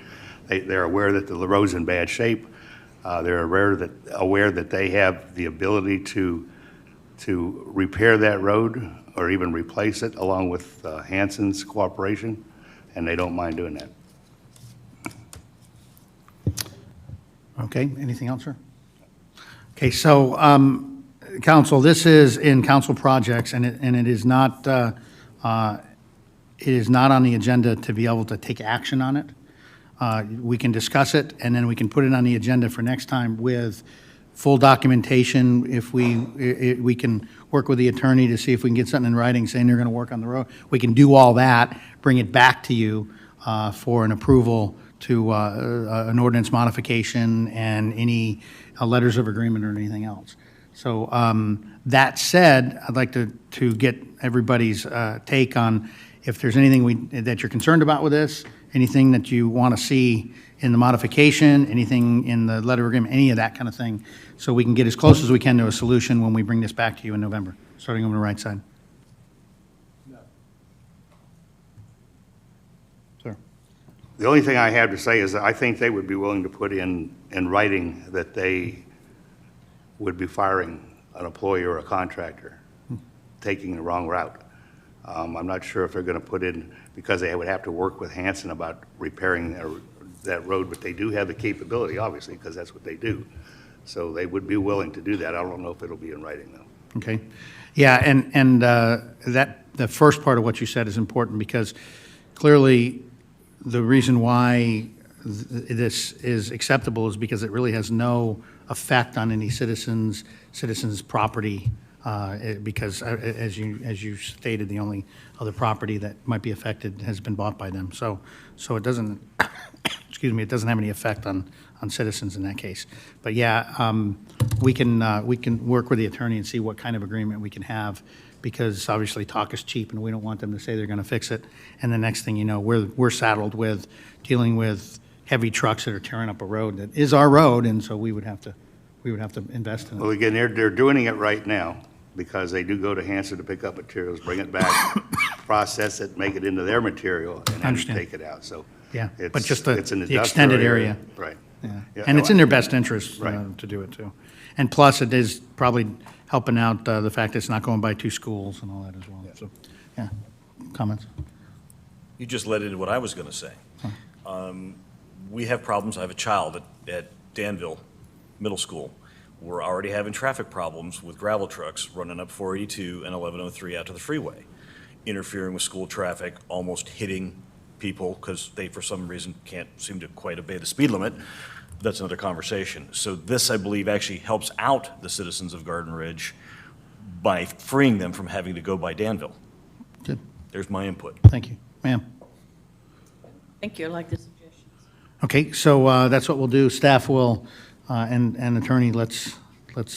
they're aware that the road's in bad shape. They're aware that they have the ability to repair that road or even replace it, along with Hanson's cooperation, and they don't mind doing that. Okay, anything else, sir? Okay, so, council, this is in council projects, and it is not on the agenda to be able to take action on it. We can discuss it, and then we can put it on the agenda for next time with full documentation. If we can work with the attorney to see if we can get something in writing saying they're going to work on the road. We can do all that, bring it back to you for an approval to an ordinance modification and any letters of agreement or anything else. So that said, I'd like to get everybody's take on if there's anything that you're concerned about with this, anything that you want to see in the modification, anything in the letter of agreement, any of that kind of thing, so we can get as close as we can to a solution when we bring this back to you in November, starting on the right side. Sir. The only thing I have to say is that I think they would be willing to put in writing that they would be firing an employee or a contractor taking the wrong route. I'm not sure if they're going to put in, because they would have to work with Hanson about repairing that road, but they do have the capability, obviously, because that's what they do. So they would be willing to do that. I don't know if it'll be in writing, though. Okay. Yeah, and that the first part of what you said is important, because clearly the reason why this is acceptable is because it really has no effect on any citizens' property, because as you stated, the only other property that might be affected has been bought by them. So it doesn't, excuse me, it doesn't have any effect on citizens in that case. But yeah, we can work with the attorney and see what kind of agreement we can have, because obviously talk is cheap and we don't want them to say they're going to fix it. And the next thing you know, we're saddled with dealing with heavy trucks that are tearing up a road that is our road, and so we would have to invest in it. Well, again, they're doing it right now, because they do go to Hanson to pick up materials, bring it back, process it, make it into their material, and then Understand. take it out. So Yeah, it's, but just it's an the extended area. Right. Yeah. Yeah, And it's in their best interest Right. to do it, too. And plus, it is probably helping out the fact that it's not going by 2 schools and all that as well. So, yeah, comments? You just led into what I was going to say. We have problems. I have a child at Danville Middle School. We're already having traffic problems with gravel trucks running up 482 and 1103 out to the freeway, interfering with school traffic, almost hitting people because they, for some reason, can't seem to quite obey the speed limit. That's another conversation. So this, I believe, actually helps out the citizens of Garden Ridge by freeing them from having to go by Danville. Good. There's my input. Thank you. Ma'am? Thank you, I like the suggestions. Okay, so that's what we'll do. Staff will, and attorney, let's put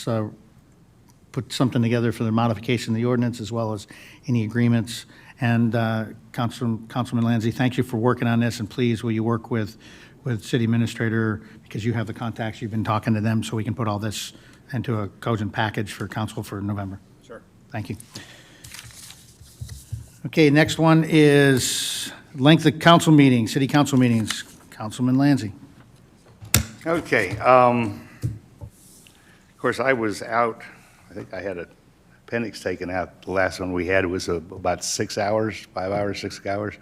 something together for the modification of the ordinance, as well as any agreements. And Councilman Lanzi, thank you for working on this, and please, will you work with city administrator, because you have the contacts, you've been talking to them, so we can put all this into a cogent package for council for November. Sure. Thank you. Okay, next one is length of council meetings, city council meetings. Councilman Lanzi. Okay. Of course, I was out, I think I had an appendix taken out. The last one we had was about 6 hours, 5 hours, 6 hours.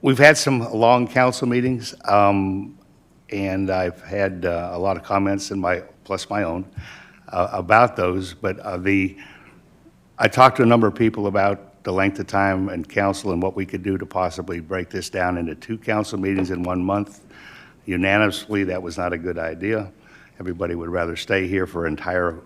We've had some long council meetings, and I've had a lot of comments plus my own, about those. But I talked to a number of people about the length of time in council and what we could do to possibly break this down into 2 council meetings in 1 month. Unanimously, that was not a good idea. Everybody would rather stay here for an entire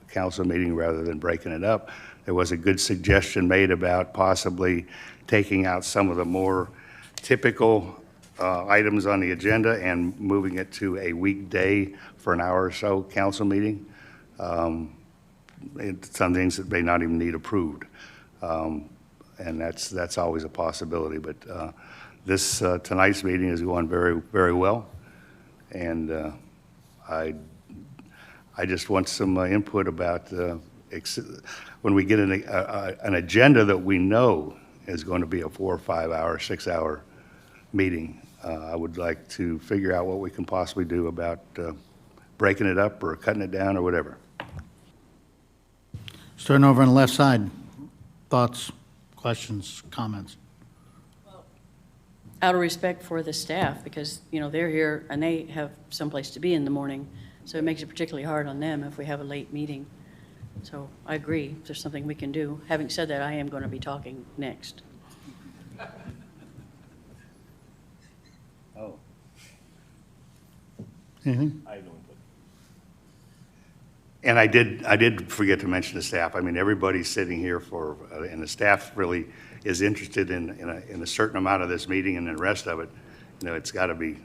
council meeting rather than breaking it up. There was a good suggestion made about possibly taking out some of the more typical items on the agenda and moving it to a weekday for an hour or so council meeting. Some things that may not even need approved. and that's always a possibility. But this tonight's meeting is going very, very well, and I just want some input about when we get an agenda that we know is going to be a 4 or 5 hour, 6 hour meeting. I would like to figure out what we can possibly do about breaking it up or cutting it down or whatever. Starting over on the left side, thoughts, questions, comments? Out of respect for the staff, because, you know, they're here and they have someplace to be in the morning, so it makes it particularly hard on them if we have a late meeting. So I agree, if there's something we can do. Having said that, I am going to be talking next. Oh. Anything? I have no input. And I did forget to mention the staff. I mean, everybody's sitting here and the staff really is interested in a certain amount of this meeting, and the rest of it, you know, it's got to be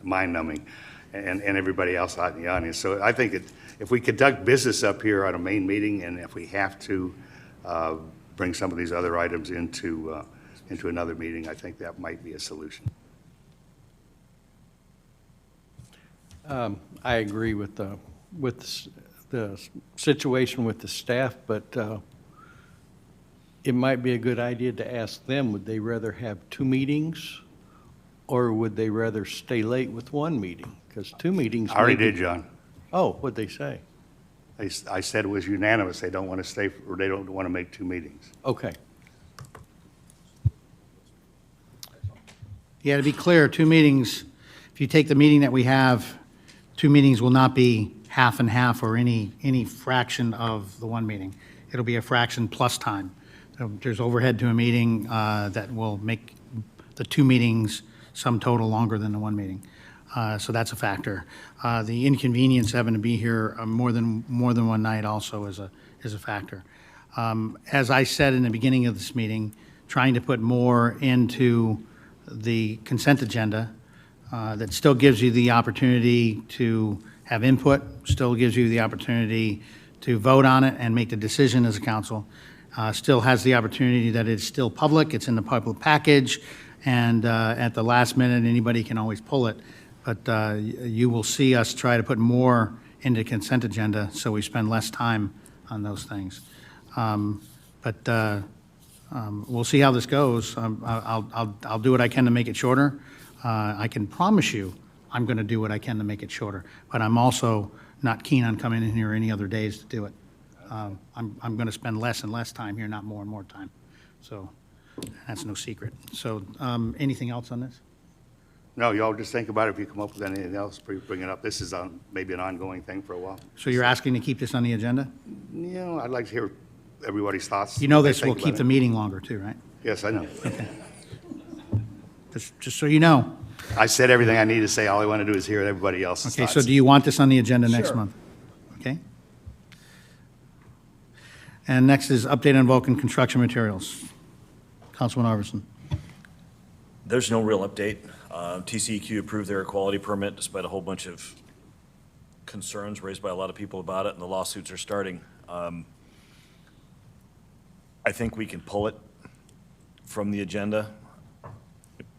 mind-numbing, and everybody else out in the audience. So I think if we conduct business up here at a main meeting, and if we have to bring some of these other items into another meeting, I think that might be a solution. I agree with the situation with the staff, but it might be a good idea to ask them, would they rather have 2 meetings, or would they rather stay late with 1 meeting? Because 2 meetings. I already did, John. Oh, what'd they say? I said it was unanimous. They don't want to stay, or they don't want to make 2 meetings. Okay. Yeah, to be clear, 2 meetings, if you take the meeting that we have, 2 meetings will not be half and half or any fraction of the 1 meeting. It'll be a fraction plus time. So there's overhead to a meeting that will make the 2 meetings sum total longer than the 1 meeting. So that's a factor. The inconvenience of having to be here more than one night also is a factor. As I said in the beginning of this meeting, trying to put more into the consent agenda that still gives you the opportunity to have input, still gives you the opportunity to vote on it and make the decision as a council, still has the opportunity that it's still public, it's in the public package, and at the last minute, anybody can always pull it. But you will see us try to put more into consent agenda so we spend less time on those things. We'll see how this goes. I'll do what I can to make it shorter. I can promise you I'm going to do what I can to make it shorter, but I'm also not keen on coming in here any other days to do it. I'm going to spend less and less time here, not more and more time. So that's no secret. So anything else on this? No, y'all just think about it. If you come up with anything else, bring it up. This is maybe an ongoing thing for a while. So you're asking to keep this on the agenda? You know, I'd like to hear everybody's thoughts. You know what they this will think keep about the it. meeting longer too, right? Yes, I know. Just so you know. I said everything I need to say. All I want to do is hear everybody else's Okay, thoughts. so do you want this on the agenda next Sure. month? Okay. And next is update on Vulcan construction materials. Councilman Arvidsson. There's no real update. TCEQ approved their quality permit despite a whole bunch of concerns raised by a lot of people about it, and the lawsuits are starting. I think we can pull it from the agenda,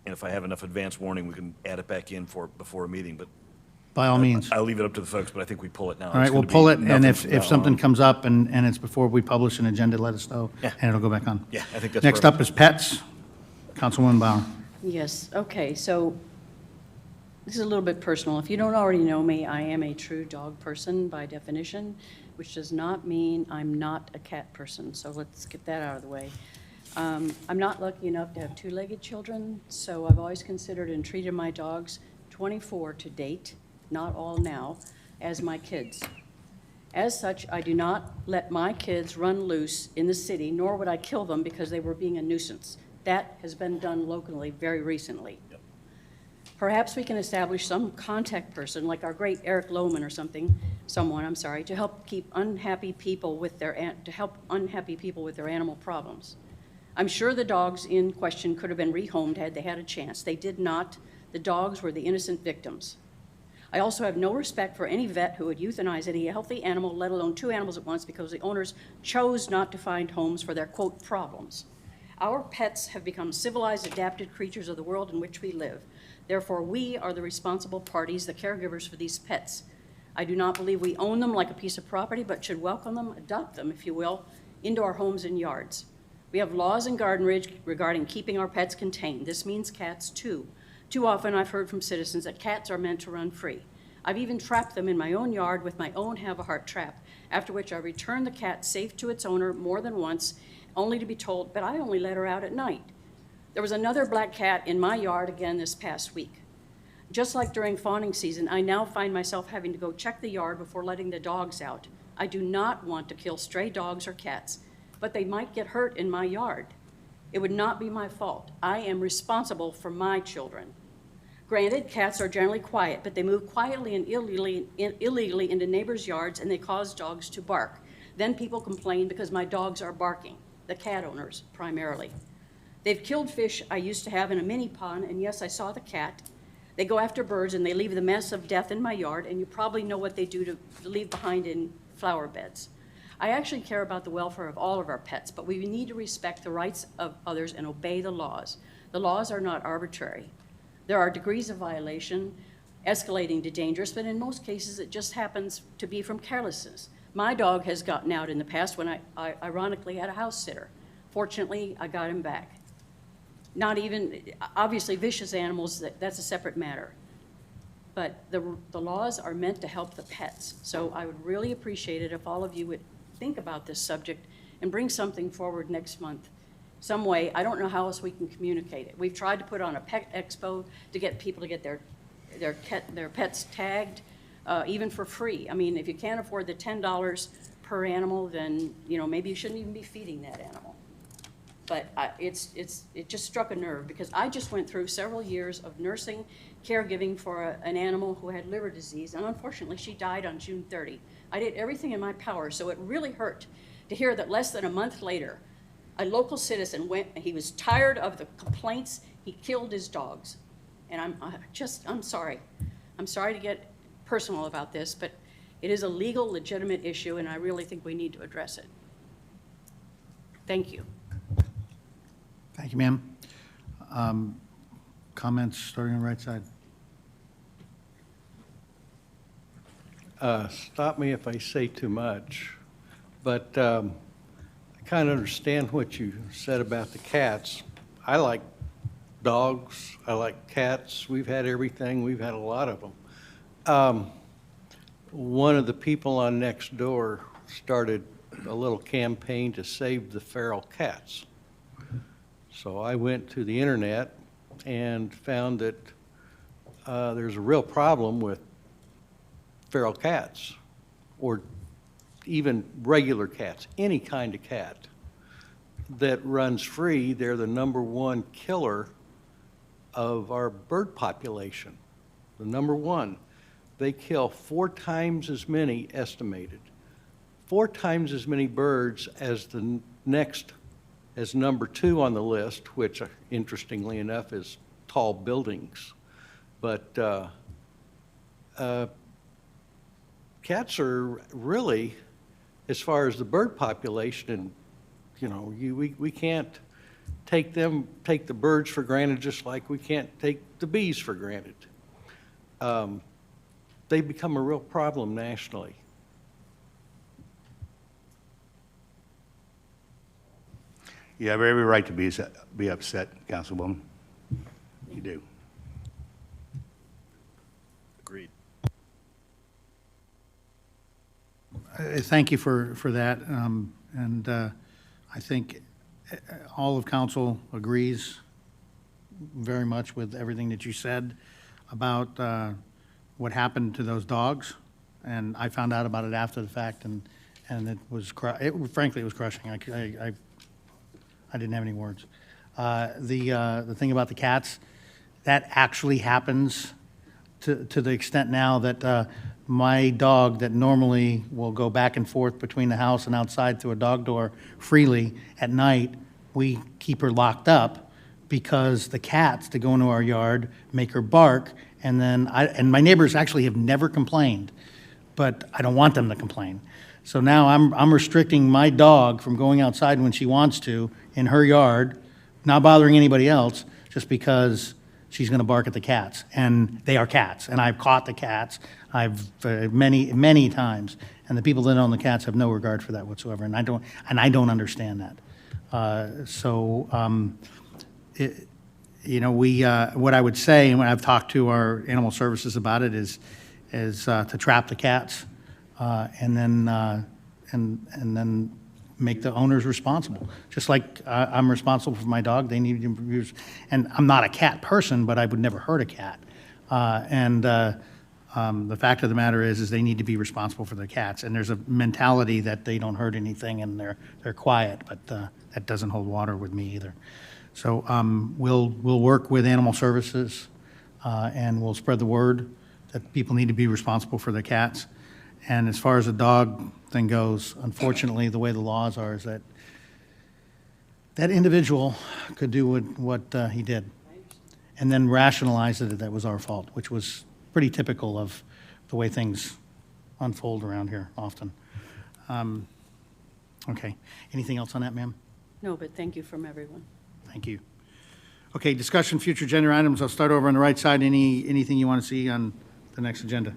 and if I have enough advance warning, we can add it back in before a meeting, but By all means. I'll leave it up to the folks, but I think we pull it now. All right, It's we'll gonna pull be it, and nothing if from now something on. comes up and it's before we publish an agenda, let us know. Yeah. And it'll go back on. Yeah, I think that's Next perfect. up is pets. Councilwoman Bauer. Yes, okay, so this is a little bit personal. If you don't already know me, I am a true dog person by definition, which does not mean I'm not a cat person, so let's get that out of the way. I'm not lucky enough to have 2-legged children, so I've always considered and treated my dogs, 24 to date, not all now, as my kids. As such, I do not let my kids run loose in the city, nor would I kill them because they were being a nuisance. That has been done locally very recently. Perhaps we can establish some contact person, like our great Eric Lohman or someone, to help keep unhappy people with their animal problems. I'm sure the dogs in question could have been rehomed had they had a chance. They did not. The dogs were the innocent victims. I also have no respect for any vet who would euthanize any healthy animal, let alone 2 animals at once, because the owners chose not to find homes for their, quote, problems. Our pets have become civilized, adapted creatures of the world in which we live. Therefore, we are the responsible parties, the caregivers for these pets. I do not believe we own them like a piece of property, but should welcome them, adopt them, if you will, into our homes and yards. We have laws in Garden Ridge regarding keeping our pets contained. This means cats, too. Too often, I've heard from citizens that cats are meant to run free. I've even trapped them in my own yard with my own Have-A-Heart trap, after which I returned the cat safe to its owner more than once, only to be told, but I only let her out at night. There was another black cat in my yard again this past week. Just like during fawning season, I now find myself having to go check the yard before letting the dogs out. I do not want to kill stray dogs or cats, but they might get hurt in my yard. It would not be my fault. I am responsible for my children. Granted, cats are generally quiet, but they move quietly and illegally into neighbors' yards, and they cause dogs to bark. Then people complain because my dogs are barking, the cat owners primarily. They've killed fish I used to have in a mini pond, and yes, I saw the cat. They go after birds, and they leave the mess of death in my yard, and you probably know what they do to leave behind in flower beds. I actually care about the welfare of all of our pets, but we need to respect the rights of others and obey the laws. The laws are not arbitrary. There are degrees of violation, escalating to dangerous, but in most cases it just happens to be from carelessness. My dog has gotten out in the past when I ironically had a house sitter. Fortunately, I got him back. Not even, obviously vicious animals, that's a separate matter. But the laws are meant to help the pets. So I would really appreciate it if all of you would think about this subject and bring something forward next month. Some way, I don't know how else we can communicate it. We've tried to put on a pet expo to get people to get their pets tagged, even for free. I mean, if you can't afford the $10 per animal, then maybe you shouldn't even be feeding that animal. But it just struck a nerve because I just went through several years of nursing, caregiving for an animal who had liver disease, and unfortunately she died on June 30. I did everything in my power, so it really hurt to hear that less than a month later, a local citizen he was tired of the complaints, he killed his dogs. And I'm sorry. I'm sorry to get personal about this, but it is a legal, legitimate issue, and I really think we need to address it. Thank you. Thank you, ma'am. Comments starting on the right side. Stop me if I say too much, but I kind of understand what you said about the cats. I like dogs, I like cats, we've had everything, we've had a lot of them. One of the people on Nextdoor started a little campaign to save the feral cats. So I went to the internet and found that there's a real problem with feral cats, or even regular cats, any kind of cat that runs free. They're the #1 killer of our bird population. The #1. They kill 4 times as many, estimated, 4 times as many birds as the next, as #2 on the list, which interestingly enough is tall buildings. But cats are really, as far as the bird population, and we can't take the birds for granted, just like we can't take the bees for granted. They become a real problem nationally. You have every right to be upset, Councilwoman. You do. Agreed. Thank you for that. And I think all of council agrees very much with everything that you said about what happened to those dogs. And I found out about it after the fact, and it was, frankly, it was crushing. I didn't have any words. The thing about the cats, that actually happens to the extent now that my dog that normally will go back and forth between the house and outside through a dog door freely at night, we keep her locked up because the cats that go into our yard make her bark, And then and my neighbors actually have never complained, but I don't want them to complain. So now I'm restricting my dog from going outside when she wants to in her yard, not bothering anybody else, just because she's going to bark at the cats. And they are cats, and I've caught the cats. I've many times, and the people that own the cats have no regard for that whatsoever, and I don't understand that. What I would say, and when I've talked to our animal services about it, is to trap the cats, and then make the owners responsible. Just like I'm responsible for my dog, they need to use, and I'm not a cat person, but I would never hurt a cat. The fact of the matter is they need to be responsible for their cats. And there's a mentality that they don't hurt anything and they're quiet, but that doesn't hold water with me either. So we'll work with animal services and we'll spread the word that people need to be responsible for their cats. And as far as the dog thing goes, unfortunately, the way the laws are is that individual could do what he did and then rationalize that that was our fault, which was pretty typical of the way things unfold around here often. Okay. Anything else on that, ma'am? No, but thank you from everyone. Thank you. Okay, discussion future agenda items. I'll start over on the right side. Anything you want to see on the next agenda?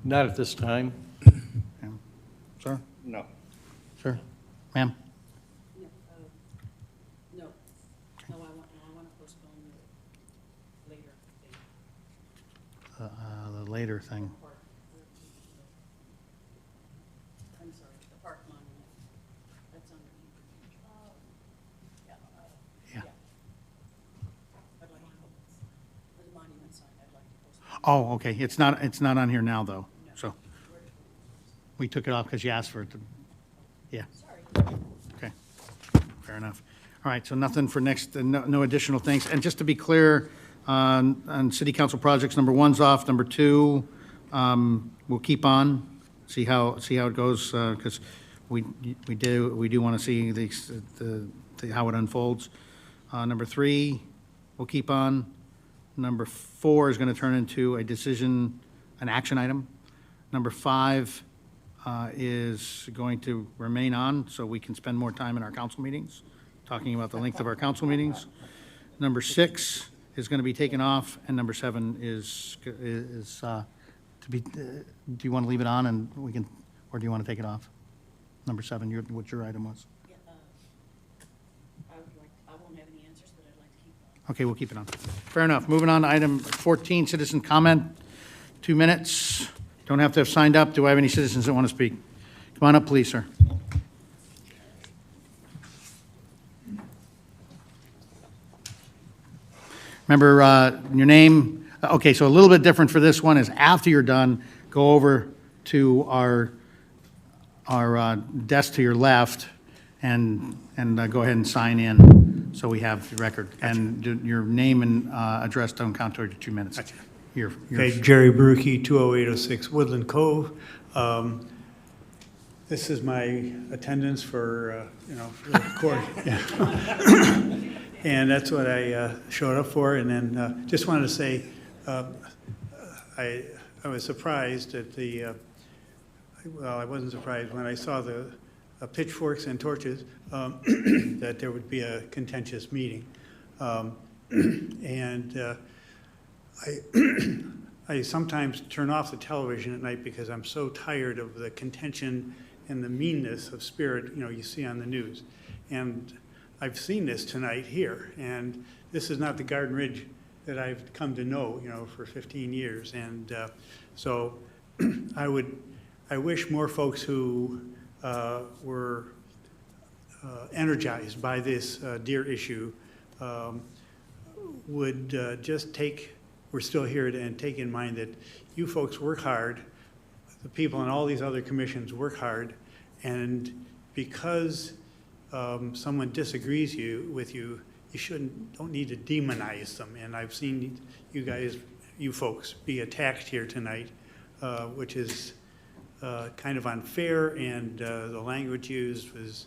Not at this time. Sir? No. Sir? Ma'am? No, I want to postpone later. The later thing. I'm sorry, the park monument. That's on Yeah. I'd like to, the monument sign, I'd like to postpone. Oh, okay. It's not on here now, though, so. We took it off because you asked for it to, yeah. Sorry. Okay, fair enough. All right, so nothing for next, no additional things. And just to be clear, on city council projects, number 1's off, number 2, we'll keep on, see how it goes, because we do want to see how it unfolds. Number 3, we'll keep on. Number 4 is going to turn into a decision, an action item. Number 5 is going to remain on, so we can spend more time in our council meetings, talking about the length of our council meetings. Number 6 is going to be taken off, and number 7 is to be, do you want to leave it on and we can, or do you want to take it off? Number 7, what your item was? Yeah, I won't have any answers, but I'd like to keep on. Okay, we'll keep it on. Fair enough. Moving on to item 14, citizen comment, 2 minutes. Don't have to have signed up. Do I have any citizens that want to speak? Come on up, please, sir. Remember your name. Okay, so a little bit different for this one is after you're done, go over to our desk to your left and go ahead and sign in so we have the record. And your name and address don't count toward your 2 minutes. Okay, Jerry Brukey, 20806 Woodland Cove. This is my attendance for, for the court. Yeah. And that's what I showed up for. And then just wanted to say, I was surprised at the, well, I wasn't surprised when I saw the pitchforks and torches that there would be a contentious meeting. I sometimes turn off the television at night because I'm so tired of the contention and the meanness of spirit, you see on the news. And I've seen this tonight here, and this is not the Garden Ridge that I've come to know, for 15 years. And so I wish more folks who were energized by this deer issue would just we're still here and take in mind that you folks work hard, the people on all these other commissions work hard, and because someone disagrees with you, you don't need to demonize them. And I've seen you folks be attacked here tonight, which is kind of unfair, and the language used was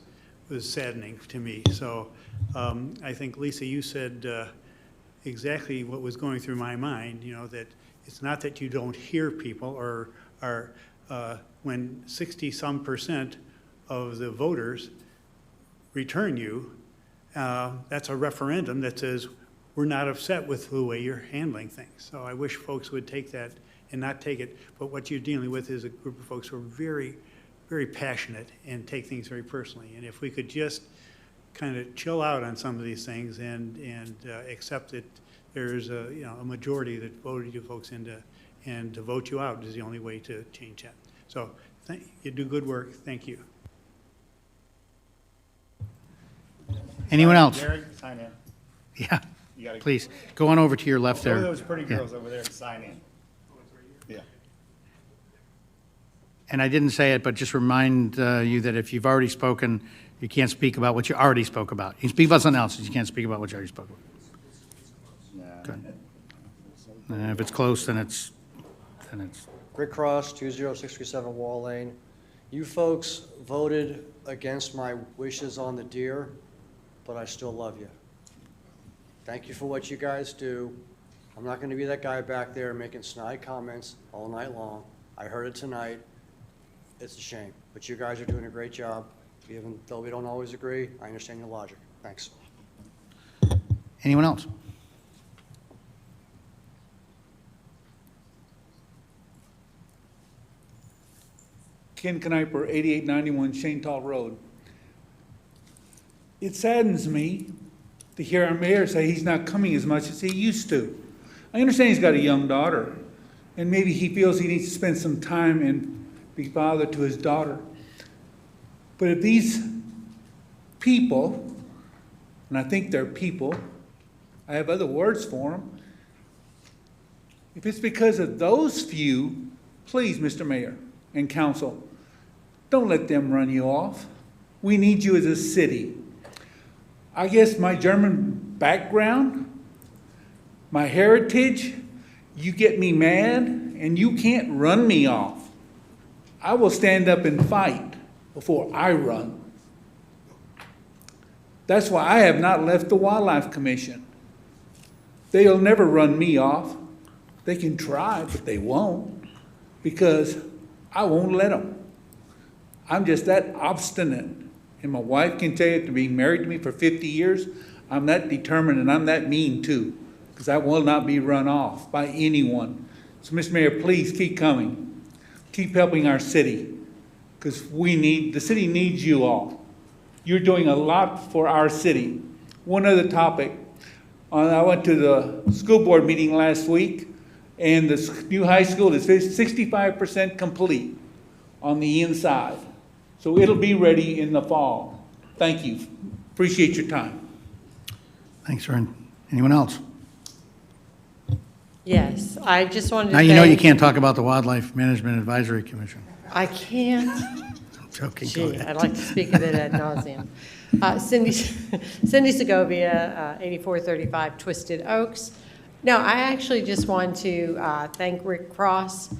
saddening to me. So I think, Lisa, you said exactly what was going through my mind, you know, that it's not that you don't hear people or are, when 60-some% of the voters return you, that's a referendum that says, we're not upset with the way you're handling things. So I wish folks would take that and not take it, but what you're dealing with is a group of folks who are very, very passionate and take things very personally. And if we could just kind of chill out on some of these things and accept that there's a, you know, a majority that voted you folks into, and to vote you out is the only way to change that. So you do good work. Thank you. Anyone else? Gary, sign in. Yeah, You gotta- please, go on over to your left Go there. to those pretty Yeah. girls over there and sign in. Yeah. And I didn't say it, but just remind you that if you've already spoken, you can't speak about what you already spoke about. You can speak about something else, but you can't speak about what you already spoke about. Good. And if it's close, then it's. Rick Cross, 20637 Wall Lane. You folks voted against my wishes on the deer, but I still love you. Thank you for what you guys do. I'm not going to be that guy back there making snide comments all night long. I heard it tonight. It's a shame, but you guys are doing a great job. Even though we don't always agree, I understand your logic. Thanks. Anyone else? Ken Kniper, 8891 Shanetal Road. It saddens me to hear our mayor say he's not coming as much as he used to. I understand he's got a young daughter, and maybe he feels he needs to spend some time and be father to his daughter. But if these people, and I think they're people, I have other words for them, if it's because of those few, please, Mr. Mayor and council, don't let them run you off. We need you as a city. I guess my German background, my heritage, you get me mad and you can't run me off. I will stand up and fight before I run. That's why I have not left the Wildlife Commission. They'll never run me off. They can try, but they won't, because I won't let them. I'm just that obstinate. And my wife can tell you, after being married to me for 50 years, I'm that determined and I'm that mean too, because I will not be run off by anyone. So, Mr. Mayor, please keep coming. Keep helping our city, because the city needs you all. You're doing a lot for our city. One other topic. I went to the school board meeting last week, and the new high school is 65% complete on the inside. So it'll be ready in the fall. Thank you. Appreciate your time. Thanks, Vern. Anyone else? Yes, I just wanted to Now you know you thank- can't talk about the Wildlife Management Advisory Commission. I can't. I'm joking. Go Gee, ahead. I'd like to speak of it ad nauseum. Cindy Segovia, 8435 Twisted Oaks. No, I actually just want to thank Rick Cross.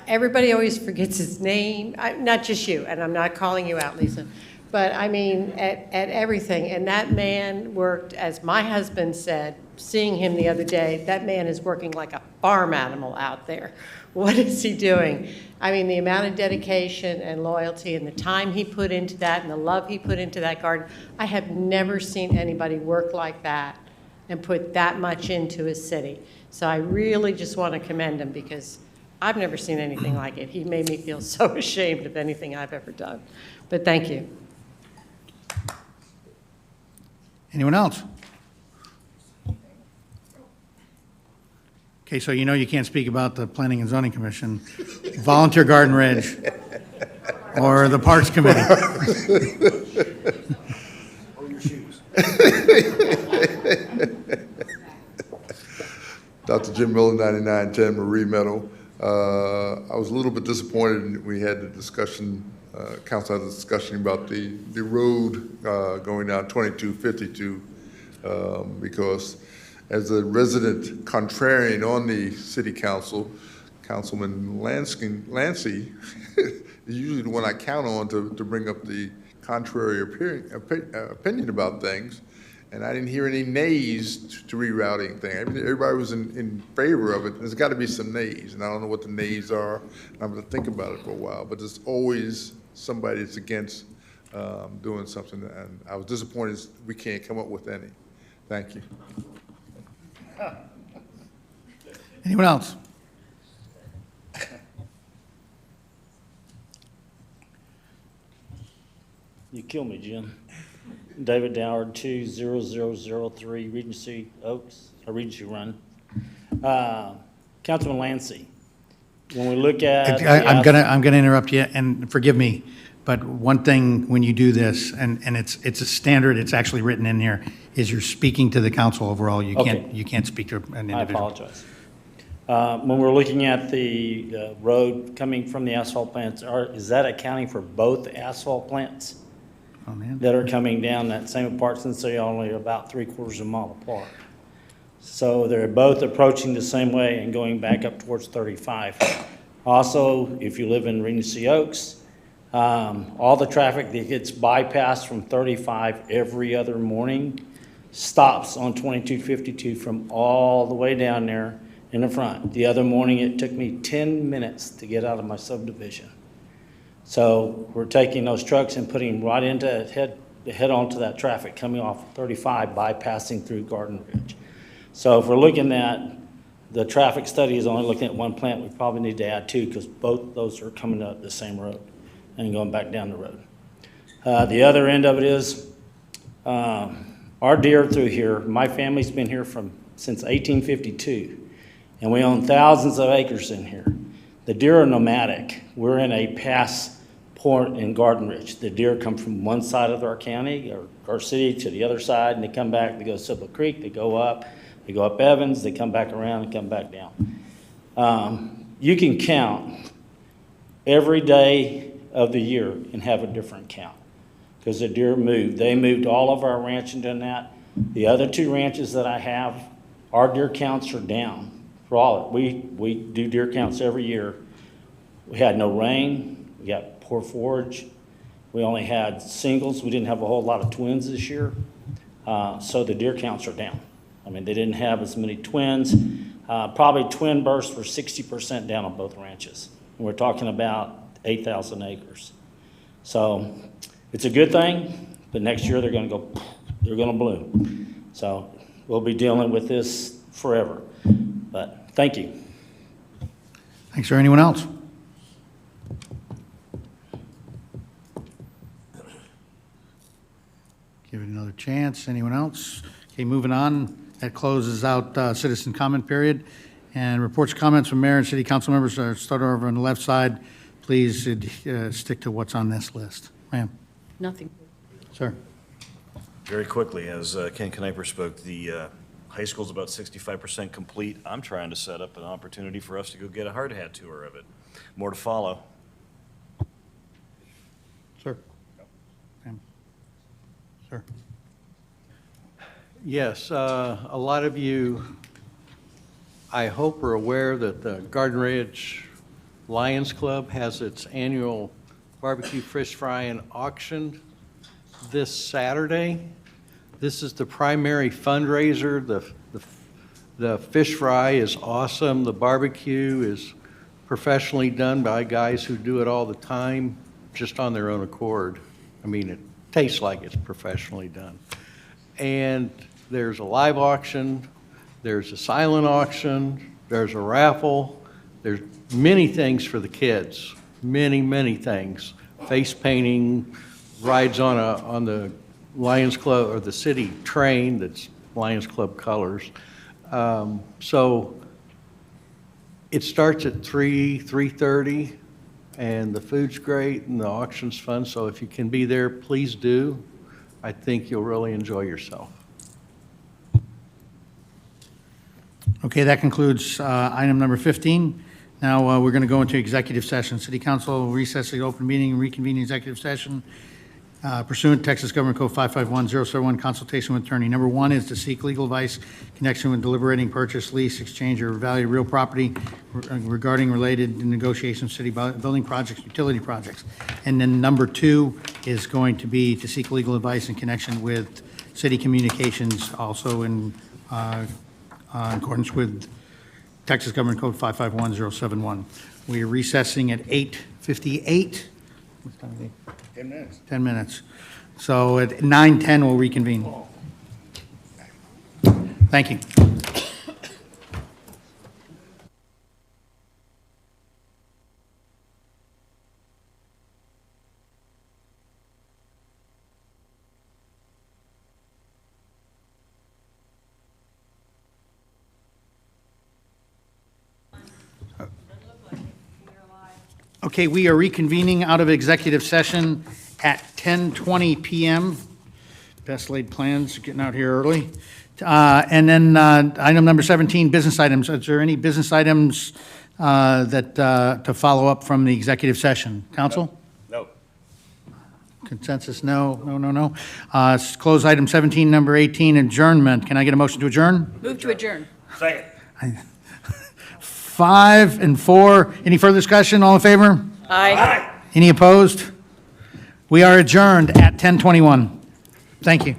Everybody always forgets his name, not just you, and I'm not calling you out, Lisa, but I mean, at everything. And that man worked, as my husband said, seeing him the other day, that man is working like a farm animal out there. What is he doing? I mean, the amount of dedication and loyalty and the time he put into that and the love he put into that garden, I have never seen anybody work like that and put that much into his city. So I really just want to commend him, because I've never seen anything like it. He made me feel so ashamed of anything I've ever done. But thank you. Anyone else? Okay, so you know you can't speak about the Planning and Zoning Commission, Volunteer Garden Ridge, or the Parks Committee. Or your shoes. Dr. Jim Miller, 9910 Marie Meadow. I was a little bit disappointed. We had the discussion, council had a discussion about the road going down 2252 because as a resident contrarian on the city council, Councilman Lancy is usually the one I count on to bring up the contrary opinion about things. And I didn't hear any nays to rerouting thing. Everybody was in favor of it. There's got to be some nays, and I don't know what the nays are. I'm going to think about it for a while, but there's always somebody that's against doing something, and I was disappointed we can't come up with any. Thank you. Anyone else? You kill me, Jim. David Doward, 20003 Regency Oaks, or Regency Run. Councilman Lancy, when we look at... I'm gonna interrupt you, and forgive me, but one thing when you do this, and it's a standard, it's actually written in here, is you're speaking to the council overall. You can't speak to an individual. I apologize. When we're looking at the road coming from the asphalt plants, is that accounting for both asphalt plants that are coming down that same apart, since they're only about 3/4 of a mile apart? So they're both approaching the same way and going back up towards 35. Also, if you live in Regency Oaks, all the traffic that gets bypassed from 35 every other morning stops on 2252 from all the way down there in the front. The other morning, it took me 10 minutes to get out of my subdivision. So we're taking those trucks and putting right into head onto that traffic coming off 35, bypassing through Garden Ridge. So if we're looking at, the traffic study is only looking at one plant, we probably need to add two, because both those are coming up the same road and going back down the road. The other end of it is, our deer through here, my family's been here since 1852, and we own thousands of acres in here. The deer are nomadic. We're in a pass point in Garden Ridge. The deer come from one side of our county or our city to the other side, and they come back, they go Silver Creek, they go up Evans, they come back around and come back down. You can count every day of the year and have a different count, because the deer moved. They moved all of our ranching and that. The other two ranches that I have, our deer counts are down. For all we do deer counts every year. We had no rain. We got poor forage. We only had singles. We didn't have a whole lot of twins this year. So the deer counts are down. I mean, they didn't have as many twins. Probably twin births were 60% down on both ranches. And we're talking about 8,000 acres. So it's a good thing, but next year they're going to bloom. So we'll be dealing with this forever. But thank you. Thanks. Is there anyone else? Give it another chance. Anyone else? Okay, moving on. That closes out citizen comment period. And reports, comments from mayor and city council members start over on the left side. Please stick to what's on this list. Ma'am. Nothing. Sir. Very quickly, as Ken Kniper spoke, the high school's about 65% complete. I'm trying to set up an opportunity for us to go get a hard hat tour of it. More to follow. Sir. Ma'am. Sir. Yes, a lot of you, I hope, are aware that the Garden Ridge Lions Club has its annual barbecue fish fry and auction this Saturday. This is the primary fundraiser. The fish fry is awesome. The barbecue is professionally done by guys who do it all the time, just on their own accord. I mean, it tastes like it's professionally done. And there's a live auction, there's a silent auction, there's a raffle, there's many things for the kids, many things. Face painting, rides on the Lions Club or the city train that's Lions Club colors. So it starts at 3:30, and the food's great and the auction's fun. So if you can be there, please do. I think you'll really enjoy yourself. Okay, that concludes item number 15. Now we're going to go into executive session. City Council will recess the open meeting and reconvene executive session pursuant to Texas Government Code 551071, consultation with attorney. Number one is to seek legal advice in connection with deliberating purchase, lease, exchange, or value of real property regarding related negotiations, city building projects, utility projects. And then number two is going to be to seek legal advice in connection with city communications, also in accordance with Texas Government Code 551071. We are recessing at 8:58. What time is it? 10 minutes. 10 minutes. So at 9:10, we'll reconvene. Thank you. Okay, we are reconvening out of executive session at 10:20 PM. Best laid plans, getting out here early. And then item number 17, business items. Is there any business items to follow up from the executive session? Council? No. Consensus, no, no, no, no. Close item 17, number 18, adjournment. Can I get a motion to adjourn? Move to adjourn. Second. 5 and 4. Any further discussion? All in favor? Aye. Any opposed? We are adjourned at 10:21. Thank you.